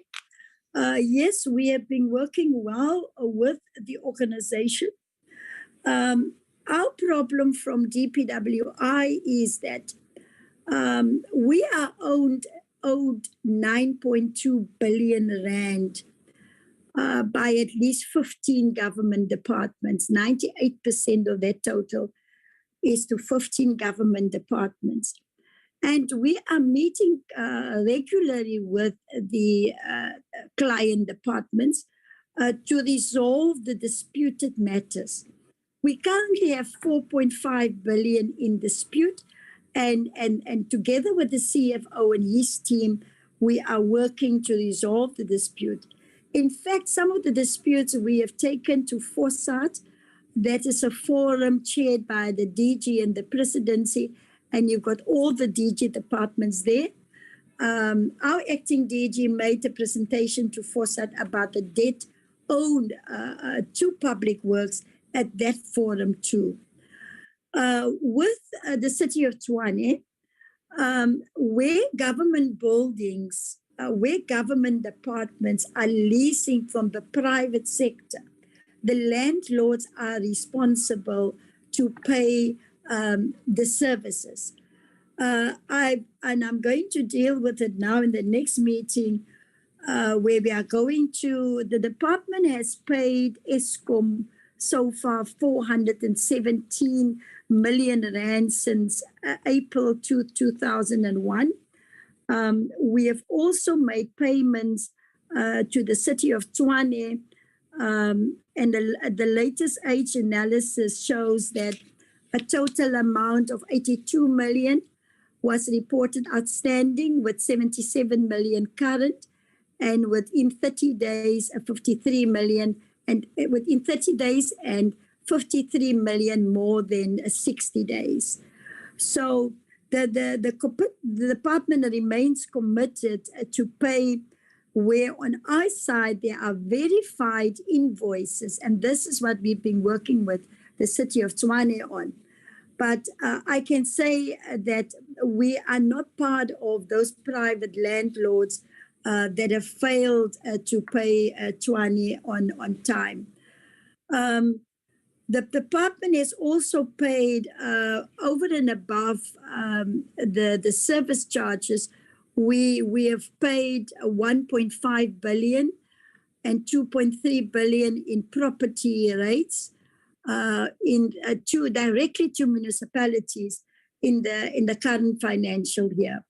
Yes, we have been working well with the organization. Our problem from DPWI is that we are owed 9.2 billion rand by at least 15 government departments. 98% of that total is to 15 government departments. And we are meeting regularly with the client departments to resolve the disputed matters. We currently have 4.5 billion in dispute, and together with the CFO and his team, we are working to resolve the dispute. In fact, some of the disputes we have taken to Foresight. That is a forum chaired by the DG and the presidency, and you've got all the DG departments there. Our acting DG made a presentation to Foresight about the debt owed to Public Works at that forum too. With the city of Tshwane, where government buildings, where government departments are leasing from the private sector, the landlords are responsible to pay the services. I'm going to deal with it now in the next meeting, where we are going to, the department has paid Eskom so far 417 million rand since April 2001. We have also made payments to the city of Tshwane, and the latest age analysis shows that a total amount of 82 million was reported outstanding, with 77 million current, and within 30 days, 53 million, and within 30 days and 53 million more than 60 days. So the department remains committed to pay where on our side there are verified invoices, and this is what we've been working with the city of Tshwane on. But I can say that we are not part of those private landlords that have failed to pay Tshwane on time. The department has also paid over and above the service charges. We have paid 1.5 billion and 2.3 billion in property rates directly to municipalities in the current financial year.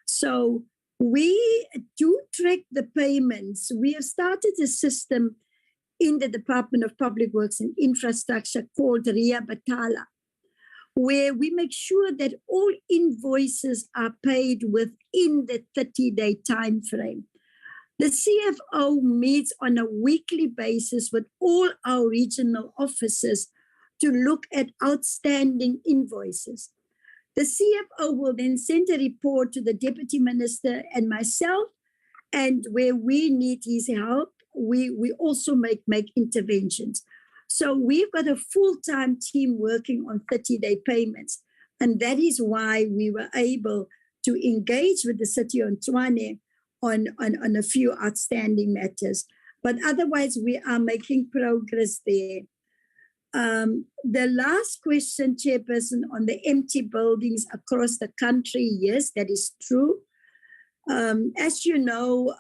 So we do track the payments. We have started a system in the Department of Public Works and Infrastructure called Ria Batala, where we make sure that all invoices are paid within the 30-day time frame. The CFO meets on a weekly basis with all our regional offices to look at outstanding invoices. The CFO will then send a report to the Deputy Minister and myself, and where we need his help, we also make interventions. So we've got a full-time team working on 30-day payments, and that is why we were able to engage with the city of Tshwane on a few outstanding matters. But otherwise, we are making progress there. The last question, Chairperson, on the empty buildings across the country, yes, that is true. As you know,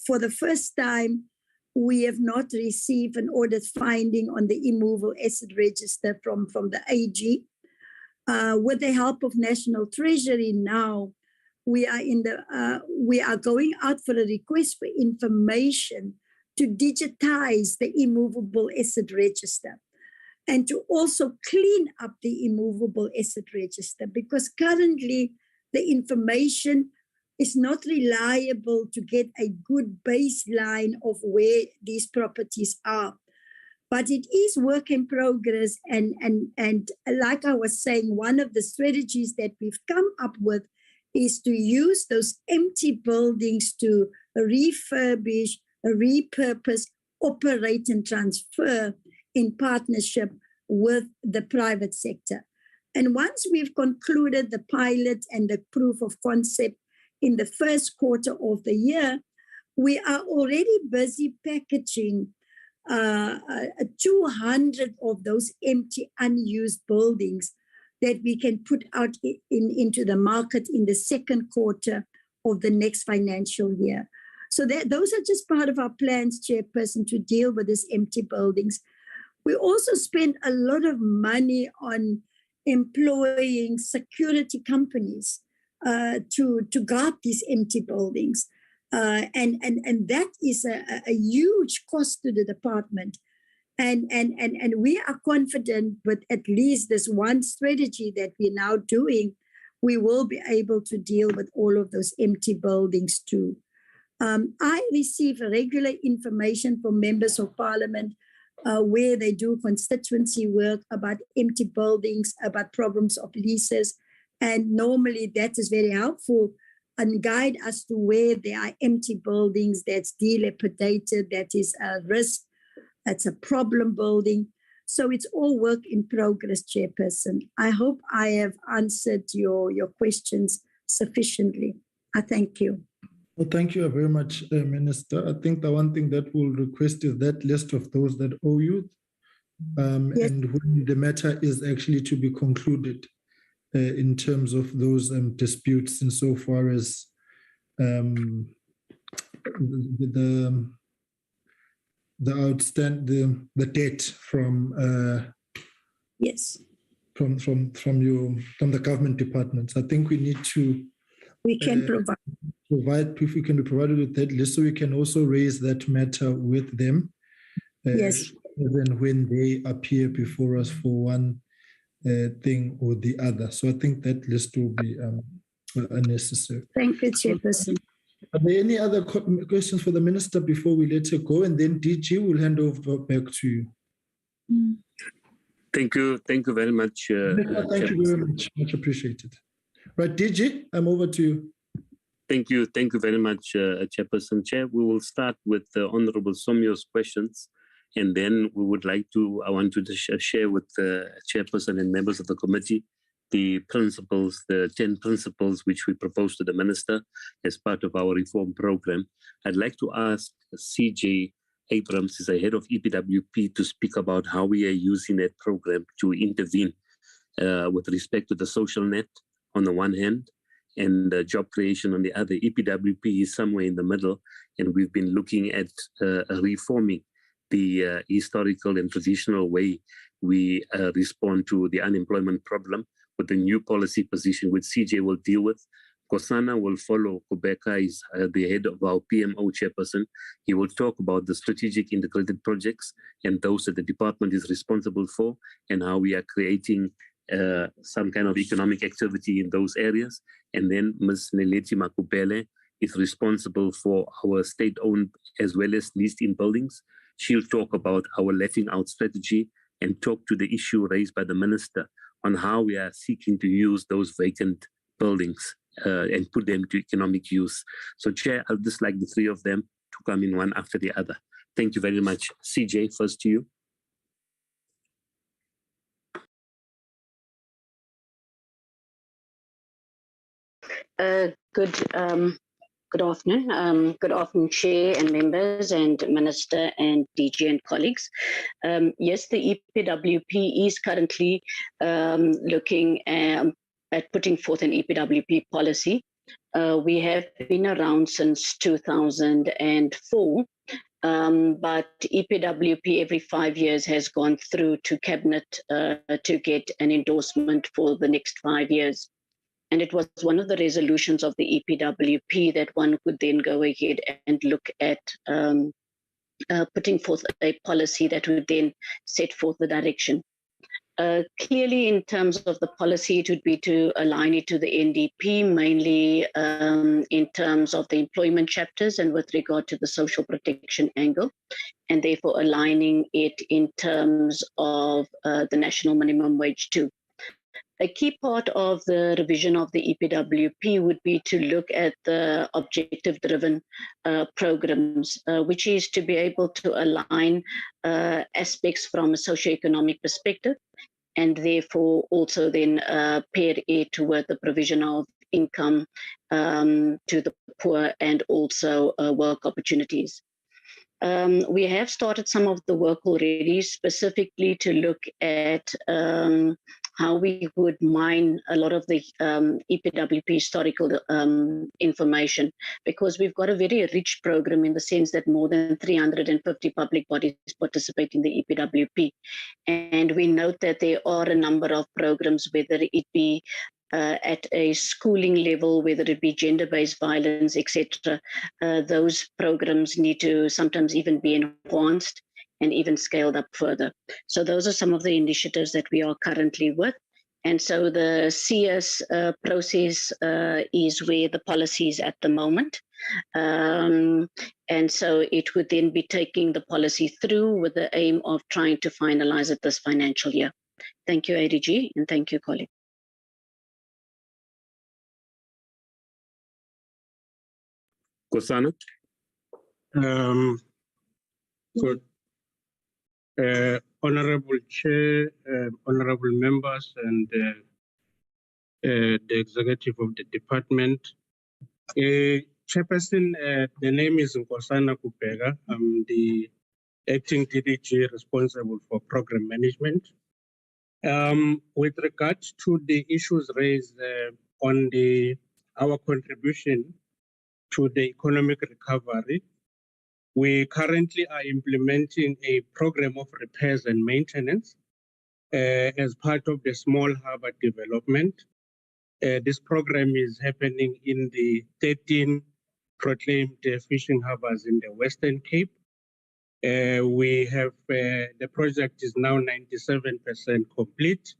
for the first time, we have not received an audit finding on the immovable asset register from the AG. With the help of National Treasury now, we are going out for a request for information to digitize the immovable asset register and to also clean up the immovable asset register, because currently the information is not reliable to get a good baseline of where these properties are. But it is work in progress, and like I was saying, one of the strategies that we've come up with is to use those empty buildings to refurbish, repurpose, operate and transfer in partnership with the private sector. And once we've concluded the pilot and the proof of concept in the first quarter of the year, we are already busy packaging 200 of those empty, unused buildings that we can put out into the market in the second quarter of the next financial year. So those are just part of our plans, Chairperson, to deal with these empty buildings. We also spend a lot of money on employing security companies to guard these empty buildings. And that is a huge cost to the department. And we are confident with at least this one strategy that we're now doing, we will be able to deal with all of those empty buildings too. I receive regular information from members of parliament where they do constituency work about empty buildings, about problems of leases. And normally that is very helpful and guide us to where there are empty buildings that's dilapidated, that is a risk, that's a problem building. So it's all work in progress, Chairperson. I hope I have answered your questions sufficiently. I thank you. Well, thank you very much, Minister. I think the one thing that we'll request is that list of those that owe you, yes. And when the matter is actually to be concluded in terms of those disputes insofar as the outstanding the debt from yes from the government departments. I think we need to provide if we can be provided with that list, so we can also raise that matter with them. Yes. Even when they appear before us for one thing or the other. So I think that list will be necessary. Thank you, Chairperson. Are there any other questions for the Minister before we let her go? And then DG will hand over back to you. Thank you very much. Thank you very much. Much appreciated. Right, DG, I'm over to you. Thank you very much, Chairperson. Chair, we will start with Honorable Somyo's questions, and then I want to share with the Chairperson and members of the committee the principles, the 10 principles which we propose to the Minister as part of our reform program. I'd like to ask CJ Abrams, who's the head of EPWP, to speak about how we are using that program to intervene with respect to the social net on the one hand, and job creation on the other. EPWP is somewhere in the middle, and we've been looking at reforming the historical and traditional way we respond to the unemployment problem with the new policy position, which CJ will deal with. Kosana will follow. Kobeka is the head of our PMO chairperson. He will talk about the strategic integrated projects and those that the department is responsible for, and how we are creating some kind of economic activity in those areas. And then Ms. Neleti Makubele is responsible for our state-owned as well as leased-in buildings. She'll talk about our letting out strategy and talk to the issue raised by the Minister on how we are seeking to use those vacant buildings and put them to economic use. So, Chair, I'd just like the three of them to come in one after the other. Thank you very much. CJ, first to you. Good afternoon. Good afternoon, Chair and members and Minister and DG and colleagues. Yes, the EPWP is currently looking at putting forth an EPWP policy. We have been around since 2004, but EPWP every 5 years has gone through to Cabinet to get an endorsement for the next 5 years. And it was one of the resolutions of the EPWP that one could then go ahead and look at putting forth a policy that would then set forth the direction. Clearly, in terms of the policy, it would be to align it to the NDP, mainly in terms of the employment chapters and with regard to the social protection angle, and therefore aligning it in terms of the national minimum wage too. A key part of the revision of the EPWP would be to look at the objective-driven programs, which is to be able to align aspects from a socioeconomic perspective, and therefore also then pair it with the provision of income to the poor and also work opportunities. We have started some of the work already, specifically to look at how we would mine a lot of the EPWP historical information, because we've got a very rich program in the sense that more than 350 public bodies participate in the EPWP. And we note that there are a number of programs, whether it be at a schooling level, whether it be gender-based violence, etc. Those programs need to sometimes even be enhanced and even scaled up further. So those are some of the initiatives that we are currently with. And so the CS process is where the policy is at the moment. And so it would then be taking the policy through with the aim of trying to finalize it this financial year. Thank you, ADG, and thank you, colleague. Kosana. Good. Honorable Chair, honorable members, and the executive of the department. Chairperson, the name is Nkosana Kupega. I'm the acting DDG responsible for program management. With regard to the issues raised on our contribution to the economic recovery, we currently are implementing a program of repairs and maintenance as part of the small harbor development. This program is happening in the 13 proclaimed fishing harbors in the Western Cape. We have the project is now 97% complete.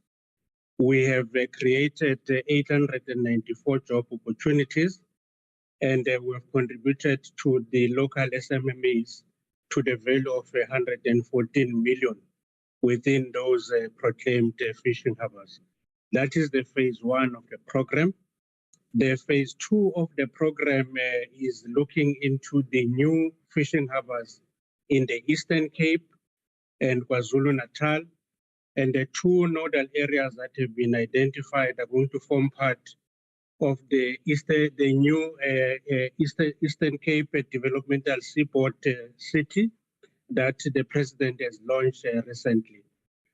We have created 894 job opportunities, and we have contributed to the local SMMEs to the value of 114 million within those proclaimed fishing harbors. That is the phase one of the program. The phase two of the program is looking into the new fishing harbors in the Eastern Cape and KwaZulu-Natal, and the two nodal areas that have been identified are going to form part of the new Eastern Cape Developmental Seaport City that the President has launched recently.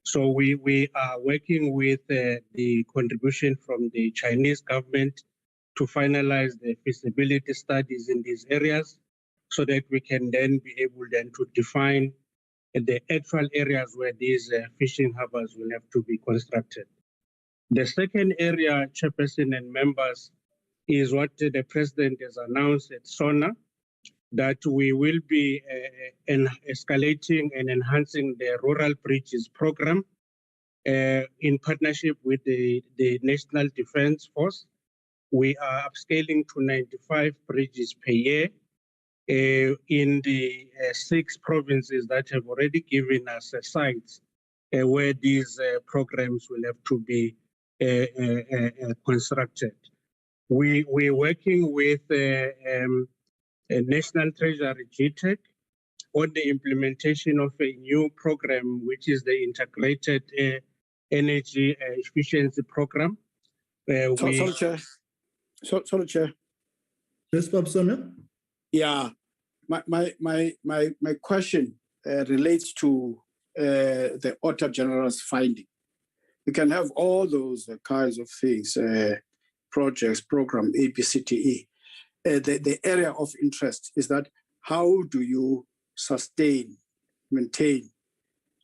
So we are working with the contribution from the Chinese government to finalize the feasibility studies in these areas so that we can then be able then to define the actual areas where these fishing harbors will have to be constructed. The second area, Chairperson and members, is what the President has announced at SONA, that we will be escalating and enhancing the Rural Bridges Program in partnership with the National Defence Force. We are upscaling to 95 bridges per year in the 6 provinces that have already given us sites where these programs will have to be constructed. We're working with National Treasury GTEC on the implementation of a new program, which is the Integrated Energy Efficiency Program. Sorry, Chair. Yes, Babsona? Yeah, my question relates to the Auditor General's finding. You can have all those kinds of things, projects, program, ABCTE. The area of interest is that how do you sustain, maintain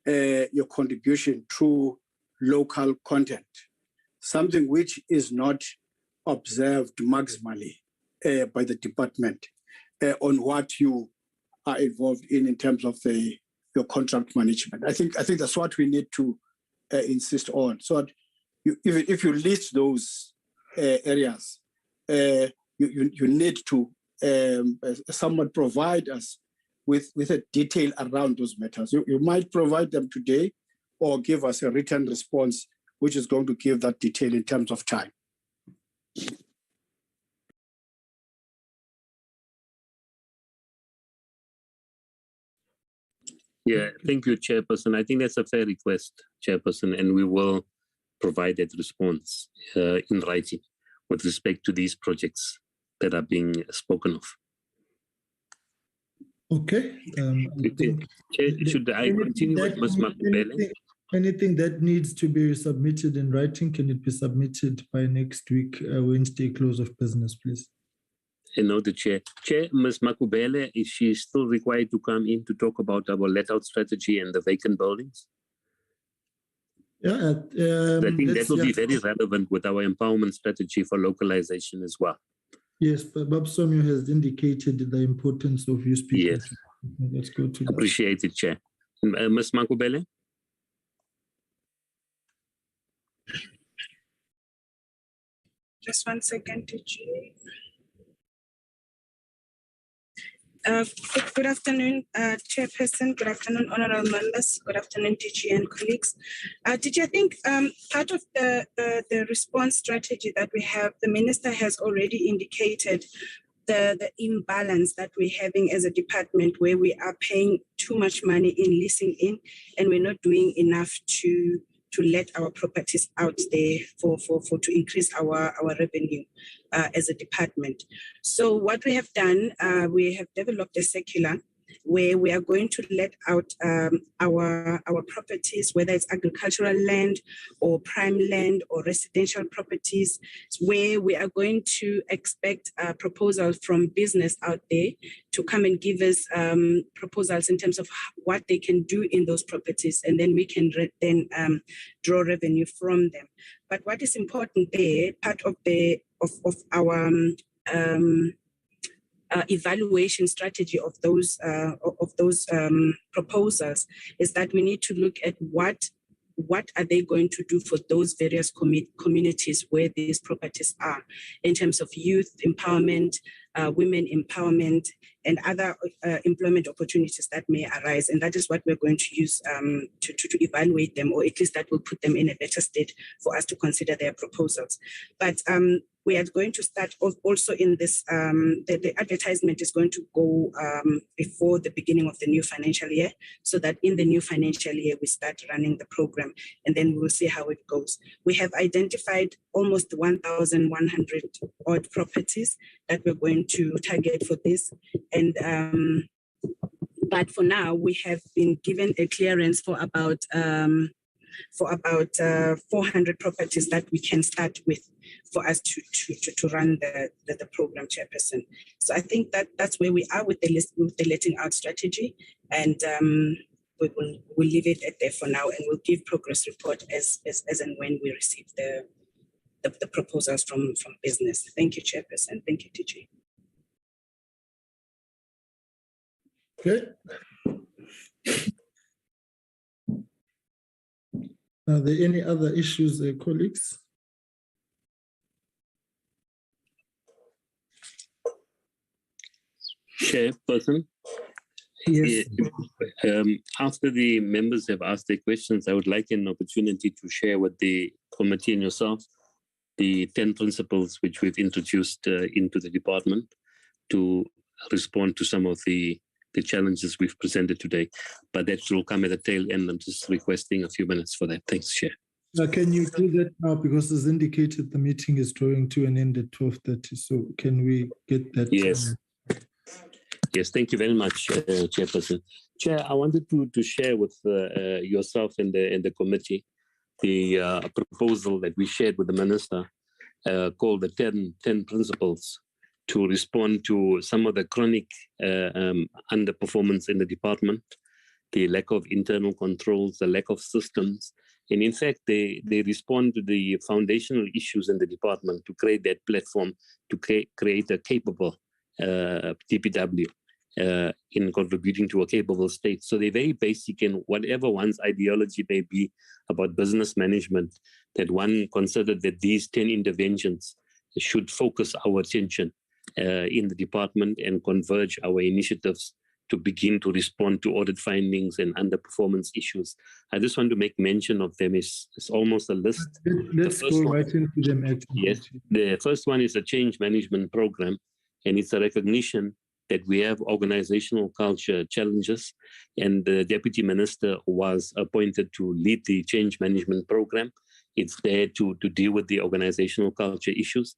your contribution through local content, something which is not observed maximally by the department on what you are involved in terms of your contract management. I think that's what we need to insist on. So that if you list those areas, you need to somewhat provide us with a detail around those matters. You might provide them today or give us a written response which is going to give that detail in terms of time. Yeah, thank you, Chairperson. I think that's a fair request, Chairperson, and we will provide that response in writing with respect to these projects that are being spoken of. Okay. Should I continue with Ms. Makubele? Anything that needs to be submitted in writing, can it be submitted by next week, Wednesday, close of business, please? No, the Chair. Chair, Ms. Makubele, is she still required to come in to talk about our let-out strategy and the vacant buildings? Yeah, I think that will be very relevant with our empowerment strategy for localization as well. Yes, but Bob Somio has indicated the importance of you speaking. Yes. Let's go to that. Appreciate it, Chair. Ms. Makubele? Just 1 second, TG. Good afternoon, Chairperson. Good afternoon, honorable members. Good afternoon, DG and colleagues. DG, I think part of the response strategy that we have, the Minister has already indicated the imbalance that we're having as a department, where we are paying too much money in leasing in, and we're not doing enough to let our properties out there to increase our revenue as a department. So what we have done, we have developed a circular where we are going to let out our properties, whether it's agricultural land or prime land or residential properties, where we are going to expect proposals from business out there to come and give us proposals in terms of what they can do in those properties, and then we can draw revenue from them. But what is important there, part of our evaluation strategy of those proposals is that we need to look at what are they going to do for those various communities where these properties are, in terms of youth empowerment, women empowerment, and other employment opportunities that may arise. And that is what we're going to use to evaluate them, or at least that will put them in a better state for us to consider their proposals. But we are going to start also in this, the advertisement is going to go before the beginning of the new financial year, so that in the new financial year, we start running the program, and then we'll see how it goes. We have identified almost 1,100 odd properties that we're going to target for this. And but for now, we have been given a clearance for about 400 properties that we can start with for us to run the program, Chairperson. So I think that's where we are with the letting out strategy, and we'll leave it at there for now, and we'll give progress report as and when we receive the proposals from business. Thank you, Chairperson. Thank you, TG. Okay. Are there any other issues, colleagues? Chairperson? Yes. After the members have asked their questions, I would like an opportunity to share with the committee and yourself the 10 principles which we've introduced into the department to respond to some of the challenges we've presented today. But that will come at the tail end. I'm just requesting a few minutes for that. Thanks, Chair. Now, can you do that now? Because as indicated, the meeting is drawing to an end at 12:30. So can we get that? Yes. Yes, thank you very much, Chairperson. Chair, I wanted to share with yourself and the committee the proposal that we shared with the Minister called the 10 principles to respond to some of the chronic underperformance in the department, the lack of internal controls, the lack of systems. And in fact, they respond to the foundational issues in the department to create that platform to create a capable DPW in contributing to a capable state. So they're very basic in whatever one's ideology may be about business management, that one considered that these 10 interventions should focus our attention in the department and converge our initiatives to begin to respond to audit findings and underperformance issues. I just want to make mention of them. It's almost a list. Let's go right into them. Yes, the first one is a change management program, and it's a recognition that we have organizational culture challenges, and the Deputy Minister was appointed to lead the change management program. It's there to deal with the organizational culture issues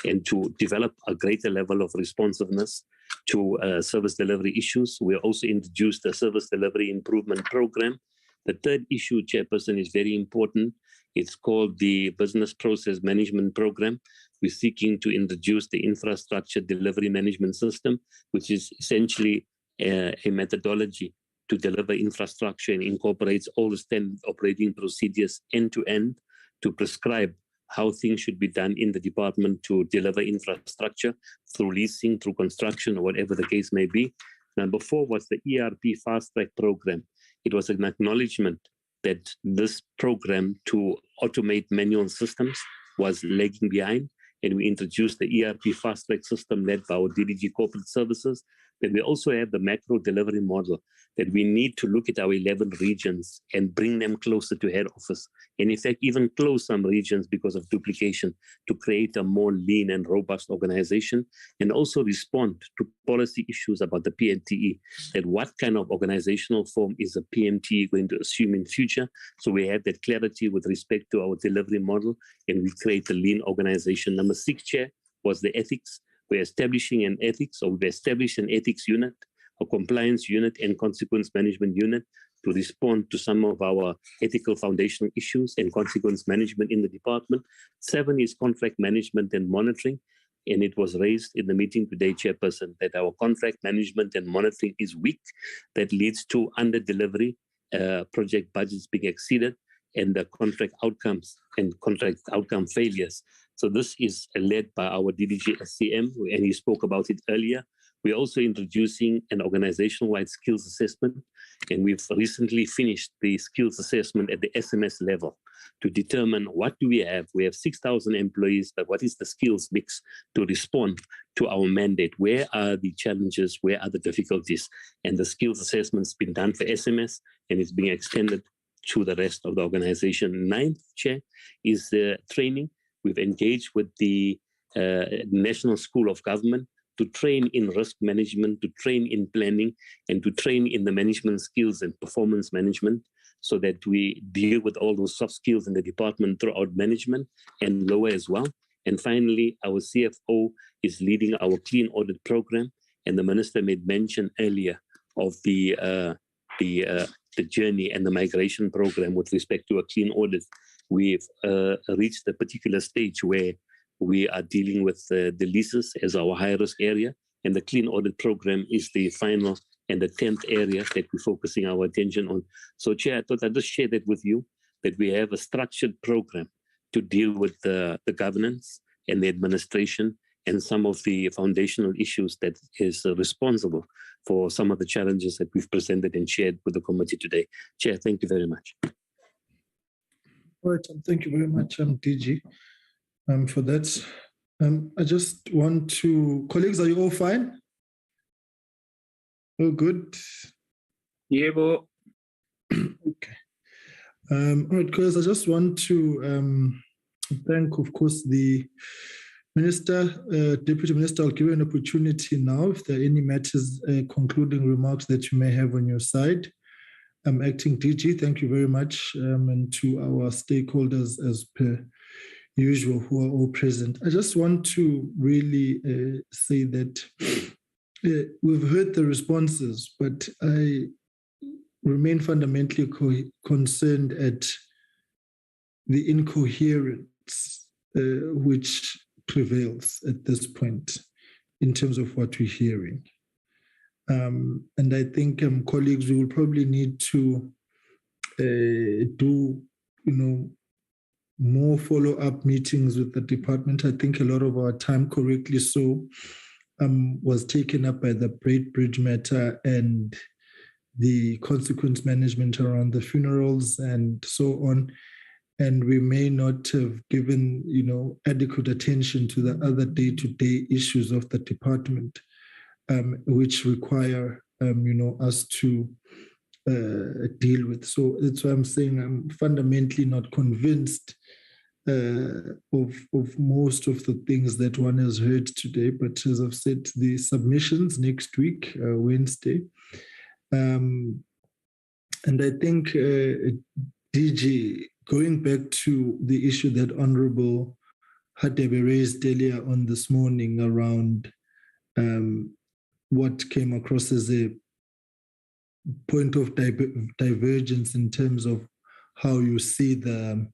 and to develop a greater level of responsiveness to service delivery issues. We also introduced a service delivery improvement program. The third issue, Chairperson, is very important. It's called the Business Process Management Program. We're seeking to introduce the Infrastructure Delivery Management System, which is essentially a methodology to deliver infrastructure and incorporates all the standard operating procedures end to end to prescribe how things should be done in the department to deliver infrastructure through leasing, through construction, or whatever the case may be. Number 4 was the ERP Fast Track Program. It was an acknowledgement that this program to automate manual systems was lagging behind, and we introduced the ERP Fast Track system led by our DDG Corporate Services. Then we also have the macro delivery model that we need to look at our 11 regions and bring them closer to head office, and in fact even close some regions because of duplication to create a more lean and robust organization, and also respond to policy issues about the PMTE, that what kind of organizational form is a PMTE going to assume in future. So we have that clarity with respect to our delivery model, and we create a lean organization. Number 6, Chair, was the ethics. We're establishing an ethics, or we've established an ethics unit, a compliance unit, and consequence management unit to respond to some of our ethical foundational issues and consequence management in the department. 7 is contract management and monitoring. And it was raised in the meeting today, Chairperson, that our contract management and monitoring is weak. That leads to under-delivery, project budgets being exceeded, and the contract outcomes and contract outcome failures. So this is led by our DDG SCM, and he spoke about it earlier. We're also introducing an organizational-wide skills assessment, and we've recently finished the skills assessment at the SMS level to determine what do we have. We have 6,000 employees, but what is the skills mix to respond to our mandate? Where are the challenges? Where are the difficulties? And the skills assessment's been done for SMS, and it's being extended to the rest of the organization. 9th, Chair, is the training. We've engaged with the National School of Government to train in risk management, to train in planning, and to train in the management skills and performance management, so that we deal with all those soft skills in the department throughout management and lower as well. And finally, our CFO is leading our clean audit program, and the Minister made mention earlier of the journey and the migration program with respect to a clean audit. We've reached a particular stage where we are dealing with the leases as our high-risk area, and the clean audit program is the final and the 10th area that we're focusing our attention on. So, Chair, I thought I'd just share that with you, that we have a structured program to deal with the governance and the administration and some of the foundational issues that is responsible for some of the challenges that we've presented and shared with the committee today. Chair, thank you very much. All right, thank you very much, DG, for that. I just want to, colleagues, are you all fine? Oh, good. Yeah, bo. Okay. All right, colleagues, I just want to thank, of course, the Minister, Deputy Minister. I'll give you an opportunity now if there are any matters, concluding remarks that you may have on your side. Acting DG, thank you very much, and to our stakeholders as per usual who are all present. I just want to really say that we've heard the responses, but I remain fundamentally concerned at the incoherence which prevails at this point in terms of what we're hearing. And I think, colleagues, we will probably need to do, more follow-up meetings with the department. I think a lot of our time, correctly so, was taken up by the Braid Bridge matter and the consequence management around the funerals and so on. And we may not have given, adequate attention to the other day-to-day issues of the department. which require us to deal with. So that's why I'm saying I'm fundamentally not convinced of most of the things that one has heard today. But as I've said, the submissions next week, Wednesday. And I think, DG, going back to the issue that Honorable Hadebe raised earlier on this morning around what came across as a point of divergence in terms of how you see the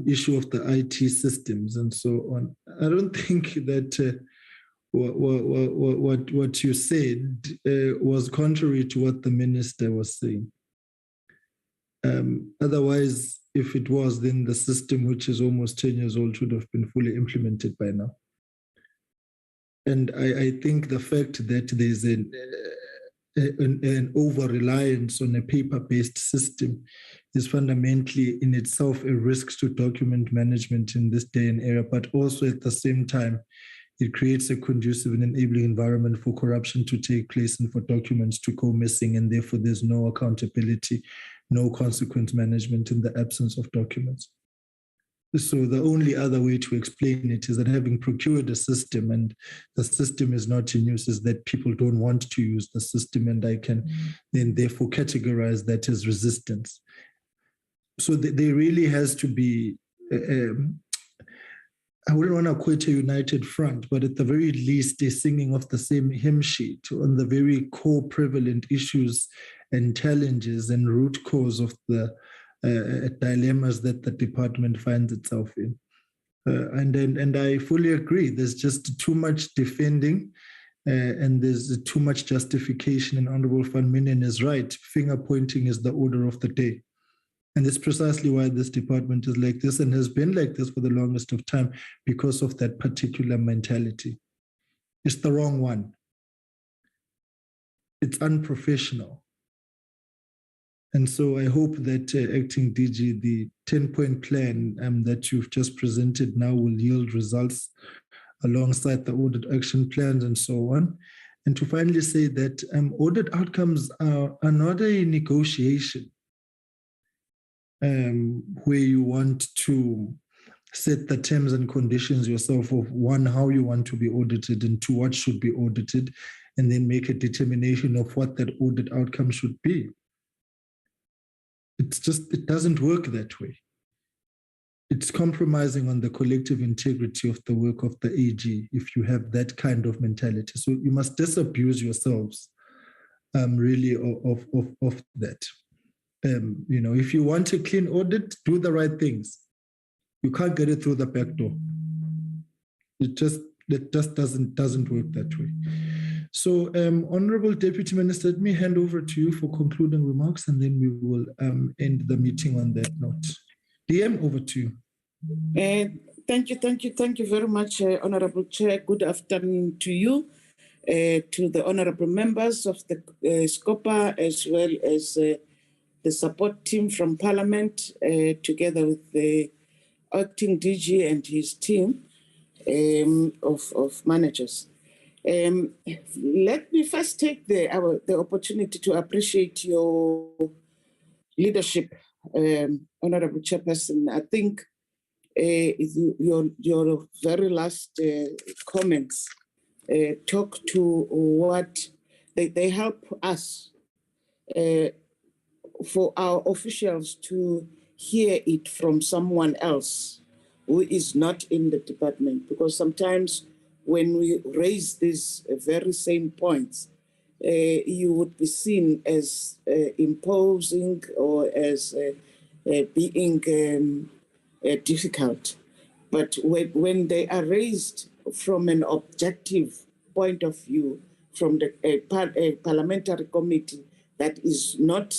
issue of the IT systems and so on. I don't think that what you said was contrary to what the minister was saying. Otherwise, if it was, then the system, which is almost 10 years old, should have been fully implemented by now. And I think the fact that there's an over-reliance on a paper-based system is fundamentally in itself a risk to document management in this day and era, but also at the same time, it creates a conducive and enabling environment for corruption to take place and for documents to go missing, and therefore there's no accountability, no consequence management in the absence of documents. So the only other way to explain it is that having procured a system and the system is not in use, is that people don't want to use the system, and I can then therefore categorize that as resistance. So there really has to be, I wouldn't want to quote a united front, but at the very least, a singing of the same hymn sheet on the very core prevalent issues and challenges and root cause of the dilemmas that the department finds itself in. And I fully agree, there's just too much defending and there's too much justification, and Honorable Van Minen is right. Finger pointing is the order of the day. And that's precisely why this department is like this and has been like this for the longest of time, because of that particular mentality. It's the wrong one. It's unprofessional. And so I hope that Acting DG, the 10-point plan that you've just presented now will yield results alongside the audit action plans and so on. And to finally say that audit outcomes are not a negotiation where you want to set the terms and conditions yourself of, one, how you want to be audited, and two, what should be audited, and then make a determination of what that audit outcome should be. It's just, it doesn't work that way. It's compromising on the collective integrity of the work of the AG if you have that kind of mentality. So you must disabuse yourselves really of that. If you want a clean audit, do the right things. You can't get it through the back door. It just doesn't work that way. So, Honorable Deputy Minister, let me hand over to you for concluding remarks, and then we will end the meeting on that note. DM, over to you. Thank you very much, Honorable Chair. Good afternoon to you, to the honorable members of the SCOPA, as well as the support team from Parliament, together with the Acting DG and his team of managers. Let me first take the opportunity to appreciate your leadership, Honorable Chairperson. I think your very last comments talk to what they help us for our officials to hear it from someone else who is not in the department, because sometimes when we raise these very same points, you would be seen as imposing or as being difficult. But when they are raised from an objective point of view, from the parliamentary committee that is not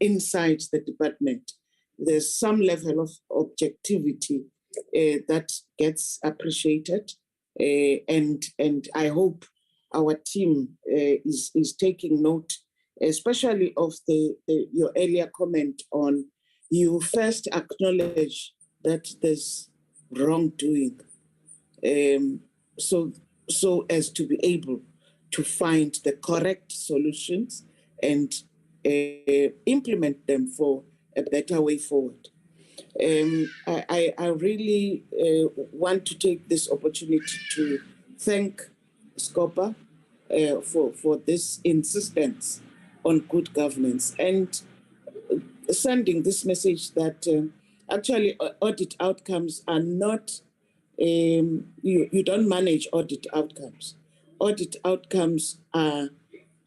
inside the department, there's some level of objectivity that gets appreciated, and I hope our team is taking note, especially of your earlier comment on, you first acknowledge that there's wrongdoing. So so as to be able to find the correct solutions and implement them for a better way forward. I really want to take this opportunity to thank SCOPA for this insistence on good governance and sending this message that actually audit outcomes are not, you don't manage audit outcomes. Audit outcomes are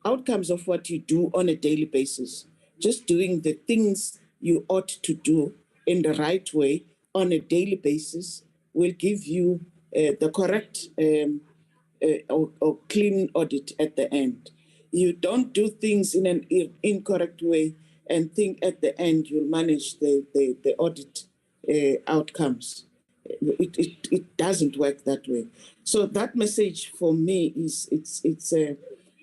outcomes of what you do on a daily basis. Just doing the things you ought to do in the right way on a daily basis will give you the correct or clean audit at the end. You don't do things in an incorrect way and think at the end you'll manage the audit outcomes. It doesn't work that way. So that message for me is it's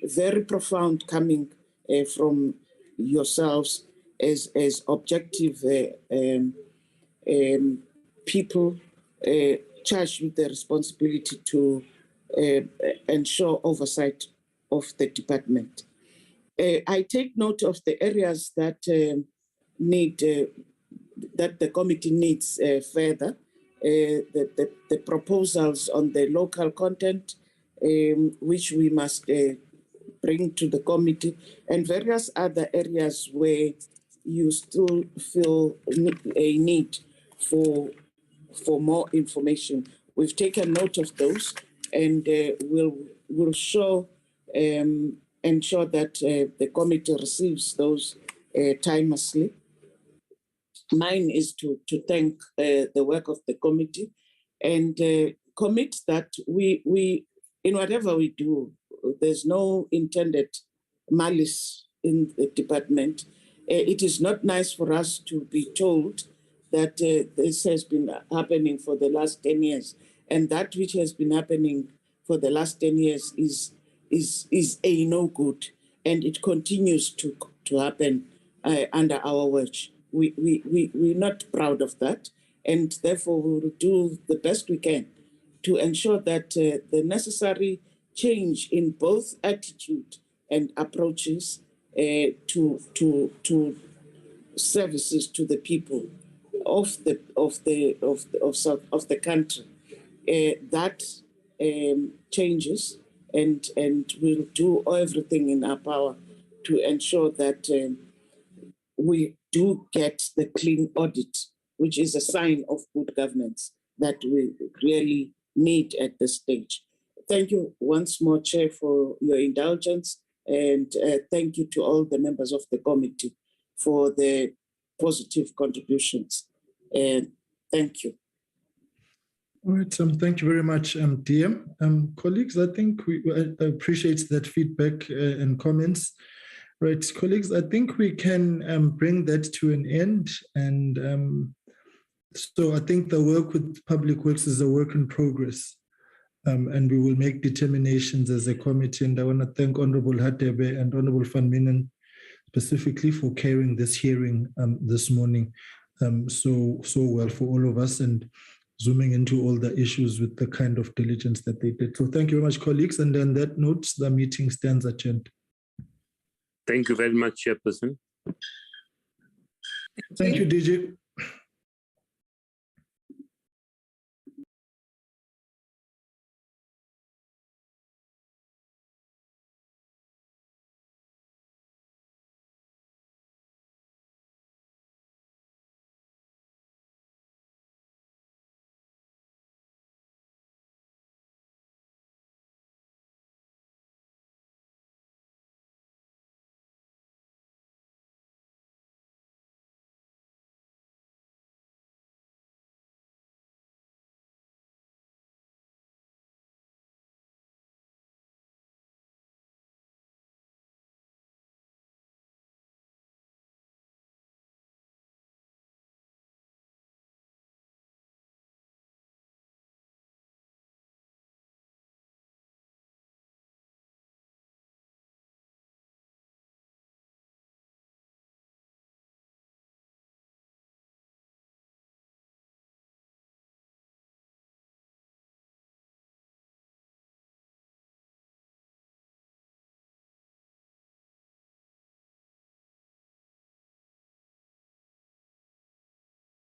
very profound coming from yourselves as objective people charged with the responsibility to ensure oversight of the department. I take note of the areas that need that the committee needs further. The proposals on the local content, which we must bring to the committee, and various other areas where you still feel a need for more information. We've taken note of those, and we'll ensure that the committee receives those timelessly. Mine is to thank the work of the committee and commit that we in whatever we do, there's no intended malice in the department. It is not nice for us to be told that this has been happening for the last 10 years, and that which has been happening for the last 10 years is a no good, and it continues to happen under our watch. We're not proud of that, and therefore we will do the best we can to ensure that the necessary change in both attitude and approaches to services to the people of the country that changes, and we'll do everything in our power to ensure that we do get the clean audit, which is a sign of good governance that we really need at this stage. Thank you once more, Chair, for your indulgence, and thank you to all the members of the committee for the positive contributions. Thank you. All right, thank you very much, DM. Colleagues, I think we appreciate that feedback and comments. Right, colleagues, I think we can bring that to an end. And so I think the work with Public Works is a work in progress. And we will make determinations as a committee. And I want to thank Honorable Hadebe and Honorable Van Minen specifically for carrying this hearing this morning so well for all of us and zooming into all the issues with the kind of diligence that they did. So thank you very much, colleagues. And on that note, the meeting stands adjourned. Thank you very much, Chairperson. Thank you, DJ.